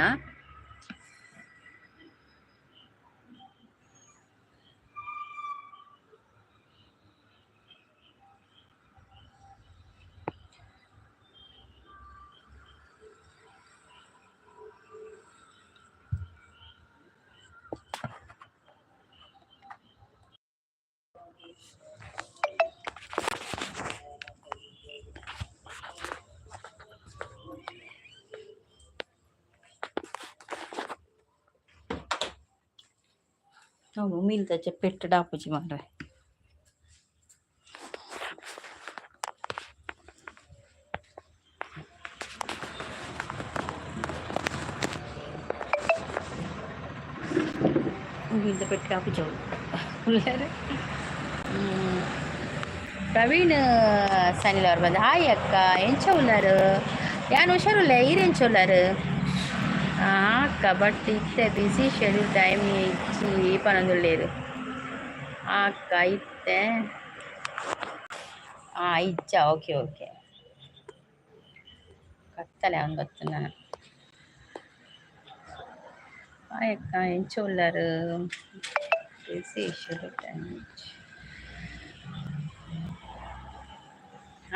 ಮೀಲ್ ತಚ್ಚ ಪೆಟ್ಟು ಡಾಪುಜಿ ಮಾರ್ರೆ. ಮೀಲ್ದ ಪೆಟ್ಟು ಡಾಪುಜಿ ಪ್ರವೀಣ್ ಸನಿಲ್ ಅವ್ರು ಬಂದು ಹಾಯ್ ಅಕ್ಕ ಎಂಚ ಉಲ್ಲಾರು ಯಾನ್ ಹುಷಾರುಲ್ಲ ಈರೆಂಚ ಉಲ್ಲಾರು ಅಕ್ಕ ಬಟ್ ಇತ್ತೆ ಬಿಸಿ ಶೆಡ್ಯೂಲ್ ಟೈಮ್ ಇಚ್ಚಿ ಪನೊಂದುಳ್ಳೇರು ಅಕ್ಕ ಇತ್ತೆ ಇಚ್ಚ ಓಕೆ ಓಕೆ ಕತ್ತಲೆ ಅವ್ನು ಗೊತ್ತು ನಾನು. ಹಾಯ್ ಅಕ್ಕ ಎಂಚ ಉಲ್ಲಾರು ಬಿಸಿ ಶೆಡ್ಯೂಲ್ ಟೈಮ್ ಇಚ್ಚಿ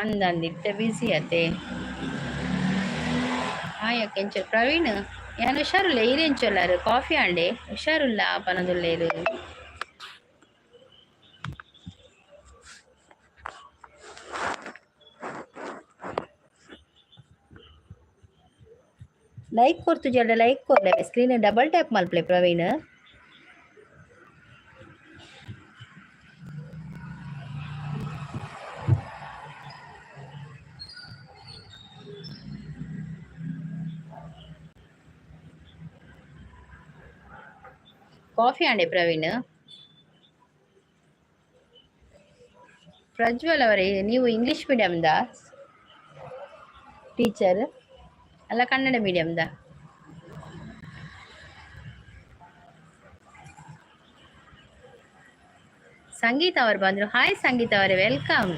ಅಂದಂದಿತ್ತೆ ಬಿಸಿ ಅತ್ತೆ. ಹಾಯಕ್ಕ ಎಂಚ ಪ್ರವೀಣ್ ಯಾನ್ ಹುಷಾರುಲ್ಲ ಈರೆಂಚೊಲ್ಲಾರು ಕಾಫಿ ಆಂಡೆ ಹುಷಾರುಲ್ಲ ಪನದುಲ್ಲೇರು. ಲೈಕ್ ಕೊರ್ತು ಜಡ ಲೈಕ್ ಕೊರ್ಲೆ ಸ್ಕ್ರೀನ್ ಡಬಲ್ ಟ್ಯಾಪ್ ಮಲ್ಪ್ಲೆ ಪ್ರವೀಣ್. ಕಾಫಿ ಆಂಡೆ ಪ್ರವೀಣ್. ಪ್ರಜ್ವಲ್ ಅವರೇ ನೀವು ಇಂಗ್ಲಿಷ್ ಮೀಡಿಯಮ್ದ ಟೀಚರ್ ಅಲ್ಲ ಕನ್ನಡ ಮೀಡಿಯಮ್ದ? ಸಂಗೀತ ಅವರು ಬಂದ್ರು. ಹಾಯ್ ಸಂಗೀತ ಅವರೇ ವೆಲ್ಕಮ್.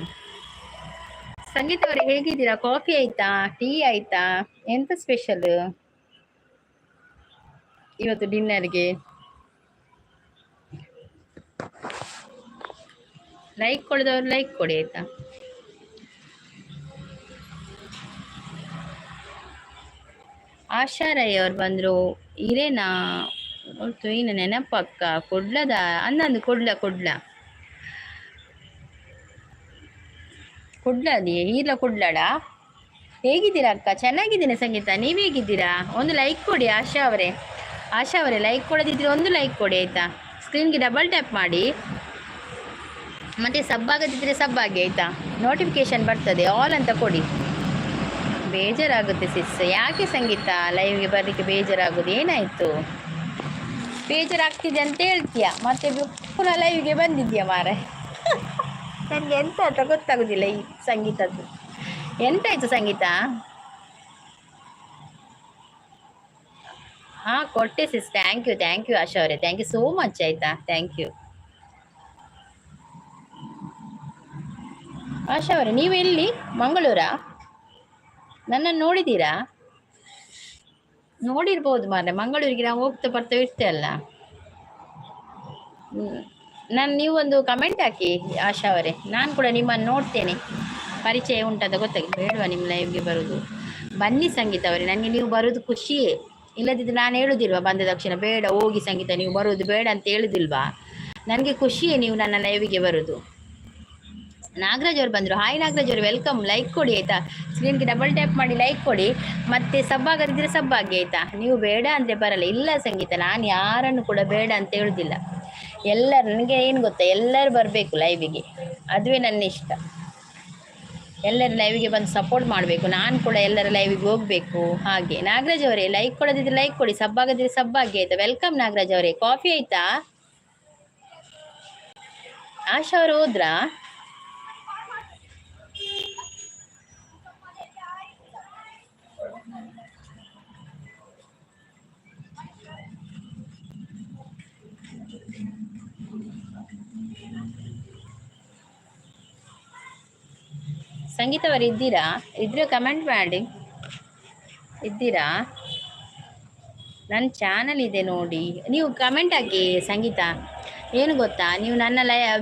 ಸಂಗೀತ ಅವರೇ ಹೇಗಿದ್ದೀರಾ? ಕಾಫಿ ಆಯ್ತಾ? ಟೀ ಆಯ್ತಾ? ಎಂತ ಸ್ಪೆಷಲ್ ಇವತ್ತು ಡಿನ್ನರ್ಗೆ? ಲೈಕ್ ಕೊಡದವ್ರು ಲೈಕ್ ಕೊಡಿ ಆಯ್ತಾ. ಆಶಾ ರೈ ಅವ್ರು ಬಂದ್ರು. ಇರೇನಾ ಒಟ್ಟು ಇನ್ನು ನೆನಪಕ್ಕ ಕೊಡ್ಲದ ಅನ್ನಂದು ಕೊಡ್ಲ ಕೊಡ್ಲದಿ ಈರ್ಲ ಕೊಡ್ಲಾಡ. ಹೇಗಿದ್ದೀರಾ ಅಕ್ಕ? ಚೆನ್ನಾಗಿದ್ದೀನಿ ಸಂಗೀತ, ನೀವು ಹೇಗಿದ್ದೀರಾ? ಒಂದು ಲೈಕ್ ಕೊಡಿ ಆಶಾ ಅವರೇ ಲೈಕ್ ಕೊಡದಿದ್ರೆ ಒಂದು ಲೈಕ್ ಕೊಡಿ ಆಯ್ತಾ. ಸ್ಕ್ರೀನ್ಗೆ ಡಬಲ್ ಟ್ಯಾಪ್ ಮಾಡಿ ಮತ್ತೆ ಸಬ್ ಆಗದಿದ್ರೆ ಸಬ್ ಆಗಿ ಆಯ್ತಾ. ನೋಟಿಫಿಕೇಶನ್ ಬರ್ತದೆ ಆಲ್ ಅಂತ ಕೊಡಿ. ಬೇಜಾರಾಗುತ್ತೆ ಸಿಸ್. ಯಾಕೆ ಸಂಗೀತ ಲೈವ್ಗೆ ಬರಲಿಕ್ಕೆ ಬೇಜಾರಾಗೋದು? ಏನಾಯಿತು? ಬೇಜಾರಾಗ್ತಿದೆ ಅಂತ ಹೇಳ್ತೀಯ, ಮತ್ತೆ ಪುನಃ ಲೈವ್ಗೆ ಬಂದಿದ್ಯಾ ಮಾರೆ. ನನಗೆ ಎಂತ ಅಂತ ಗೊತ್ತಾಗೋದಿಲ್ಲ ಈ ಸಂಗೀತದ್ದು. ಎಂತಾಯ್ತು ಸಂಗೀತ? ಹಾಂ ಕೊಟ್ಟೆ ಸಿಸ್. ಥ್ಯಾಂಕ್ ಯು ಆಶಾ ಅವರೇ, ಥ್ಯಾಂಕ್ ಯು ಸೋ ಮಚ್. ಆಯಿತಾ, ಥ್ಯಾಂಕ್ ಯು ಆಶಾ ಅವರೇ. ನೀವೆಲ್ಲಿ? ಮಂಗಳೂರಾ? ನನ್ನನ್ನು ನೋಡಿದ್ದೀರಾ? ನೋಡಿರ್ಬೋದು ಮಾರೆ, ಮಂಗಳೂರಿಗೆ ನಾವು ಹೋಗ್ತಾ ಬರ್ತಾ ಇರ್ತೇವಲ್ಲ. ನೀವೊಂದು ಕಮೆಂಟ್ ಹಾಕಿ ಆಶಾ ಅವರೇ, ನಾನು ಕೂಡ ನಿಮ್ಮನ್ನು ನೋಡ್ತೇನೆ. ಪರಿಚಯ ಉಂಟಂತ ಗೊತ್ತಾಗಿ ಬೇಡವಾ ನಿಮ್ಮ ಲೈವ್ಗೆ ಬರೋದು? ಬನ್ನಿ ಸಂಗೀತ ಅವರೇ, ನನಗೆ ನೀವು ಬರೋದು ಖುಷಿಯೇ. ಇಲ್ಲದಿದ್ದರೆ ನಾನು ಹೇಳುದಿಲ್ವಾ ಬಂದ ತಕ್ಷಣ ಬೇಡ ಹೋಗಿ ಸಂಗೀತ ನೀವು ಬರೋದು ಬೇಡ ಅಂತ ಹೇಳುದಿಲ್ವಾ? ನನಗೆ ಖುಷಿಯೇ ನೀವು ನನ್ನ ಲೈವಿಗೆ ಬರೋದು. ನಾಗರಾಜ್ ಅವರು ಬಂದರು. ಹಾಯ್ ನಾಗರಾಜ್ ಅವರು, ವೆಲ್ಕಮ್. ಲೈಕ್ ಕೊಡಿ ಆಯಿತಾ, ಸ್ಕ್ರೀನ್ಗೆ ಡಬಲ್ ಟ್ಯಾಪ್ ಮಾಡಿ ಲೈಕ್ ಕೊಡಿ. ಮತ್ತೆ ಸಬ್ಬಾಗದಿದ್ರೆ ಸಬ್ಬಾಗಿ ಆಯಿತಾ. ನೀವು ಬೇಡ ಅಂದರೆ ಬರಲ್ಲ. ಇಲ್ಲ ಸಂಗೀತ, ನಾನು ಯಾರನ್ನು ಕೂಡ ಬೇಡ ಅಂತ ಹೇಳುದಿಲ್ಲ. ಎಲ್ಲರೂ, ನನಗೆ ಏನು ಗೊತ್ತಾ, ಎಲ್ಲರೂ ಬರಬೇಕು ಲೈವಿಗೆ, ಅದುವೇ ನನ್ನ ಇಷ್ಟ. ಎಲ್ಲರ ಲೈವಿಗೆ ಬಂದು ಸಪೋರ್ಟ್ ಮಾಡಬೇಕು, ನಾನು ಕೂಡ ಎಲ್ಲರ ಲೈವಿಗೆ ಹೋಗಬೇಕು. ಹಾಗೆ ನಾಗರಾಜ್ ಅವರೇ, ಲೈಕ್ ಕೊಡೋದಿದ್ರೆ ಲೈಕ್ ಕೊಡಿ, ಸಬ್ಬಾಗದಿದ್ರೆ ಸಬ್ಬಾಗಿ ಆಯಿತಾ. ವೆಲ್ಕಮ್ ನಾಗರಾಜ್ ಅವರೇ. ಕಾಫಿ ಆಯಿತಾ? ಆಶಾ ಅವರು ಹೋದ್ರಾ? ಸಂಗೀತ ಅವರು ಇದ್ದೀರಾ? ಇದ್ರೆ ಕಮೆಂಟ್ ಮಾಡಿ. ಇದ್ದೀರಾ? ನನ್ನ ಚಾನಲ್ ಇದೆ ನೋಡಿ, ನೀವು ಕಮೆಂಟ್ ಹಾಕಿ ಸಂಗೀತ. ಏನು ಗೊತ್ತಾ, ನೀವು ನನ್ನ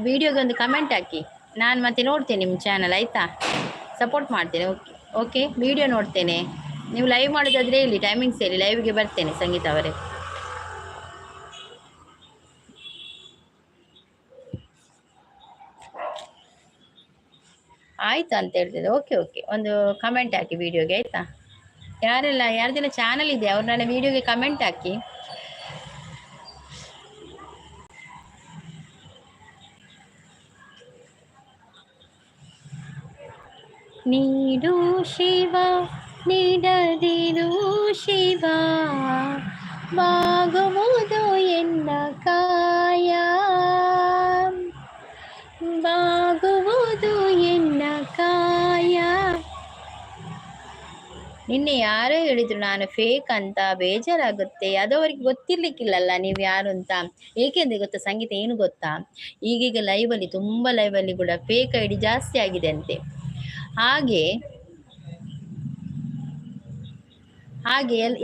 ವಿಡಿಯೋಗೆ ಒಂದು ಕಮೆಂಟ್ ಹಾಕಿ, ನಾನು ಮತ್ತೆ ನೋಡ್ತೇನೆ ನಿಮ್ಮ ಚಾನಲ್ ಆಯಿತಾ. ಸಪೋರ್ಟ್ ಮಾಡ್ತೇನೆ. ಓಕೆ ಓಕೆ, ವಿಡಿಯೋ ನೋಡ್ತೇನೆ. ನೀವು ಲೈವ್ ಮಾಡೋದಾದ್ರೆ ಹೇಳಿ, ಟೈಮಿಂಗ್ಸ್ ಹೇಳಿ, ಲೈವ್ಗೆ ಬರ್ತೇನೆ ಸಂಗೀತ ಅವರೇ. ಆಯ್ತು ಅಂತ ಹೇಳ್ತಿದ್ದೆ. ಓಕೆ ಓಕೆ, ಒಂದು ಕಮೆಂಟ್ ಹಾಕಿ ವಿಡಿಯೋಗೆ ಆಯಿತಾ. ಯಾರ್ದೆಲ್ಲ ಚಾನಲ್ ಇದೆ ಅವ್ರು ನನ್ನ ವಿಡಿಯೋಗೆ ಕಮೆಂಟ್ ಹಾಕಿ. ನೀಡು ಶಿವ ನೀಡದಿರು ಶಿವ, ಬಾಗುವುದು ಎನ್ನ ಕಾಯ, ಬಾಗುವುದು ಎನ್ನ ಕಾಯ. ನಿನ್ನೆ ಯಾರೋ ಹೇಳಿದ್ರು ನಾನು ಫೇಕ್ ಅಂತ, ಬೇಜಾರಾಗುತ್ತೆ. ಅದು ಅವ್ರಿಗೆ ಗೊತ್ತಿರ್ಲಿಕ್ಕಿಲ್ಲಲ್ಲ ನೀವು ಯಾರು ಅಂತ. ಏಕೆಂದ್ರೆ ಗೊತ್ತಾ ಸಂಗೀತ, ಏನು ಗೊತ್ತಾ, ಈಗೀಗ ಲೈವಲ್ಲಿ ತುಂಬ ಲೈವಲ್ಲಿ ಕೂಡ ಫೇಕ್ ಐಡಿ ಜಾಸ್ತಿ ಆಗಿದೆ ಅಂತೆ. ಹಾಗೆ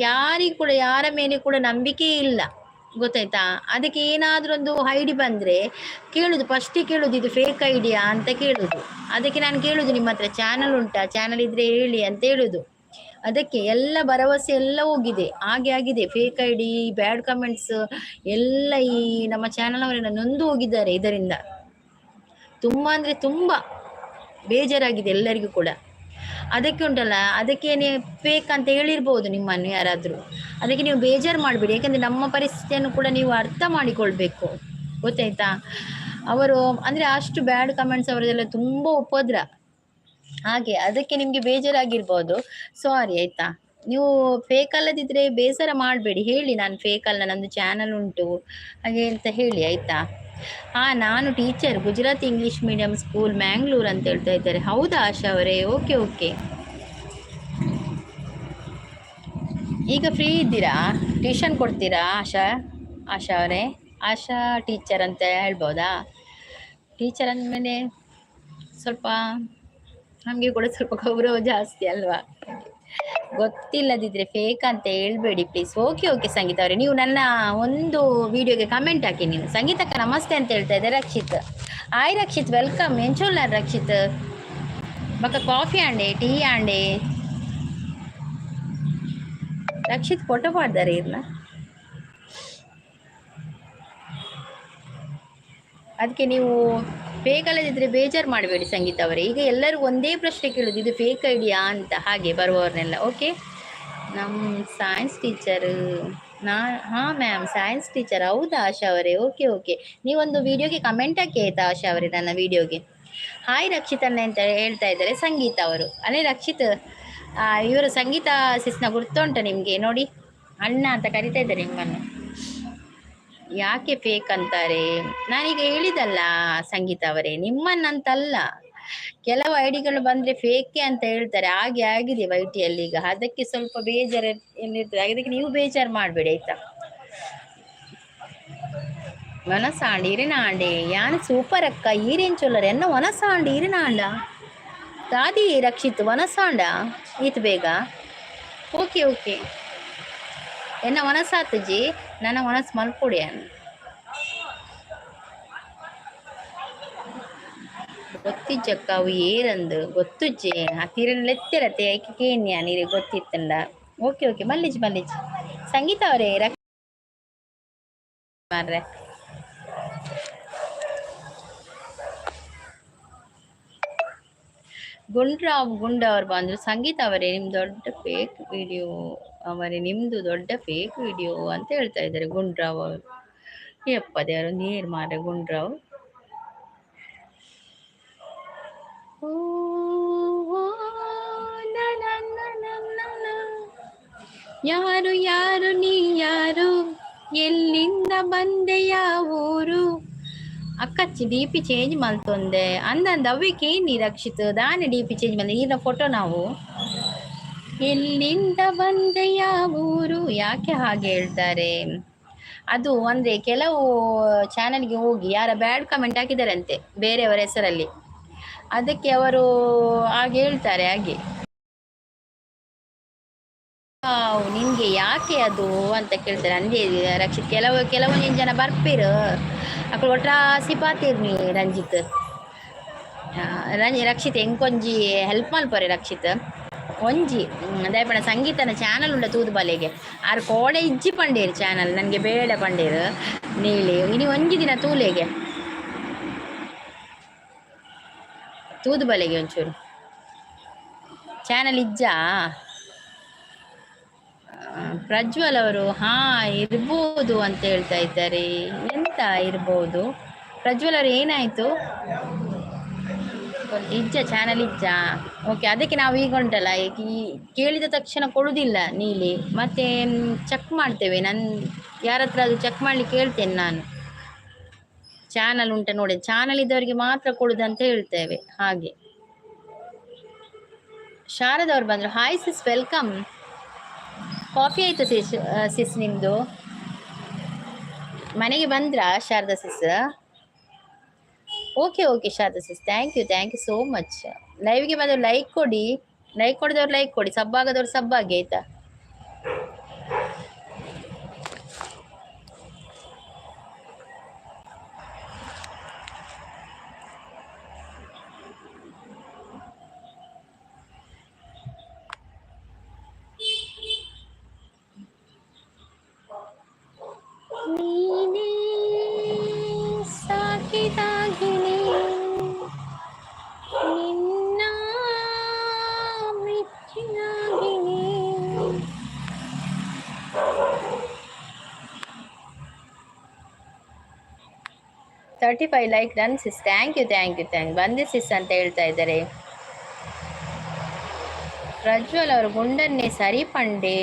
ಯಾರಿಗೂ ಕೂಡ ಯಾರ ಮೇಲೆ ಕೂಡ ನಂಬಿಕೆ ಇಲ್ಲ, ಗೊತ್ತಾಯ್ತಾ. ಅದಕ್ಕೆ ಏನಾದ್ರೂ ಒಂದು ಐಡಿ ಬಂದ್ರೆ ಕೇಳುದು, ಫಸ್ಟೇ ಕೇಳುದು ಇದು ಫೇಕ್ ಐಡಿಯಾ ಅಂತ ಕೇಳುದು. ಅದಕ್ಕೆ ನಾನು ಕೇಳುದು ನಿಮ್ಮ ಹತ್ರ ಚಾನಲ್ ಉಂಟಾ, ಚಾನಲ್ ಇದ್ರೆ ಹೇಳಿ ಅಂತ ಹೇಳುದು. ಅದಕ್ಕೆ ಎಲ್ಲ ಭರವಸೆ ಎಲ್ಲ ಹೋಗಿದೆ, ಹಾಗೆ ಆಗಿದೆ. ಫೇಕ್ ಐಡಿ, ಬ್ಯಾಡ್ ಕಮೆಂಟ್ಸ್ ಎಲ್ಲ ಈ ನಮ್ಮ ಚಾನಲ್ ಅವರೆಲ್ಲ ನೊಂದು ಹೋಗಿದ್ದಾರೆ ಇದರಿಂದ. ತುಂಬ ಅಂದ್ರೆ ತುಂಬ ಬೇಜಾರಾಗಿದೆ ಎಲ್ಲರಿಗೂ ಕೂಡ. ಅದಕ್ಕೆ ಉಂಟಲ್ಲ, ಅದಕ್ಕೆ ನೀವು ಫೇಕ್ ಅಂತ ಹೇಳಿರ್ಬೋದು ನಿಮ್ಮನ್ನು ಯಾರಾದರೂ. ಅದಕ್ಕೆ ನೀವು ಬೇಜಾರು ಮಾಡಬೇಡಿ, ಯಾಕಂದರೆ ನಮ್ಮ ಪರಿಸ್ಥಿತಿಯನ್ನು ಕೂಡ ನೀವು ಅರ್ಥ ಮಾಡಿಕೊಳ್ಬೇಕು, ಗೊತ್ತಾಯ್ತಾ. ಅವರು ಅಂದರೆ ಅಷ್ಟು ಬ್ಯಾಡ್ ಕಮೆಂಟ್ಸ್ ಅವರದೆಲ್ಲ ತುಂಬ ಉಪದ್ರ. ಹಾಗೆ ಅದಕ್ಕೆ ನಿಮಗೆ ಬೇಜಾರಾಗಿರ್ಬೋದು, ಸಾರಿ ಆಯಿತಾ. ನೀವು ಫೇಕ್ ಅಲ್ಲದಿದ್ದರೆ ಬೇಸರ ಮಾಡಬೇಡಿ, ಹೇಳಿ ನಾನು ಫೇಕ್ ಅಲ್ಲ, ನಂದು ಚಾನಲ್ ಉಂಟು ಹಾಗೆ ಅಂತ ಹೇಳಿ ಆಯಿತಾ. ಹಾಂ, ನಾನು teacher, Gujarat English medium school Mangalore ಅಂತ ಹೇಳ್ತಾ ಇದ್ದಾರೆ. ಹೌದಾ ಆಶಾ ಅವರೇ? Okay okay. ಈಗ ಫ್ರೀ ಇದ್ದೀರಾ? ಟ್ಯೂಷನ್ ಕೊಡ್ತೀರಾ ಆಶಾ ಅವರೇ? ಆಶಾ ಟೀಚರ್ ಅಂತ ಹೇಳ್ಬೋದಾ? ಟೀಚರ್ ಅಂದಮೇಲೆ ಸ್ವಲ್ಪ ನಮಗೆ ಕೂಡ ಸ್ವಲ್ಪ ಗೌರವ ಜಾಸ್ತಿ ಅಲ್ವಾ. ಗೊತ್ತಿಲ್ಲದಿದ್ರೆ ಫೇಕ್ ಅಂತ ಹೇಳ್ಬೇಡಿ ಪ್ಲೀಸ್. ಓಕೆ ಓಕೆ ಸಂಗೀತ ಅವರೇ, ನೀವು ನನ್ನ ಒಂದು ವಿಡಿಯೋಗೆ ಕಮೆಂಟ್ ಹಾಕಿ. ನೀವು ಸಂಗೀತಕ್ಕೆ ನಮಸ್ತೆ ಅಂತ ಹೇಳ್ತಾ ಇದ್ದೆ ರಕ್ಷಿತ್. Hi Rakshith, welcome. ಎಂಚೋಲ್ಲ ರಕ್ಷಿತ್, ಬಕ್ಕ ಕಾಫಿ ಆಂಡೆ ಟೀ ಆಂಡೆ ರಕ್ಷಿತ್ ಫೋಟೋ ಮಾಡ್ದಾರೆ ಇರ್ನ. ಅದಕ್ಕೆ ನೀವು ಫೇಕ್ ಅಲ್ಲದಿದ್ರೆ ಬೇಜಾರು ಮಾಡಬೇಡಿ ಸಂಗೀತ ಅವರೇ. ಈಗ ಎಲ್ಲರೂ ಒಂದೇ ಪ್ರಶ್ನೆ ಕೇಳೋದು, ಇದು ಫೇಕ್ ಐಡಿಯಾ ಅಂತ, ಹಾಗೆ ಬರುವವ್ರನ್ನೆಲ್ಲ. ಓಕೆ, ನಮ್ಮ ಸೈನ್ಸ್ ಟೀಚರು ಹಾಂ ಮ್ಯಾಮ್, ಸೈನ್ಸ್ ಟೀಚರ್. ಹೌದಾ ಆಶಾ ಅವರೇ? Okay okay. ನೀವೊಂದು ವಿಡಿಯೋಗೆ ಕಮೆಂಟ್ ಹಾಕಿ ಆಯಿತಾ ಆಶಾ ಅವರೇ, ನನ್ನ ವಿಡಿಯೋಗೆ. ಹಾಯ್ ರಕ್ಷಿತ್ ಅಣ್ಣ ಅಂತ ಹೇಳ್ತಾ ಇದ್ದಾರೆ ಸಂಗೀತ ಅವರು. ಅಲ್ಲೇ ರಕ್ಷಿತ್, ಇವರು ಸಂಗೀತ ಸಿಸ್ನ ಗುರ್ತು ಉಂಟ ನಿಮಗೆ? ನೋಡಿ, ಅಣ್ಣ ಅಂತ ಕರಿತಾ ಇದ್ದಾರೆ ನಿಮ್ಮನ್ನು. ಯಾಕೆ ಫೇಕ್ ಅಂತಾರೆ? ನಾನೀಗ ಹೇಳಿದಲ್ಲ ಸಂಗೀತ ಅವರೇ, ನಿಮ್ಮನ್ನಂತಲ್ಲ. ಕೆಲವು ಐಡಿಗಳು ಬಂದ್ರೆ ಫೇಕೆ ಅಂತ ಹೇಳ್ತಾರೆ. ಹಾಗೆ ಆಗಿದೆ ವೈಟಿಯಲ್ಲಿ ಈಗ. ಅದಕ್ಕೆ ಸ್ವಲ್ಪ ಬೇಜಾರು ಎಲ್ಲಿರ್ತದೆ, ಅದಕ್ಕೆ ನೀವು ಬೇಜಾರು ಮಾಡಬೇಡಿ ಆಯ್ತಾ. ವನಸಾಂಡಿ ಇರಿನಾಂಡೆ ಯಾನ್ ಸೂಪರ್ ಅಕ್ಕ ಈರೇನ್ ಚೊಲ್ಲರೆ ಎನ್ನ ವನಸಾಂಡಿ ಇರಿನಾಂಡ ದಾದಿ ರಕ್ಷಿತ್ ವನಸಾಂಡ ಈತ್ ಬೇಗ. ಓಕೆ ಓಕೆ ಎನ್ನ ವನಸಾತಜಿ ನನ್ನ ವನಸ್ ಮಲ್ಪೊಡಿಯನ್ ಗೊತ್ತಿಜ್ಜಕ್ಕ ಅವು ಏರಂದು ಗೊತ್ತುಜ್ಜೆ ಆ ತೀರನ್ಲೆತ್ತಿರತ್ತೆ ಕೇನ್ಯ ನೀರಿಗೆ ಗೊತ್ತಿತ್ತಂಡ. ಓಕೆ ಓಕೆ ಮಲ್ಲಿಜ್ ಮಲ್ಲಿಜ್ ಸಂಗೀತ ಅವರೇ ಮಾರ್ರೆ. ಗುಂಡ್ರಾವ್ ಗುಂಡ ಅವ್ರು ಬಂದ್ರು. ಸಂಗೀತ ಅವರೇ ನಿಮ್ ದೊಡ್ಡ ಫೇಕ್ ವಿಡಿಯೋ ಅವರೇ, ನಿಮ್ದು ದೊಡ್ಡ ಫೇಕ್ ವಿಡಿಯೋ ಅಂತ ಹೇಳ್ತಾ ಇದ್ದಾರೆ ಗುಂಡ್ರಾವ್ ಅವರು. ಯಪ್ಪ ದೇವರು ನೀರ್ ಮಾರ್ರೆ ಗುಂಡ್ರಾವ್. ಯಾರು ಯಾರು ನೀ ಯಾರು, ಎಲ್ಲಿಂದ ಬಂದೆ ಊರು. ಅಕ್ಕಚ್ಚಿ ಡಿ ಪಿ ಚೇಂಜ್ ಮಲ್ತೊಂದೆ ಅಂದಂದ ಅವ್ವಿಗೆ ನೀ ರಕ್ಷಿತ್ ದಾನೆ ಡಿ ಪಿ ಚೇಂಜ್ ಮಲ್ದೆ ಈಗಿನ ಫೋಟೋ ನಾವು. ಎಲ್ಲಿಂದ ಬಂದೆ ಊರು ಯಾಕೆ ಹಾಗೆ ಹೇಳ್ತಾರೆ? ಅದು ಅಂದ್ರೆ ಕೆಲವು ಚಾನೆಲ್ಗೆ ಹೋಗಿ ಯಾರ ಬ್ಯಾಡ್ ಕಮೆಂಟ್ ಹಾಕಿದಾರಂತೆ ಬೇರೆಯವರ ಹೆಸರಲ್ಲಿ, ಅದಕ್ಕೆ ಅವರು ಹಾಗೆ ಹೇಳ್ತಾರೆ. ಹಾಗೆ ನಿನ್ಗೆ ಯಾಕೆ ಅದು ಅಂತ ಕೇಳ್ತಾರೆ. ಅಂದೇ ರಕ್ಷಿತ್ ಕೆಲವೊಂದು ಜನ ಬರ್ಪೇರು ಅక్కడ ಒಟ್ರಾಸಿ ಪಾತೀರ್ನಿ ರಂಜಿತ್ ರಕ್ಷಿತ್ ಎಂಕೊಂಜಿ ಹೆಲ್ಪ್ ಮಲ್ಪರೆ ರಕ್ಷಿತ್ ಒಂಜಿ ದಯಪಡ ಸಂಗೀತನ ಚಾನಲ್ ಉಂಡ ತೂದು ಬಲೆಗೆ ಆರು ಕೋಡೆ ಇಜ್ಜಿ ಪಂಡೇರು ಚಾನಲ್ ನನಗೆ ಬೇಡ ಪಂಡೇರು ನೀಲಿ ಇನಿ ಒಂಜಿ ದಿನ ತೂಲೆಗೆ ತೂದು ಬಲೆಗೆ ಒಂಚೂರು ಚಾನಲ್ ಇಜ್ಜಾ. ಪ್ರಜ್ವಲ್ ಅವರು ಹಾ ಇರ್ಬೋದು ಅಂತ ಹೇಳ್ತಾ ಇದ್ದಾರೆ. ಎಂತ ಇರ್ಬೋದು ಪ್ರಜ್ವಲ್ ಅವರು, ಏನಾಯ್ತು? ಇಜ್ಜ ಚಾನಲ್ ಇಜ್ಜ ಓಕೆ. ಅದಕ್ಕೆ ನಾವು ಈಗ ಉಂಟಲ್ಲ ಈ ಕೇಳಿದ ತಕ್ಷಣ ಕೊಡುದಿಲ್ಲ ನೀಲಿ, ಮತ್ತೆ ಚೆಕ್ ಮಾಡ್ತೇವೆ. ಯಾರ ಹತ್ರ ಅದು ಚೆಕ್ ಮಾಡ್ಲಿಕ್ಕೆ ಹೇಳ್ತೇನೆ ನಾನು. ಚಾನಲ್ ಉಂಟ ನೋಡಿ, ಚಾನಲ್ ಇದ್ದವರಿಗೆ ಮಾತ್ರ ಕೊಡುದಂತ ಹೇಳ್ತೇವೆ ಹಾಗೆ. ಶಾರದವ್ರು ಬಂದ್ರು. ಹಾಯ್ ಸಿಸ್ ವೆಲ್ಕಮ್. ಕಾಫಿ ಆಯ್ತಾ ಸಿಸ್ ನಿಮ್ದು? ಮನೆಗೆ ಬಂದ್ರಾ Sharada sis? Okay okay Sharada sis, thank you so much. ಲೈವ್ಗೆ ಬಂದವ್ರು ಲೈಕ್ ಕೊಡಿ, ಲೈಕ್ ಕೊಡಿದವ್ರು ಲೈಕ್ ಕೊಡಿ, ಸಬ್ಬಾಗದವ್ರು ಸಬ್ಬಾಗಿ ಆಯ್ತಾ. ನೀನೇ ಸಾಕಿದಾಗಿನಿ ನಿನ್ನ ಮೆಚ್ಚಿನಾಗಿನಿ. 35 like done Sis, thank you. ಬಂದೆ ಸಿಸ್ ಅಂತ ಹೇಳ್ತಾ ಇದ್ದಾರೆ. ಪ್ರಜ್ವಲ್ ಅವರು ಗುಂಡನ್ನೇ ಸರಿ ಪಂಡೆ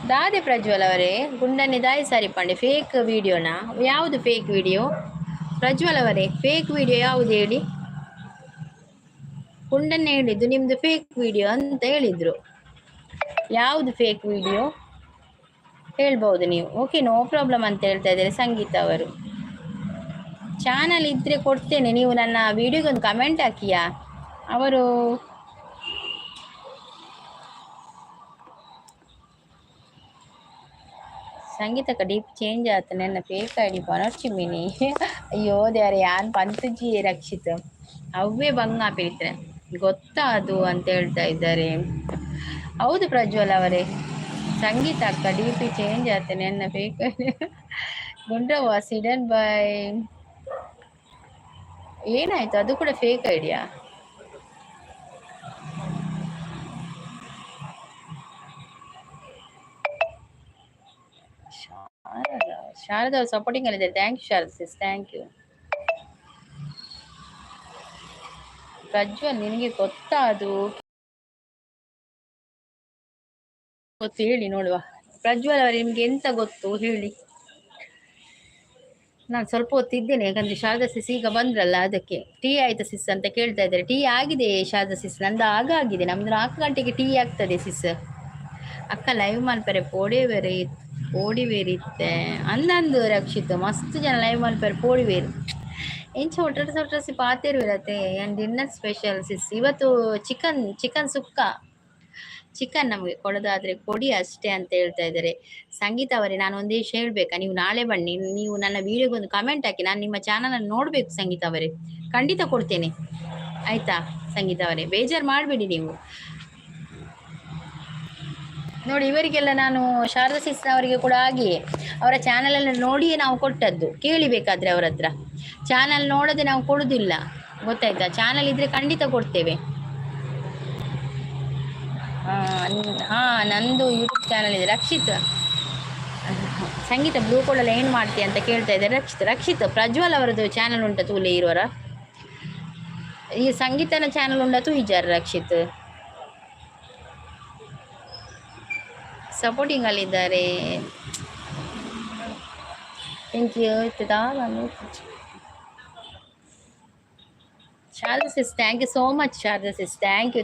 ದಾದೆ. ಪ್ರಜ್ವಲ್ ಅವರೇ ಗುಂಡನ್ನೇ ದಾಯಿ ಸರಿ ಪಂಡೆ ಫೇಕ್ ವಿಡಿಯೋನ. ಯಾವುದು ಫೇಕ್ ವಿಡಿಯೋ ಪ್ರಜ್ವಲ್ ಅವರೇ? ಫೇಕ್ ವಿಡಿಯೋ ಯಾವುದು ಹೇಳಿ? ಗುಂಡನ್ನೇ ಹೇಳಿದ್ದು ನಿಮ್ದು ಫೇಕ್ ವಿಡಿಯೋ ಅಂತ ಹೇಳಿದ್ರು. ಯಾವುದು ಫೇಕ್ ವಿಡಿಯೋ ಹೇಳ್ಬಹುದು ನೀವು? ಓಕೆ ನೋ ಪ್ರಾಬ್ಲಮ್ ಅಂತ ಹೇಳ್ತಾ ಇದ್ದಾರೆ ಸಂಗೀತ ಅವರು. ಚಾನಲ್ ಇದ್ರೆ ಕೊಡ್ತೇನೆ, ನೀವು ನನ್ನ ವಿಡಿಯೋಗೆ ಒಂದು ಕಮೆಂಟ್ ಹಾಕಿಯಾ? ಅವರು ಸಂಗೀತಕ್ಕೆ ಡೀಪ್ ಚೇಂಜ್ ಆತ ನನ್ನ ಫೇಕ್ ಐಡಿ ಪನರ್ಚಿಮಿನಿ. ಅಯ್ಯೋ ದೇವರೇ ಯಾನ್ ಪಂತಜಿ ರಕ್ಷಿತ್ ಅವೇ ಬಂಗ ಪೀತ್ರ ಗೊತ್ತಾ ಅದು ಅಂತ ಹೇಳ್ತಾ ಇದ್ದಾರೆ. ಹೌದು ಪ್ರಜ್ವಲ್ ಅವರೇ, ಸಂಗೀತ ಅಕ್ಕ ಡಿ ಪಿ ಚೇಂಜ್ ಆತ ನನ್ನ ಫೇಕ್ ಐಡಿ. ಗುಂಡ್ರವ್ವ ಸಿಡನ್ ಬೈ ಏನಾಯ್ತು? ಅದು ಕೂಡ ಫೇಕ್ ಐಡಿಯಾ? ಶಾರದಾ ಸಪೋರ್ಟಿಂಗ್ ಅಲ್ಲಿದ್ದಾರೆ. Thank you Sharada sis, thank you. Prajwal ನಿನಗೆ ಗೊತ್ತಾ ಅದು? ಗೊತ್ತು ಹೇಳಿ ನೋಡುವ. ಪ್ರಜ್ವಲ್ ಅವರೇ ನಿಮ್ಗೆ ಎಂತ ಗೊತ್ತು ಹೇಳಿ? ನಾನು ಸ್ವಲ್ಪ ಹೊತ್ತಿದ್ದೇನೆ, ಯಾಕಂದ್ರೆ ಶಾರದಾ ಸಿಸ್ ಈಗ ಬಂದ್ರಲ್ಲ, ಅದಕ್ಕೆ. ಟೀ ಆಯ್ತಾ ಸಿಸ್ ಅಂತ ಕೇಳ್ತಾ ಇದ್ದಾರೆ. ಟೀ ಆಗಿದೆ ಶಾರದಾ ಸಿಸ್, ನಂದು ಆಗಿದೆ. ನಮ್ದು 4 ಗಂಟೆಗೆ ಟೀ ಆಗ್ತದೆ ಸಿಸ್. ಅಕ್ಕ ಲೈವ್ ಮಲ್ಪರೆ ಪೋಡಿ ಬೇರಿತ್ತೆ ಅಂದಂದು ರಕ್ಷಿತ್ ಮಸ್ತ್ ಜನ ಲೈವ್ ಮಲ್ಪರೆ ಪೋಡಿ ಬೇರು ಎಂಚ ಒಟ್ರಸಿ ಪಾತಿರುವಿರತ್ತೆ. ಆ್ಯಂಡ್ ಡಿನ್ನರ್ ಸ್ಪೆಷಲ್ ಸಿಸ್ ಇವತ್ತು ಚಿಕನ್ ಸುಕ್ಕ. ಚಿಕನ್ ನಮಗೆ ಕೊಡೋದಾದ್ರೆ ಕೊಡಿ ಅಷ್ಟೇ ಅಂತ ಹೇಳ್ತಾ ಇದ್ದಾರೆ. ಸಂಗೀತ ಅವರೇ, ನಾನು ಒಂದೇ ವಿಷಯ ಹೇಳ್ಬೇಕಾ, ನೀವು ನಾಳೆ ಬನ್ನಿ, ನೀವು ನನ್ನ ವಿಡಿಯೋಗೆ ಒಂದು ಕಮೆಂಟ್ ಹಾಕಿ, ನಾನು ನಿಮ್ಮ ಚಾನಲ್ ಅನ್ನು ನೋಡ್ಬೇಕು ಸಂಗೀತ ಅವರೇ, ಖಂಡಿತ ಕೊಡ್ತೇನೆ ಆಯ್ತಾ. ಸಂಗೀತ ಅವರೇ ಬೇಜಾರು ಮಾಡಬೇಡಿ ನೀವು. ನೋಡಿ, ಇವರಿಗೆಲ್ಲ ನಾನು ಶಾರದಾ ಸಿಸ್ಟರ್ ಅವರಿಗೆ ಕೂಡ ಹಾಗೆಯೇ ಅವರ ಚಾನಲ್ ಎಲ್ಲ ನೋಡಿಯೇ ನಾವು ಕೊಟ್ಟದ್ದು. ಕೇಳಿಬೇಕಾದ್ರೆ ಅವರ ಹತ್ರ ಚಾನಲ್ ನೋಡದೆ ನಾವು ಕೊಡುದಿಲ್ಲ, ಗೊತ್ತಾಯ್ತಾ. ಚಾನಲ್ ಇದ್ರೆ ಖಂಡಿತ ಕೊಡ್ತೇವೆ. ಹಾ, ನಂದು ಯೂಟ್ಯೂಬ್ ಚಾನಲ್ ಇದೆ. ರಕ್ಷಿತ್ ಸಂಗೀತ ಬ್ಲೂ ಕೋಡಲ್ಲಿ ಏನು ಮಾಡ್ತೀಯ ಅಂತ ಕೇಳ್ತಾ ಇದ್ದಾರೆ. ರಕ್ಷಿತ್ ಪ್ರಜ್ವಲ್ ಅವರದ್ದು ಚಾನಲ್ ಉಂಟ ತೂಲೆ ಇರುವರ, ಈ ಸಂಗೀತನ ಚಾನಲ್ ಉಂಡ ತೂ ಇದ್ದಾರೆ. ರಕ್ಷಿತ್ ಸಪೋರ್ಟಿಂಗ್ ಅಲ್ಲಿದ್ದಾರೆ. Thank you. Sharada sis, thank you so much Sharada sis, thank you.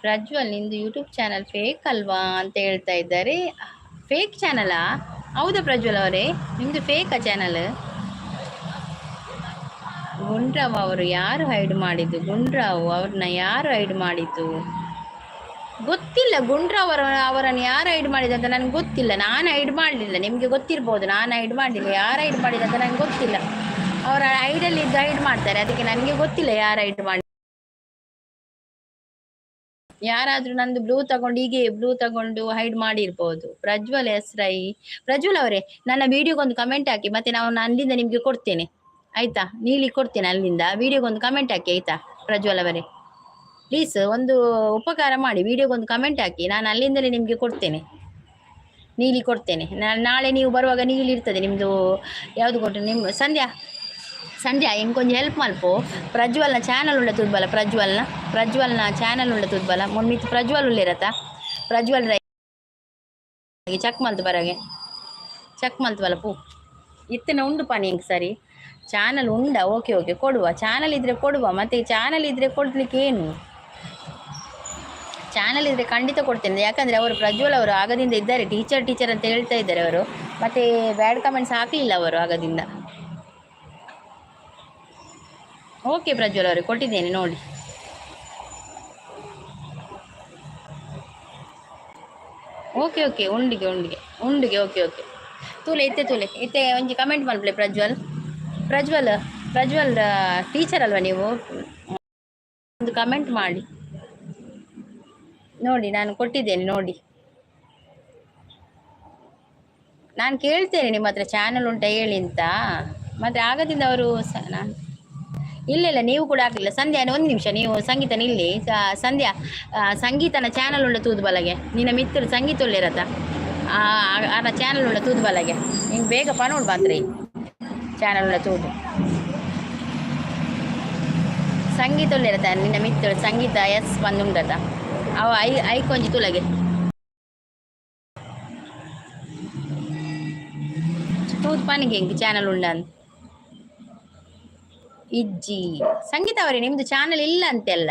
Prajwal, ನಿಂದು ಯೂಟ್ಯೂಬ್ ಚಾನಲ್ ಫೇಕ್ ಅಲ್ವಾ ಅಂತ ಹೇಳ್ತಾ ಇದ್ದಾರೆ. ಫೇಕ್ ಚಾನಲಾ? ಹೌದಾ ಪ್ರಜ್ವಲ್ ಅವರೇ, ನಿಮ್ದು ಫೇಕಾ ಚಾನಲ್? ಗುಂಡ್ರಾವ್ ಅವರು ಯಾರು ಹೈಡ್ ಮಾಡಿದ್ದು? ಗುಂಡ್ರಾವ್ ಅವ್ರನ್ನ ಯಾರು ಹೈಡ್ ಮಾಡಿದ್ದು ಗೊತ್ತಿಲ್ಲ. ಗುಂಡ್ರಾವ್ ಅವರನ್ನು ಯಾರು ಹೈಡ್ ಮಾಡಿದ್ದು ಅಂತ ನನಗೆ ಗೊತ್ತಿಲ್ಲ. ನಾನು ಹೈಡ್ ಮಾಡಲಿಲ್ಲ, ನಿಮಗೆ ಗೊತ್ತಿರ್ಬೋದು. ನಾನು ಹೈಡ್ ಮಾಡಲಿಲ್ಲ. ಯಾರು ಹೈಡ್ ಮಾಡಿದ್ದು ಅಂತ ನನಗೆ ಗೊತ್ತಿಲ್ಲ. ಅವರ ಐಡಲ್ಲಿ ಇದ್ದು ಹೈಡ್ ಮಾಡ್ತಾರೆ, ಅದಕ್ಕೆ ನನಗೆ ಗೊತ್ತಿಲ್ಲ ಯಾರು ಹೈಡ್ ಮಾಡಿ. ಯಾರಾದ್ರೂ ನಂದು ಬ್ಲೂ ತಗೊಂಡು ಹೈಡ್ ಮಾಡಿರ್ಬೋದು. ಪ್ರಜ್ವಲ್ ರೈ. ಪ್ರಜ್ವಲ್ ಅವರೇ, ನನ್ನ ವಿಡಿಯೋಗೊಂದು ಕಮೆಂಟ್ ಹಾಕಿ, ಮತ್ತೆ ನಾನು ಅಲ್ಲಿಂದ ನಿಮ್ಗೆ ಕೊಡ್ತೇನೆ ಆಯ್ತಾ. ನೀಲಿ ಕೊಡ್ತೇನೆ ಅಲ್ಲಿಂದ. ವಿಡಿಯೋಗೊಂದು ಕಮೆಂಟ್ ಹಾಕಿ ಆಯ್ತಾ ಪ್ರಜ್ವಲ್ ಅವರೇ, ಪ್ಲೀಸ್ ಒಂದು ಉಪಕಾರ ಮಾಡಿ, ವಿಡಿಯೋಗೊಂದು ಕಮೆಂಟ್ ಹಾಕಿ, ನಾನು ಅಲ್ಲಿಂದಲೇ ನಿಮ್ಗೆ ಕೊಡ್ತೇನೆ, ನೀಲಿ ಕೊಡ್ತೇನೆ. ನಾಳೆ ನೀವು ಬರುವಾಗ ನೀಲಿ ಇರ್ತದೆ ನಿಮ್ದು. ಯಾವುದು ಕೊಟ್ಟರೆ ನಿಮ್ಮ ಸಂಧ್ಯಾ ಇಂಕೊಂಚ ಹೆಲ್ಪ್ ಮಲ್ಪು. ಪ್ರಜ್ವಲ್ನ ಚಾನಲ್ ಉಂಡ ತುದ್ಬಲ, ಪ್ರಜ್ವಲ್ನ ಚಾನಲ್ ಉಂಡ ತುದ್ಬಲ ಮೊನ್ನಿತ್ತು ಪ್ರಜ್ವಲ್ ಉಳ್ಳಿರತ್ತ. ಪ್ರಜ್ವಲ್ ರೈ ಚೆಕ್ ಮಲ್ತು ಬರಗೆ, ಚೆಕ್ ಮಲ್ತು ಬಲ ಪೂ ಇತ್ತನ ಉಂಡು ಪಾನಿ ಹಿಂಗೆ ಸರಿ. ಚಾನಲ್ ಉಂಡ? ಓಕೆ ಕೊಡುವ. ಚಾನಲ್ ಇದ್ರೆ ಕೊಡುವ. ಮತ್ತೆ ಚಾನಲ್ ಇದ್ರೆ ಕೊಡ್ಲಿಕ್ಕೆ ಏನು, ಚಾನಲ್ ಇದ್ರೆ ಖಂಡಿತ ಕೊಡ್ತೇನೆ. ಯಾಕಂದರೆ ಅವರು ಪ್ರಜ್ವಲ್ ಅವರು ಆಗದಿಂದ ಇದ್ದಾರೆ, ಟೀಚರ್ ಅಂತ ಹೇಳ್ತಾ ಇದ್ದಾರೆ ಅವರು. ಮತ್ತೆ ಬ್ಯಾಡ್ ಕಮೆಂಟ್ಸ್ ಹಾಕಲಿಲ್ಲ ಅವರು ಆಗದಿಂದ. ಓಕೆ ಪ್ರಜ್ವಲ್ ಅವರೇ, ಕೊಟ್ಟಿದ್ದೇನೆ ನೋಡಿ. ಓಕೆ ಉಂಡಿಗೆ ಓಕೆ ತೂಲೆ ಇತ್ತೆ ಒಂಜಿ ಕಮೆಂಟ್ ಮಲ್ಪಲೆ. ಪ್ರಜ್ವಲ್ ಟೀಚರ್ ಅಲ್ವಾ ನೀವು? ಒಂದು ಕಮೆಂಟ್ ಮಾಡಿ ನೋಡಿ, ನಾನು ಕೊಟ್ಟಿದ್ದೇನೆ ನೋಡಿ. ನಾನು ಕೇಳ್ತೇನೆ ನಿಮ್ಮ ಹತ್ರ ಚಾನಲ್ ಉಂಟಾ ಹೇಳಿ ಅಂತ. ಮತ್ತೆ ಆಗದಿಂದ ಅವರು ಇಲ್ಲ ನೀವು ಕೂಡ ಆಗಲಿಲ್ಲ. ಸಂಧ್ಯಾ ಒಂದು ನಿಮಿಷ, ನೀವು ಸಂಗೀತ ನಿಲ್ಲಿ. ಸಂಗೀತನ ಚಾನಲ್ ಉಂಡ ತೂದು ಬಲಗೆ, ನಿನ್ನ ಮಿತ್ರರು ಸಂಗೀತ ಉಳ್ಳಿರತ್ತ ಆ ಚಾನಲ್ ಉಂಡ ತೂದು ಬಲಗೆ. ನಿಂಗೆ ಬೇಗ ಪನೋಡು ಬಂದ್ರಿ ಚಾನಲ್ ಉಂಡ ತೂದು ಸಂಗೀತ ಉಳ್ಳಿರತ್ತ. ನಿನ್ನ ಮಿತ್ರರು ಸಂಗೀತ ಎಸ್ ಬಂದುಂಡತ ಅವ ಐಕೊಂಜಿ ತುಲಗೆ ತೂದು ಪನಿಗೆ ಹಿಂಗೆ ಚಾನಲ್ ಉಂಡಂತ ಇಜ್ಜಿ. ಸಂಗೀತ ಅವರೇ, ನಿಮ್ದು ಚಾನಲ್ ಇಲ್ಲ ಅಂತೆಲ್ಲ.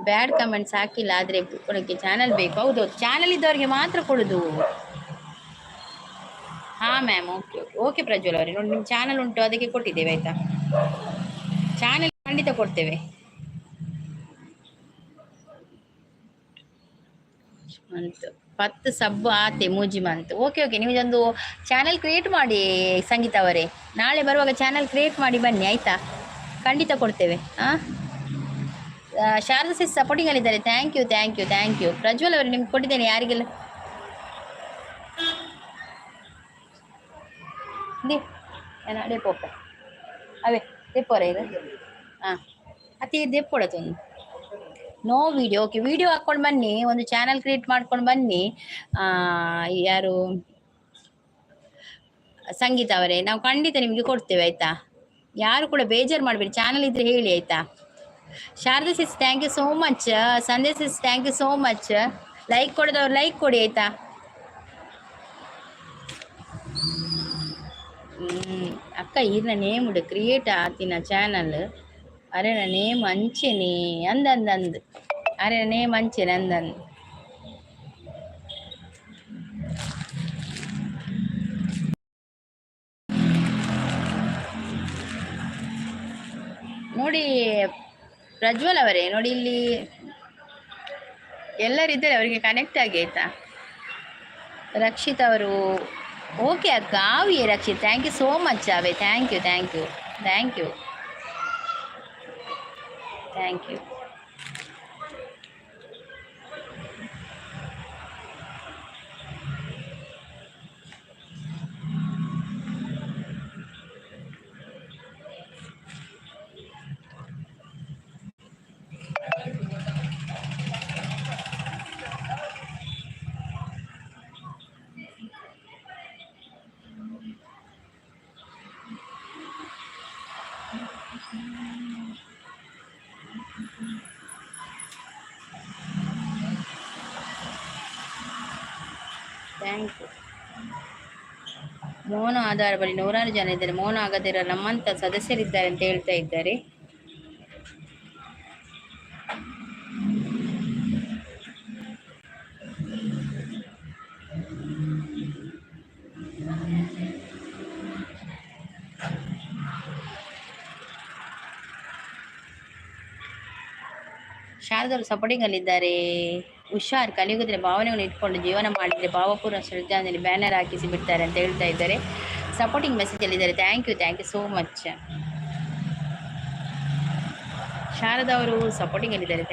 ಬ್ಯಾಡ್ ಕಮೆಂಟ್ಸ್ ಹಾಕಿಲ್ಲ, ಆದರೆ ಕೊಡೋಕ್ಕೆ ಚಾನಲ್ ಬೇಕು. ಹೌದು, ಚಾನಲ್ ಇದ್ದವರಿಗೆ ಮಾತ್ರ ಕೊಡೋದು. ಹಾಂ ಮ್ಯಾಮ್, ಓಕೆ ಪ್ರಜ್ವಲ್ ಅವರೇ, ನೋಡಿ ನಿಮ್ಮ ಚಾನಲ್ ಉಂಟು, ಅದಕ್ಕೆ ಕೊಟ್ಟಿದ್ದೇವೆ ಆಯಿತಾ. ಚಾನಲ್ ಖಂಡಿತ ಕೊಡ್ತೇವೆ. ಮಂತ್ 10 ಸಬ್ಬು ಆತೆ ಮೂಜಿ ಮಂತ್. ಓಕೆ ನೀವೊಂದು ಚಾನಲ್ ಕ್ರಿಯೇಟ್ ಮಾಡಿ ಸಂಗೀತ ಅವರೇ. ನಾಳೆ ಬರುವಾಗ ಚಾನಲ್ ಕ್ರಿಯೇಟ್ ಮಾಡಿ ಬನ್ನಿ ಆಯಿತಾ, ಖಂಡಿತ ಕೊಡ್ತೇವೆ. ಶಾರದಾ ಸಿಸ್ ಸಪೋರ್ಟಿಂಗಲ್ಲಿದ್ದಾರೆ. Thank you. ಪ್ರಜ್ವಲ್ ಅವರೇ, ನಿಮ್ಗೆ ಕೊಟ್ಟಿದ್ದೇನೆ. ಯಾರಿಗೆಲ್ಲ ದೆಪ್ಪೋಪ್ಪ ಅವೇ ದೆಪ್ಪೋರ ಇದು. ಹಾಂ, ಅತಿ ದೆಪ್ಪೊಡತ್ತೊಂದು ನೋ ವಿಡಿಯೋ. ಓಕೆ, ವಿಡಿಯೋ ಹಾಕ್ಕೊಂಡು ಬನ್ನಿ, ಒಂದು ಚಾನಲ್ ಕ್ರಿಯೇಟ್ ಮಾಡ್ಕೊಂಡು ಬನ್ನಿ. ಯಾರು ಸಂಗೀತ ಅವರೇ, ನಾವು ಖಂಡಿತ ನಿಮಗೆ ಕೊಡ್ತೇವೆ ಆಯಿತಾ. ಯಾರು ಕೂಡ ಬೇಜಾರು ಮಾಡಬೇಡಿ, ಚಾನಲ್ ಇದ್ರೆ ಹೇಳಿ ಆಯ್ತಾ. Sharada sis thank you so much. Sandhya sis thank you so much. Like ಕೊಡದವ್ರು ಲೈಕ್ ಕೊಡಿ ಆಯ್ತಾ. ಅಕ್ಕ ಈರ್ನ ನೇಮ್ ಉಂಡು ಕ್ರಿಯೇಟ್ ಆತಿನ ಚಾನಲ್ ಅರೆನ ನೇಮ್ ಅಂಚೆನಿ ಅಂದಂದ್ ಅರೆನ ನೇಮ್ ಅಂಚೆನಿ ಅಂದಂದ್ ನೋಡಿ ಪ್ರಜ್ವಲ್ ಅವರೇ, ನೋಡಿ ಇಲ್ಲಿ ಎಲ್ಲರಿದ್ದಾರೆ, ಅವರಿಗೆ ಕನೆಕ್ಟ್ ಆಗಿ ಆಯ್ತಾ. ರಕ್ಷಿತ್ ಅವರು ಓಕೆ ಅಕ್ಕ, ಆವಿಯೇ Rakshith, thank you so much ಅವೇ, thank you thank you thank you thank you. Thank you. ಮೌನ ಆಧಾರ ಬಳಿ ನೂರಾರು ಜನ ಇದ್ದಾರೆ, ಮೌನ ಆಗದಿರೋ ನಮ್ಮಂತ ಸದಸ್ಯರಿದ್ದಾರೆ ಅಂತ ಹೇಳ್ತಾ ಇದ್ದಾರೆ. ಶಾರದರು ಸಪೋರ್ಟಿಂಗ್ ಅಲ್ಲಿದ್ದಾರೆ. ಹುಷಾರ್, ಕಲಿಯುಗದಲ್ಲಿ ಭಾವನೆಯನ್ನು ಇಟ್ಕೊಂಡು ಜೀವನ ಮಾಡಿದರೆ ಭಾವಪೂರ್ಣ ಶ್ರದ್ಧಾಂಜಲಿ ಬ್ಯಾನರ್ ಹಾಕಿಸಿ ಬಿಡ್ತಾರೆ ಅಂತ ಹೇಳ್ತಾ ಇದ್ದಾರೆ. ಸಪೋರ್ಟಿಂಗ್ ಮೆಸೇಜ್ ಅಲ್ಲಿದ್ದಾರೆ. Thank you so much. Sharada ಅವರು ಸಪೋರ್ಟಿಂಗ್ ಅಲ್ಲಿದ್ದಾರೆ.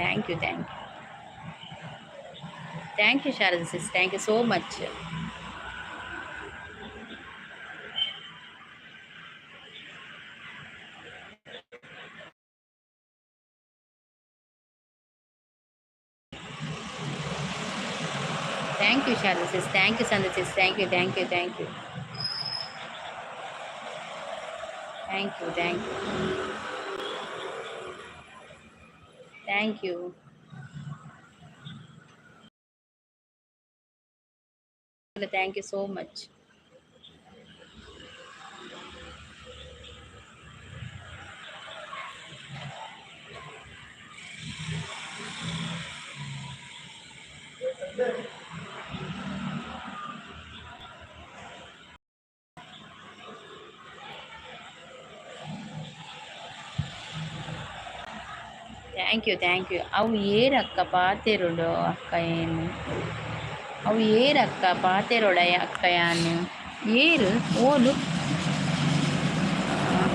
Thank you Sharada sis, thank you so much. Thank you Sharada sis, thank you Sandhya sis, thank you thank you thank you thank you thank you thank you. Thank you so much. Thank you. ಅವು ಏರಕ್ಕ ಪಾತೆರುಡು ಅಕ್ಕ ಏನು, ಅವು ಏರಕ್ಕ ಪಾತೆರೋಡ ಅಕ್ಕ ಯಾನು ಏರು ಓಲು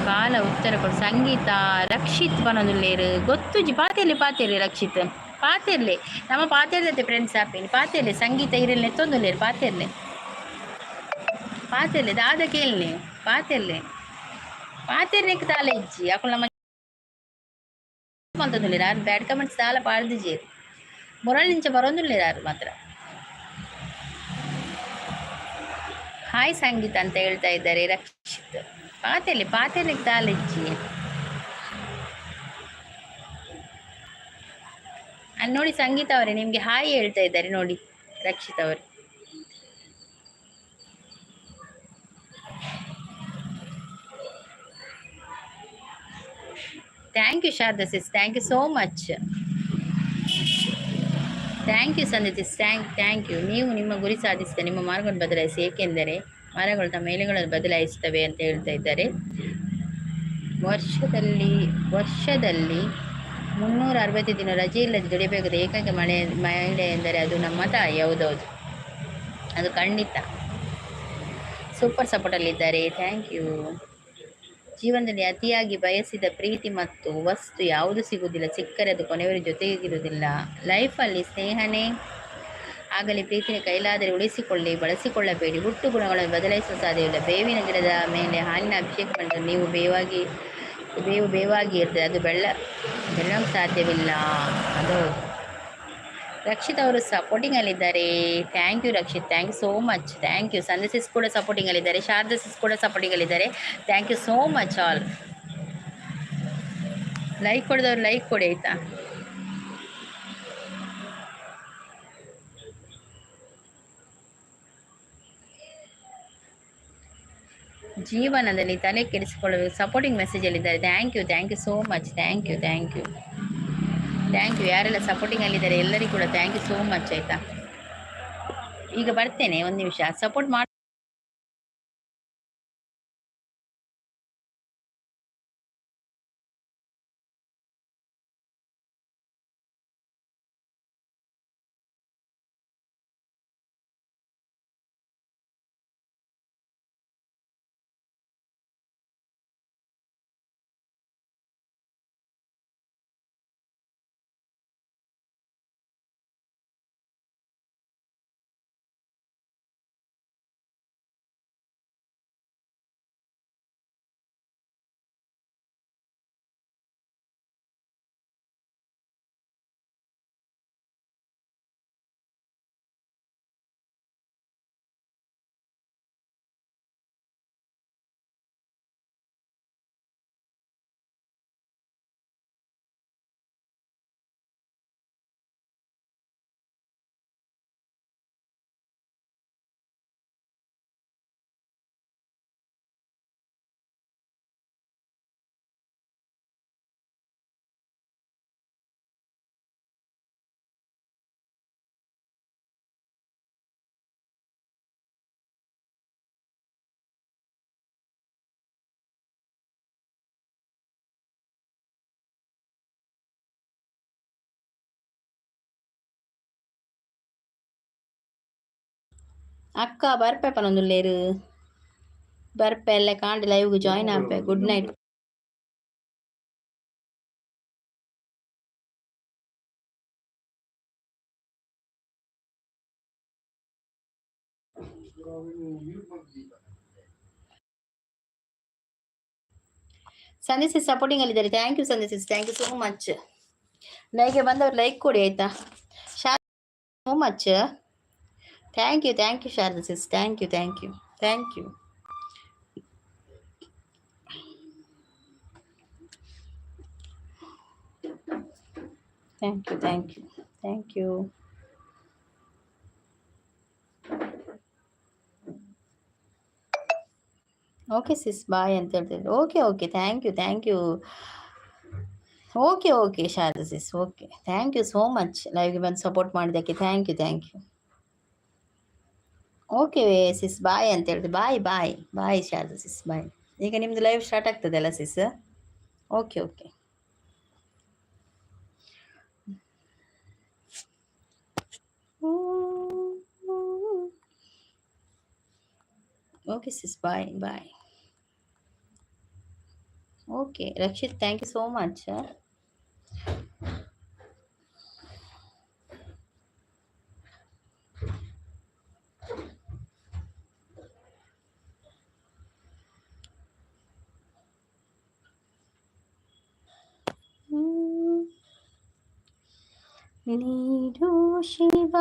ಕಾಲ ಉತ್ತರ ಕೊಡು. ಸಂಗೀತ ರಕ್ಷಿತ್ ಪನದುಲ್ಲೇರು ಗೊತ್ತುಜಿ ಪಾತೆರ್ಲಿ ರಕ್ಷಿತ್ ಪಾತೆರ್ಲೆ ನಮ್ಮ ಪಾತೆರ್ದತ್ತೆ ಫ್ರೆಂಡ್ಸ್ ಆಪೇನಿ ಪಾತೆರ್ಲೆ ಸಂಗೀತ ಇರಲ್ಲ ಎತ್ತೊಂದುಲ್ಲೇರು ಪಾತೆರ್ಲೆ ದಾದ ಕೇಳ್ನೆ ಪಾತೆರ್ನೆಕ್ ತಾಲೆ ಇಜ್ಜಿ ಅಕುಲು ನಮ್ಮ ಮಂತದುಲ್ಲೇರು ಯಾರು ಬ್ಯಾಡ್ ಕಮೆಂಟ್ಸ್ ತಾಲ ಪಾಡ್ದಿಜೇರು ಮೊರಲ್ ನಿಂಚ ಬರೋಂದುಲ್ಲೇರು ಯಾರು ಮಾತ್ರ. ಹಾಯ್ ಸಂಗೀತ ಅಂತ ಹೇಳ್ತಾ ಇದ್ದಾರೆ ರಕ್ಷಿತ್. ಪಾತೆರ್ಲಿಗೆ ತಾಲೆಜ್ಜಿ ಅಲ್ಲಿ ನೋಡಿ ಸಂಗೀತ ಅವರೇ ನಿಮಗೆ ಹಾಯ್ ಹೇಳ್ತಾ ಇದ್ದಾರೆ ನೋಡಿ ರಕ್ಷಿತ್ ಅವರು. Thank you Sharada sis, thank you so much. Thank you Sandhya sis, thank you. ನೀವು ನಿಮ್ಮ ಗುರಿ ಸಾಧಿಸಿದ ನಿಮ್ಮ ಮಾರ್ಗವನ್ನು ಬದಲಾಯಿಸಿ, ಏಕೆಂದರೆ ಮರಗಳು ತಮ್ಮ ಎಲೆಗಳನ್ನು ಬದಲಾಯಿಸುತ್ತವೆ ಅಂತ ಹೇಳ್ತಾ ಇದ್ದಾರೆ. ವರ್ಷದಲ್ಲಿ 360 ದಿನ ರಜೆ ಇಲ್ಲದೆ ದುಡಿಯಬೇಕಾದ ಏಕೈಕ ಮಹಿಳೆ ಎಂದರೆ ಅದು ನಮ್ಮ ತಾಯಿ. ಹೌದೌದು, ಅದು ಖಂಡಿತ. ಸೂಪರ್ ಸಪೋರ್ಟಲ್ಲಿದ್ದಾರೆ. Thank you. ಜೀವನದಲ್ಲಿ ಅತಿಯಾಗಿ ಬಯಸಿದ ಪ್ರೀತಿ ಮತ್ತು ವಸ್ತು ಯಾವುದು ಸಿಗುವುದಿಲ್ಲ, ಸಿಕ್ಕರೆ ಅದು ಕೊನೆಯವರ ಜೊತೆಗಿರುವುದಿಲ್ಲ. ಲೈಫಲ್ಲಿ ಸ್ನೇಹನೇ ಆಗಲಿ ಪ್ರೀತಿನ ಕೈಲಾದರೆ ಉಳಿಸಿಕೊಳ್ಳಿ, ಬಳಸಿಕೊಳ್ಳಬೇಡಿ. ಹುಟ್ಟು ಗುಣಗಳನ್ನು ಬದಲಾಯಿಸುವ ಸಾಧ್ಯವಿಲ್ಲ. ಬೇವಿನ ಗಿಡದ ಮೇಲೆ ಹಾಲಿನ ಅಭಿಷೇಕ ಮಾಡಿದರೆ ನೀವು ಬೇವಾಗಿ ಇರ್ತದೆ, ಅದು ಬೆಳ್ಳಕ್ಕೆ ಸಾಧ್ಯವಿಲ್ಲ. ಅದು ರಕ್ಷಿತ್ ಅವರು ಸಪೋರ್ಟಿಂಗಲ್ಲಿದ್ದಾರೆ. Thank you Rakshith, thank you so much. Thank you. Sandhya sis ಕೂಡ ಸಪೋರ್ಟಿಂಗಲ್ಲಿದ್ದಾರೆ. ಶಾರದಾ ಸಿಸ್ ಕೂಡ ಸಪೋರ್ಟಿಂಗಲ್ಲಿದ್ದಾರೆ. Thank you so much all. Like ಕೊಡದವ್ರು ಲೈಕ್ ಕೊಡಿ ಆಯ್ತಾ. ಜೀವನದಲ್ಲಿ ತಲೆ ಕೆಡಿಸಿಕೊಳ್ಳಬೇಕು. ಸಪೋರ್ಟಿಂಗ್ ಮೆಸೇಜ್ ಅಲ್ಲಿದ್ದಾರೆ. Thank you so much. Thank you ಯಾರೆಲ್ಲ ಸಪೋರ್ಟಿಂಗ್ ಅಲ್ಲಿದ್ದಾರೆ ಎಲ್ಲರಿಗೂ ಕೂಡ ಥ್ಯಾಂಕ್ ಯು ಸೋ ಮಚ್ ಆಯ್ತಾ. ಈಗ ಬರ್ತೇನೆ, ಒಂದು ನಿಮಿಷ ಸಪೋರ್ಟ್ ಮಾಡಿ. ಅಕ್ಕ ಬರ್ಪೆ ಪನೊಂದುಲ್ಲೇರು ಬರ್ಪೆ ಎಲ್ಲ ಕಾಂಡಿ ಲೈವ್ಗೆ ಜಾಯಿನ್ ಆಗ್ಬೆ. Good night. ಸಂದೇಶ್ ಸಪೋರ್ಟಿಂಗ್ ಅಲ್ಲಿದ್ದಾರೆ. Thank you Sandesh, thank you so much. ಲೈಕ್ಗೆ ಬಂದವ್ರು ಲೈಕ್ ಕೊಡಿ ಆಯ್ತಾ. So much. Thank you Sharada sis. Thank you. Thank you okay sis bye ಅಂತ ಹೇಳ್ತಿದ್ರು. Okay thank you okay Sharada sis. Okay thank you so much ಲೈವ್ಗೆ ಬಂದು support ಮಾಡಿದ್ದಕ್ಕೆ. Thank you okay sis bye ಅಂತ ಹೇಳ್ತೀವಿ. ಬಾಯ್ ಶಾರದಾ ಸಿಸ್ ಬಾಯ್. ಈಗ ನಿಮ್ಮದು ಲೈವ್ ಸ್ಟಾರ್ಟ್ ಆಗ್ತದೆ ಅಲ್ಲ sis? Okay okay sis bye. Okay Rakshith thank you so much. ನೀಡು ಶಿವ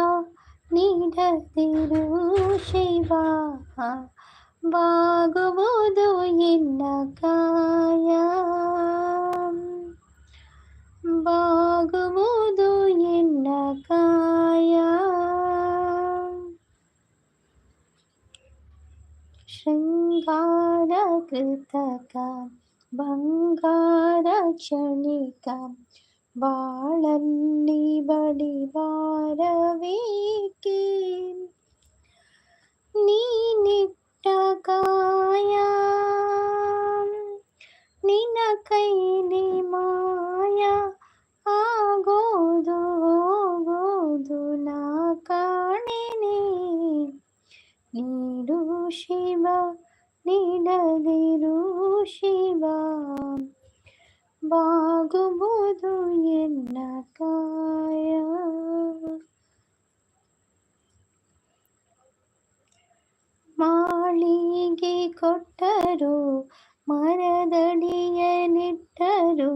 ನೀಡದಿರು ಶಿವ ಬಾಗುವುದು ಎನ್ನ ಕಾಯ ಬಾಗುವುದು ಎನ್ನ ಕಾಯ ಶೃಂಗಾರ ಕೃತಕ ಬಂಗಾರ ಕ್ಷಣಿಕ ಬಾಳಲ್ಲಿ ಬಡಿವಾರವೇಕೆ ನೀನಿಟ್ಟ ಕಾಯ ನಿನ್ನ ಕೈಲಿ ಮಾಯ ಆಗೋದು ಹೋಗೋದು ನಾ ಕಾಣೆನೆ ನೀಡು ಶಿವ ನೀಡದಿರು ಶಿವ ಬಾಗುವುದು ಎನ್ನ ಕಾಯ ಮಾಳಿಗೆ ಕೊಟ್ಟರು ಮರದಡಿಯ ನಿಟ್ಟರು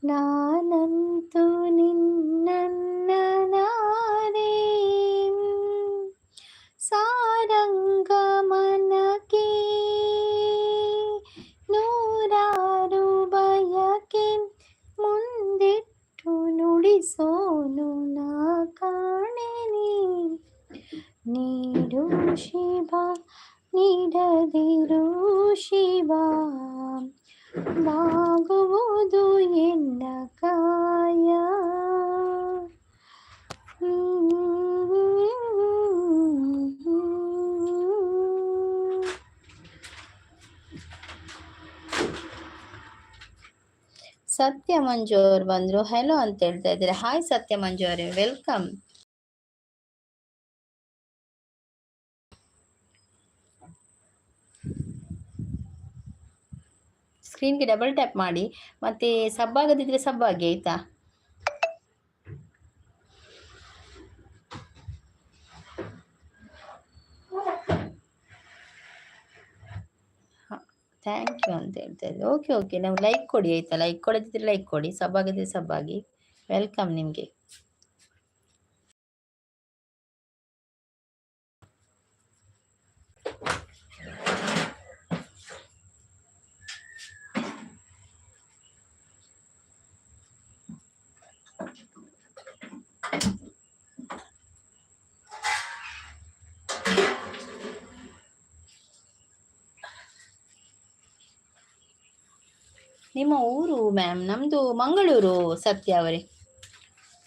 ನಾನಂತೂ ನಿನ್ನನ್ನ ನಾರೇ ಸಾರಂಗ ಮನಕ್ಕೆ ನೂರಾರು ಬಯಕೆ ಬಿಸೋನು ನಾ ಕಾಣೆನೆ ನೀಡು ಶಿವ ನೀಡದಿರು ಶಿವ ಬಾಗುವುದು ಎನ್ನ ಕಾಯ ಸತ್ಯ ಮಂಜು ಅವ್ರು ಬಂದ್ರು ಹೆಲೋ ಅಂತ ಹೇಳ್ತಾ ಇದ್ದಾರೆ. ಹಾಯ್ ಸತ್ಯ ಮಂಜು ಅವರೇ, ವೆಲ್ಕಮ್. ಸ್ಕ್ರೀನ್ಗೆ ಡಬಲ್ ಟ್ಯಾಪ್ ಮಾಡಿ, ಮತ್ತೆ ಸಬ್ ಆಗದಿದ್ರೆ ಸಬ್ ಆಗಿ ಆಯ್ತಾ. ಥ್ಯಾಂಕ್ ಯು ಅಂತ ಹೇಳ್ತಾ ಇದ್ದೆ. ಓಕೆ ಓಕೆ, ನಾವು ಲೈಕ್ ಕೊಡಿ ಆಯ್ತಾ. ಲೈಕ್ ಕೊಡದಿದ್ರೆ ಲೈಕ್ ಕೊಡಿ, ಸಬ್ ಆಗದಿದ್ರೆ ಸಬ್ ಆಗಿ. ವೆಲ್ಕಮ್ ನಿಮಗೆ. ನಿಮ್ಮ ಊರು ಮ್ಯಾಮ್? ನಮ್ದು ಮಂಗಳೂರು ಸತ್ಯ ಅವರೇ,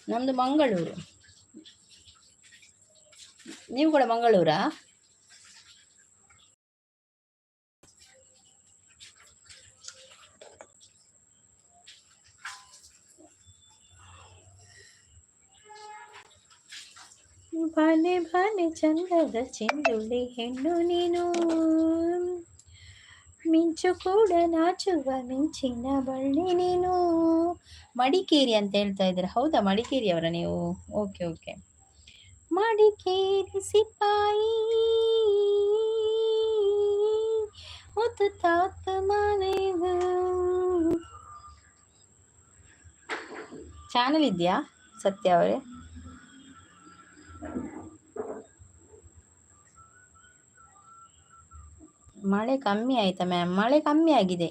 ನಮ್ದು ಮಂಗಳೂರು. ನೀವು ಕೂಡ ಮಂಗಳೂರಾ? ಬಾನೆ ಬಾನೆ ಚಂದದ ಚೆಂದುಳ್ಳಿ ಹೆಣ್ಣು ನೀನು, ಮಿಂಚು ಕೂಡ ನಾಚುವ ಮಿಂಚಿನ ಬಳ್ಳಿ ನೀನು. ಮಡಿಕೇರಿ ಅಂತ ಹೇಳ್ತಾ ಇದ್ದಾರೆ. ಹೌದಾ, ಮಡಿಕೇರಿಯವರ ನೀವು? Okay okay. ಮಡಿಕೇರಿ ಸಿಪಾಯಿ ಮುತ್ತು ತಾತ ಮನೆದು. ಚಾನಲ್ ಇದೆಯಾ ಸತ್ಯ ಅವರೇ? ಮಳೆ ಕಮ್ಮಿ ಆಯ್ತಾ ಮ್ಯಾಮ್? ಮಳೆ ಕಮ್ಮಿ ಆಗಿದೆ.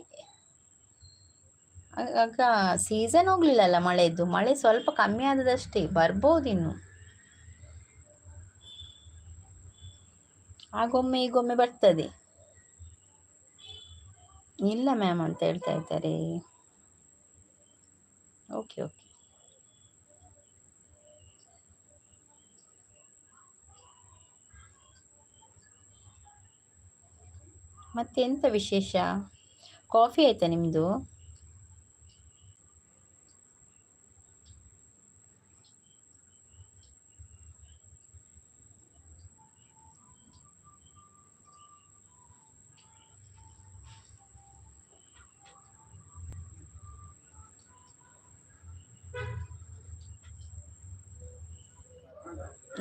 ಆಗ ಸೀಸನ್ ಹೋಗ್ಲಿಲ್ಲಲ್ಲ ಮಳೆದು. ಮಳೆ ಸ್ವಲ್ಪ ಕಮ್ಮಿ ಆದದಷ್ಟೇ, ಬರ್ಬೋದು ಇನ್ನು. ಆಗೊಮ್ಮೆ ಈಗೊಮ್ಮೆ ಬರ್ತದೆ. ಇಲ್ಲ ಮ್ಯಾಮ್ ಅಂತ ಹೇಳ್ತಾ ಇದ್ದಾರೆ. Okay okay. ಮತ್ತೆ ಎಂತ ವಿಶೇಷ? ಕಾಫಿ ಆಯ್ತಾ ನಿಮ್ದು?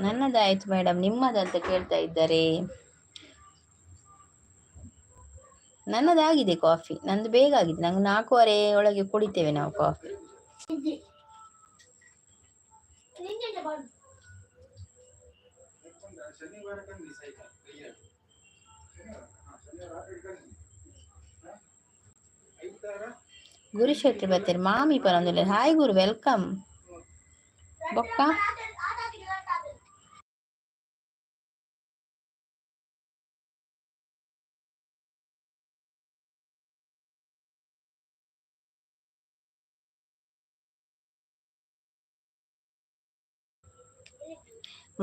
ನನ್ನದಾಯ್ತು ಮೇಡಮ್, ನಿಮ್ಮದಂತ ಕೇಳ್ತಾ ಇದ್ದಾರೆ. ನನ್ನದಾಗಿದೆ ಕಾಫಿ, ನಂದು ಬೇಗ ಆಗಿದೆ. ನಂಗೆ 4:15 ಒಳಗೆ ಕುಡಿತೇವೆ ನಾವು ಕಾಫಿ. ಗುರುಶೆಟ್ಟಿ ಬರ್ತಾರೆ ಮಾಮಿ ಪರಂದಲ್ಲ. ಹಾಯ್ ಗುರು, ವೆಲ್ಕಮ್. ಬೊಕ್ಕ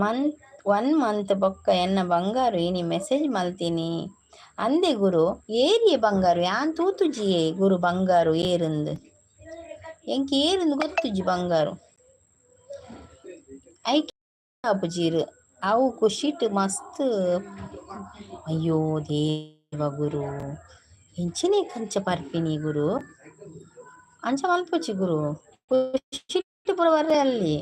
ಮಂತ್ 1 ಮಂತ್ ಬೊಕ್ಕ ಎನ್ನ ಬಂಗಾರು ಏನಿ ಮೆಸೇಜ್ ಮಲ್ತೀನಿ ಅಂದೆ ಗುರು. ಏರಿಯೆ ಬಂಗಾರು ಯಾನ್ ತೂತುಜಿಯೇ ಗುರು ಬಂಗಾರು ಏರಂದು ಎಂಕ್ ಏರಂದು ಗೊತ್ತುಜಿ ಬಂಗಾರು ಐಕೆ ಆಪುಜೀರು ಅವು ಖುಷಿಟ್ ಮಸ್ತ್. ಅಯ್ಯೋ ದೇವ ಗುರು, ಇಂಚಿನೇ ಕಂಚ ಪಾರ್ಪಿನಿ ಗುರು, ಅಂಚ ಮಲ್ಪೊಚ್ಚಿ ಗುರು. ಖುಷಿಟ್ ಪುರ ಬರ್ರೆ ಅಲ್ಲಿ.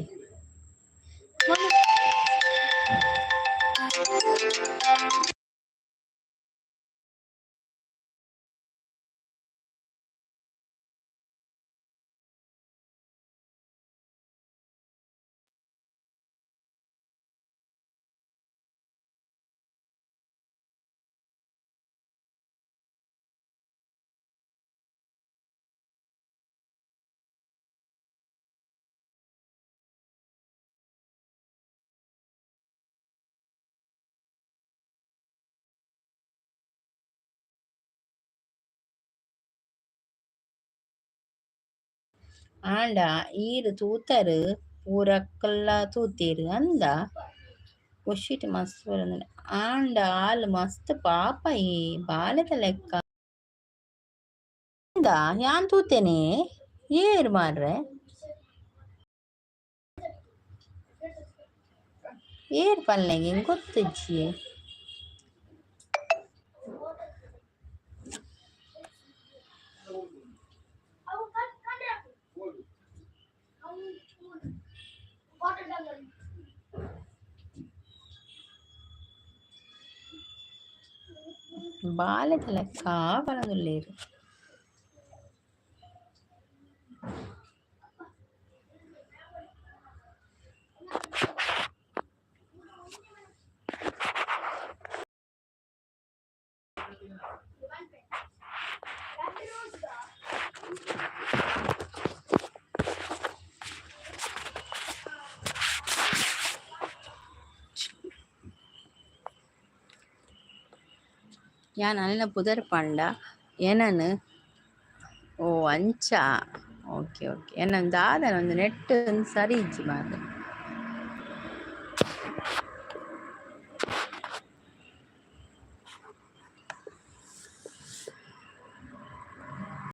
ಆಂಡ ಈರು ತೂತರು ಪೂರಕ್ಕಲ್ಲ ತೂತೀರು ಅಂದ ಖುಷಿಟ್ ಮಸ್ತ್ ಬರಂದ ಆಂಡ ಆಲ್ ಮಸ್ತ್ ಪಾಪ ಈ ಬಾಲೆದ ಲೆಕ್ಕ ಅಂದ ಯಾನ್ ತೂತೇನೆ ಏರು ಮಾರ್ರೆ ಏರ್ ಪಲ್ಲೆಗೆ ಗೊತ್ತಿಜ್ಜಿ ಬಾಲೆದ ಲೆಕ್ಕ ಬರದುಲ್ಲೇರು ಯಾನ್ ಅಲ್ಲ ಪುದರ್ ಪಂಡ ಏನನ್ ಓ ಅಂಚ ಓಕೆ ಓಕೆ ಏನನ್ ದಾದನ ಒಂದು ನೆಟ್ ಸರಿ ಇಜ್ಜಿ ಮಾರ್ರೆ